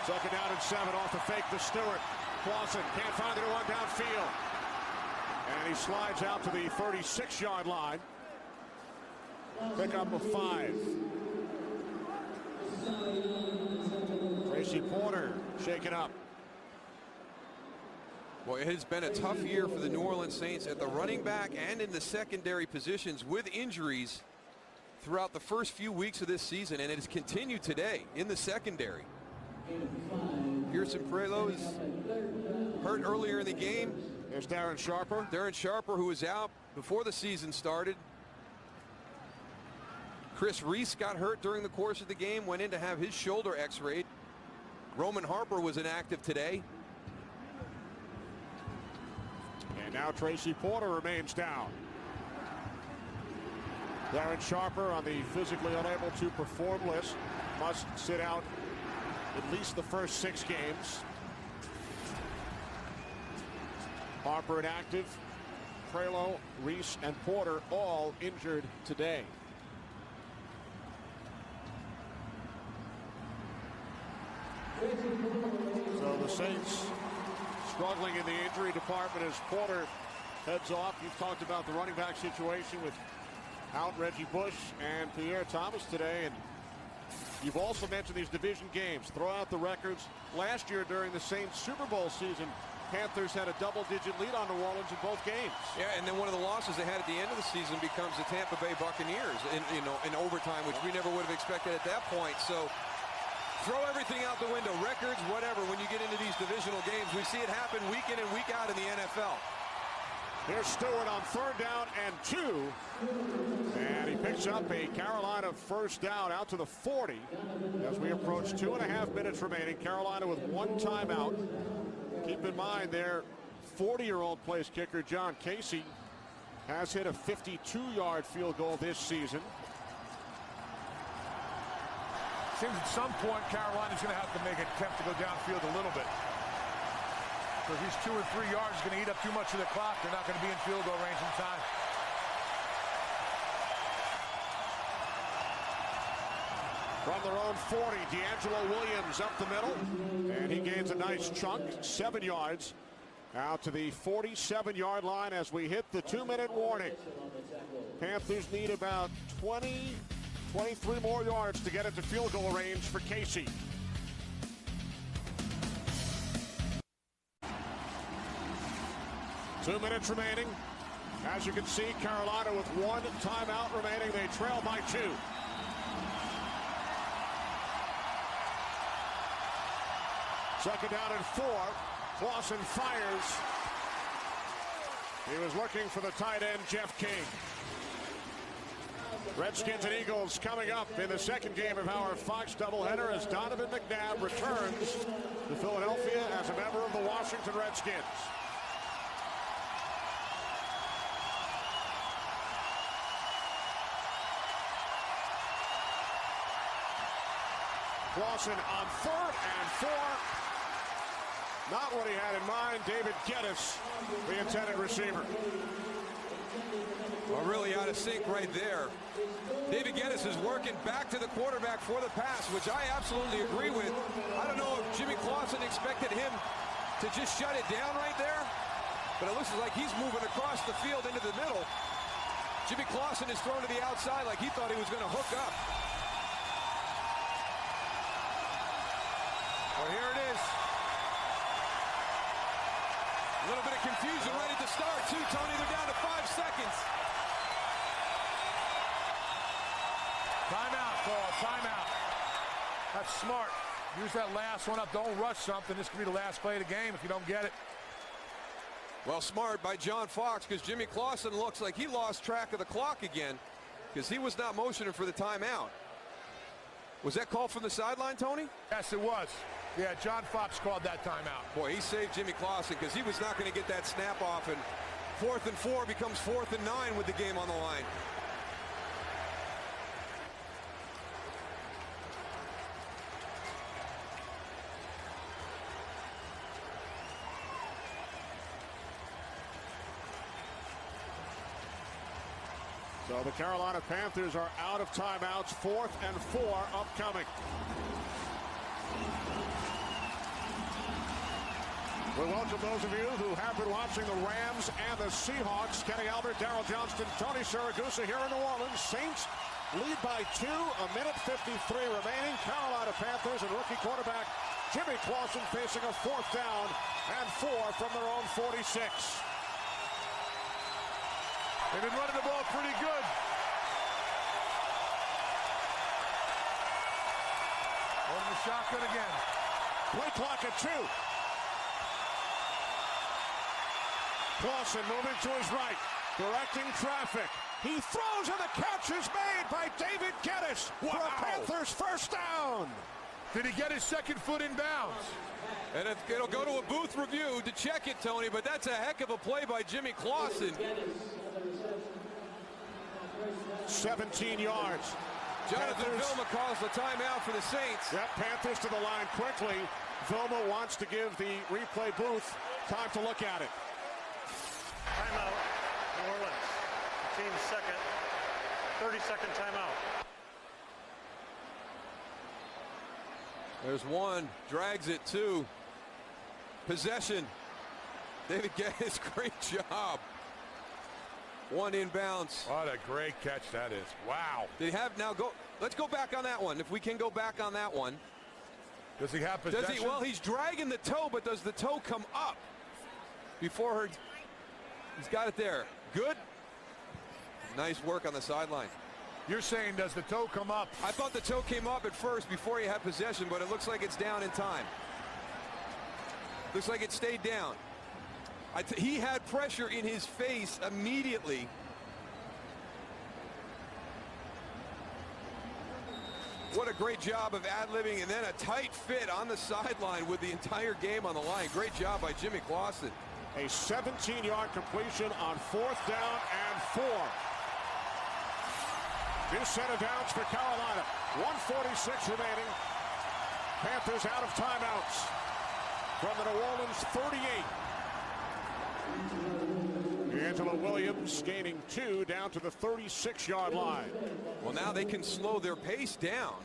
Second down and 7 off the fake to Stewart. Clausen can't find anyone downfield. And he slides out to the 36-yard line. Pickup of 5. Tracy Porter shaken up. Well, it has been a tough year for the New Orleans Saints at the running back and in the secondary positions with injuries throughout the first few weeks of this season, and it has continued today in the secondary. Pearson Prelo is hurt earlier in the game. There's Darren Sharper. Darren Sharper, who was out before the season started. Chris Reese got hurt during the course of the game, went in to have his shoulder x-rayed. Roman Harper was inactive today. And now Tracy Porter remains down. Darren Sharper on the physically unable to perform list. Must sit out at least the first 6 games. Harper inactive. Prelo, Reese, and Porter all injured today. So the Saints struggling in the injury department as Porter heads off. You've talked about the running back situation with out Reggie Bush and Pierre Thomas today, and you've also mentioned these division games. Throw out the records. Last year during the Saints Super Bowl season, Panthers had a double-digit lead on New Orleans in both games. Yeah, and then one of the losses they had at the end of the season becomes the Tampa Bay Buccaneers in overtime, which we never would have expected at that point. So throw everything out the window, records, whatever. When you get into these divisional games, we see it happen week in and week out in the NFL. Here's Stewart on 3rd down and 2. And he picks up a Carolina first down out to the 40 as we approach 2.5 minutes remaining. Carolina with 1 timeout. Keep in mind their 40-year-old place kicker John Casey has hit a 52-yard field goal this season. Seems at some point Carolina's going to have to make an attempt to go downfield a little bit. So if he's 2 or 3 yards, is going to eat up too much of the clock. They're not going to be in field goal range in time. From their own 40, D'Angelo Williams up the middle, and he gains a nice chunk, 7 yards, out to the 47-yard line as we hit the 2-minute warning. Panthers need about 23 more yards to get into field goal range for Casey. Two minutes remaining. As you can see, Carolina with 1 timeout remaining. They trail by 2. Second down and 4. Clausen fires. He was looking for the tight end, Jeff King. Redskins and Eagles coming up in the second game of our Fox doubleheader as Donovan McNabb returns to Philadelphia as a member of the Washington Redskins. Clausen on 3rd and 4. Not what he had in mind. David Geddes, the intended receiver. Well, really out of sync right there. David Geddes is working back to the quarterback for the pass, which I absolutely agree with. I don't know if Jimmy Clausen expected him to just shut it down right there, but it looks like he's moving across the field into the middle. Jimmy Clausen is thrown to the outside like he thought he was going to hook up. Well, here it is. A little bit of confusion right at the start, too, Tony. They're down to 5 seconds. Timeout, call. Timeout. That's smart. Use that last one up. Don't rush something. This could be the last play of the game if you don't get it. Well, smart by John Fox, because Jimmy Clausen looks like he lost track of the clock again because he was not motioning for the timeout. Was that called from the sideline, Tony? Yes, it was. Yeah, John Fox called that timeout. Boy, he saved Jimmy Clausen because he was not going to get that snap off, and 4th and 4 becomes 4th and 9 with the game on the line. So the Carolina Panthers are out of timeouts. 4th and 4 upcoming. We welcome those of you who have been watching the Rams and the Seahawks. Kenny Albert, Darryl Johnston, Tony Siragusa here in New Orleans. Saints lead by 2, a minute 53 remaining. Carolina Panthers and rookie quarterback Jimmy Clausen facing a 4th down and 4 from their own 46. They've been running the ball pretty good. Holding the shotgun again. Play clock at 2. Clausen moving to his right, directing traffic. He throws and the catch is made by David Geddes for a Panthers first down. Did he get his second foot in bounds? And it'll go to a booth review to check it, Tony, but that's a heck of a play by Jimmy Clausen. 17 yards. Jonathan Panthers. Vilma calls the timeout for the Saints. Yep, Panthers to the line quickly. Vilma wants to give the replay booth time to look at it. Timeout, New Orleans. The team's second 30-second timeout. There's one, drags it, 2. Possession. David Geddes, great job. 1 inbounds. What a great catch that is. Wow. Did he have, now go, let's go back on that one. If we can go back on that one. Does he have possession? Does he, well, he's dragging the toe, but does the toe come up before her? He's got it there. Good. Nice work on the sideline. You're saying does the toe come up? I thought the toe came up at first before he had possession, but it looks like it's down in time. Looks like it stayed down. He had pressure in his face immediately. What a great job of ad-libbing, and then a tight fit on the sideline with the entire game on the line. Great job by Jimmy Clausen. A 17-yard completion on 4th down and 4. New set of downs for Carolina. 1:46 remaining. Panthers out of timeouts from the New Orleans 38. Angela Williams gaining 2 down to the 36-yard line. Well, now they can slow their pace down,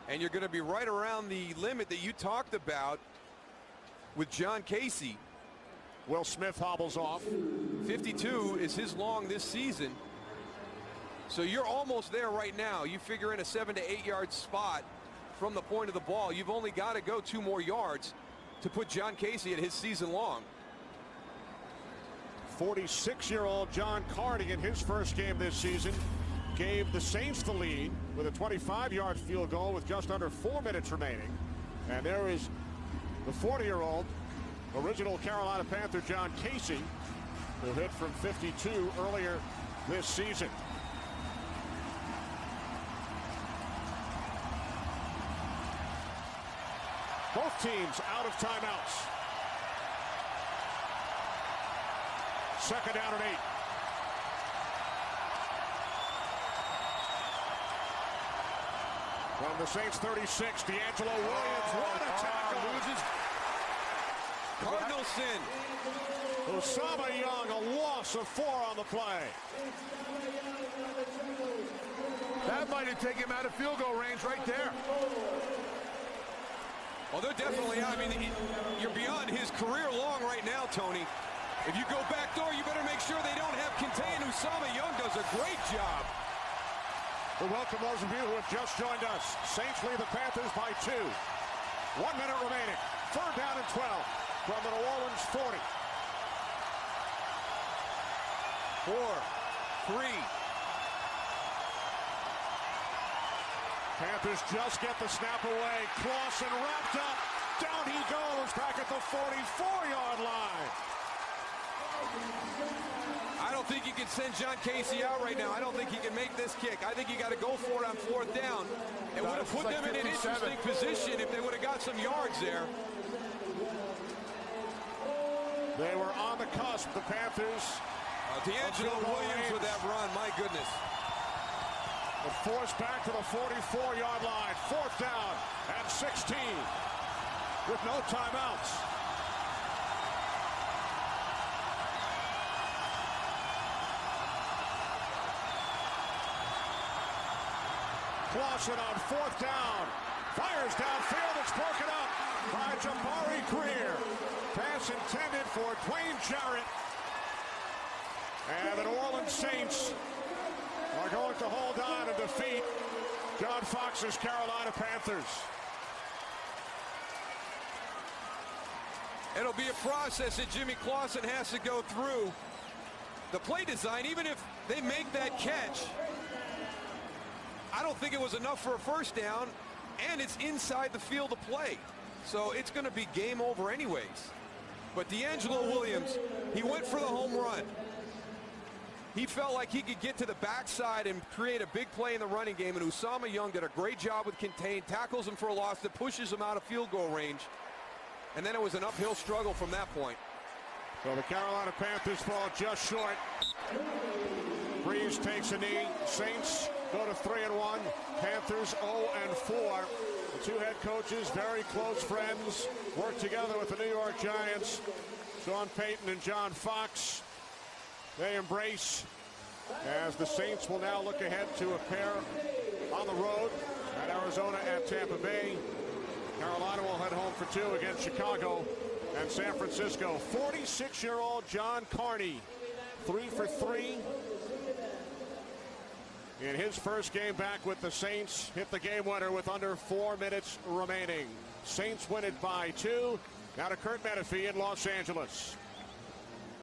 and you're going to be right around the limit that you talked about with John Casey. Will Smith hobbles off. 52 is his long this season. So you're almost there right now. You figure in a 7 to 8 yard spot from the point of the ball. You've only got to go 2 more yards to put John Casey at his season long. 46-year-old John Carney in his first game this season gave the Saints the lead with a 25-yard field goal with just under 4 minutes remaining. And there is the 40-year-old original Carolina Panther John Casey, who hit from 52 earlier this season. Both teams out of timeouts. 2nd down and 8. From the Saints 36, D'Angelo Williams. What a tackle. Cardinalson. Osama Young, a loss of 4 on the play. That might have taken him out of field goal range right there. Well, they're definitely out. I mean, you're beyond his career long right now, Tony. If you go back door, you better make sure they don't have contain. Usama Young does a great job. We welcome those of you who have just joined us. Saints lead the Panthers by 2. 1 minute remaining. 3rd down and 12 from the New Orleans 40. 4, 3. Panthers just get the snap away. Clausen wrapped up. Down he goes back at the 44-yard line. I don't think you can send John Casey out right now. I don't think he can make this kick. I think you got to go for it on 4th down. It would have put them in an interesting position if they would have got some yards there. They were on the cusp, the Panthers. D'Angelo Williams with that run, my goodness. But forced back to the 44-yard line. 4th down at 16 with no timeouts. Clausen on 4th down. Fires downfield. It's broken up by Jabari Greer. Pass intended for Dwayne Jarrett. And the New Orleans Saints are going to hold on and defeat John Fox's Carolina Panthers. It'll be a process that Jimmy Clausen has to go through. The play design, even if they make that catch, I don't think it was enough for a 1st down, and it's inside the field of play. So it's going to be game over anyways. But D'Angelo Williams, he went for the home run. He felt like he could get to the backside and create a big play in the running game, and Usama Young did a great job with contain, tackles him for a loss that pushes him out of field goal range. And then it was an uphill struggle from that point. So the Carolina Panthers fall just short. Breeze takes a knee. Saints go to 3-1. Panthers 0-4. The two head coaches, very close friends, work together with the New York Giants. Sean Payton and John Fox. They embrace as the Saints will now look ahead to a pair on the road at Arizona at Tampa Bay. Carolina will head home for 2 against Chicago and San Francisco. 46-year-old John Carney, 3 for 3 in his first game back with the Saints. Hit the game winner with under 4 minutes remaining. Saints win it by 2. Now to Kurt Menefee in Los Angeles.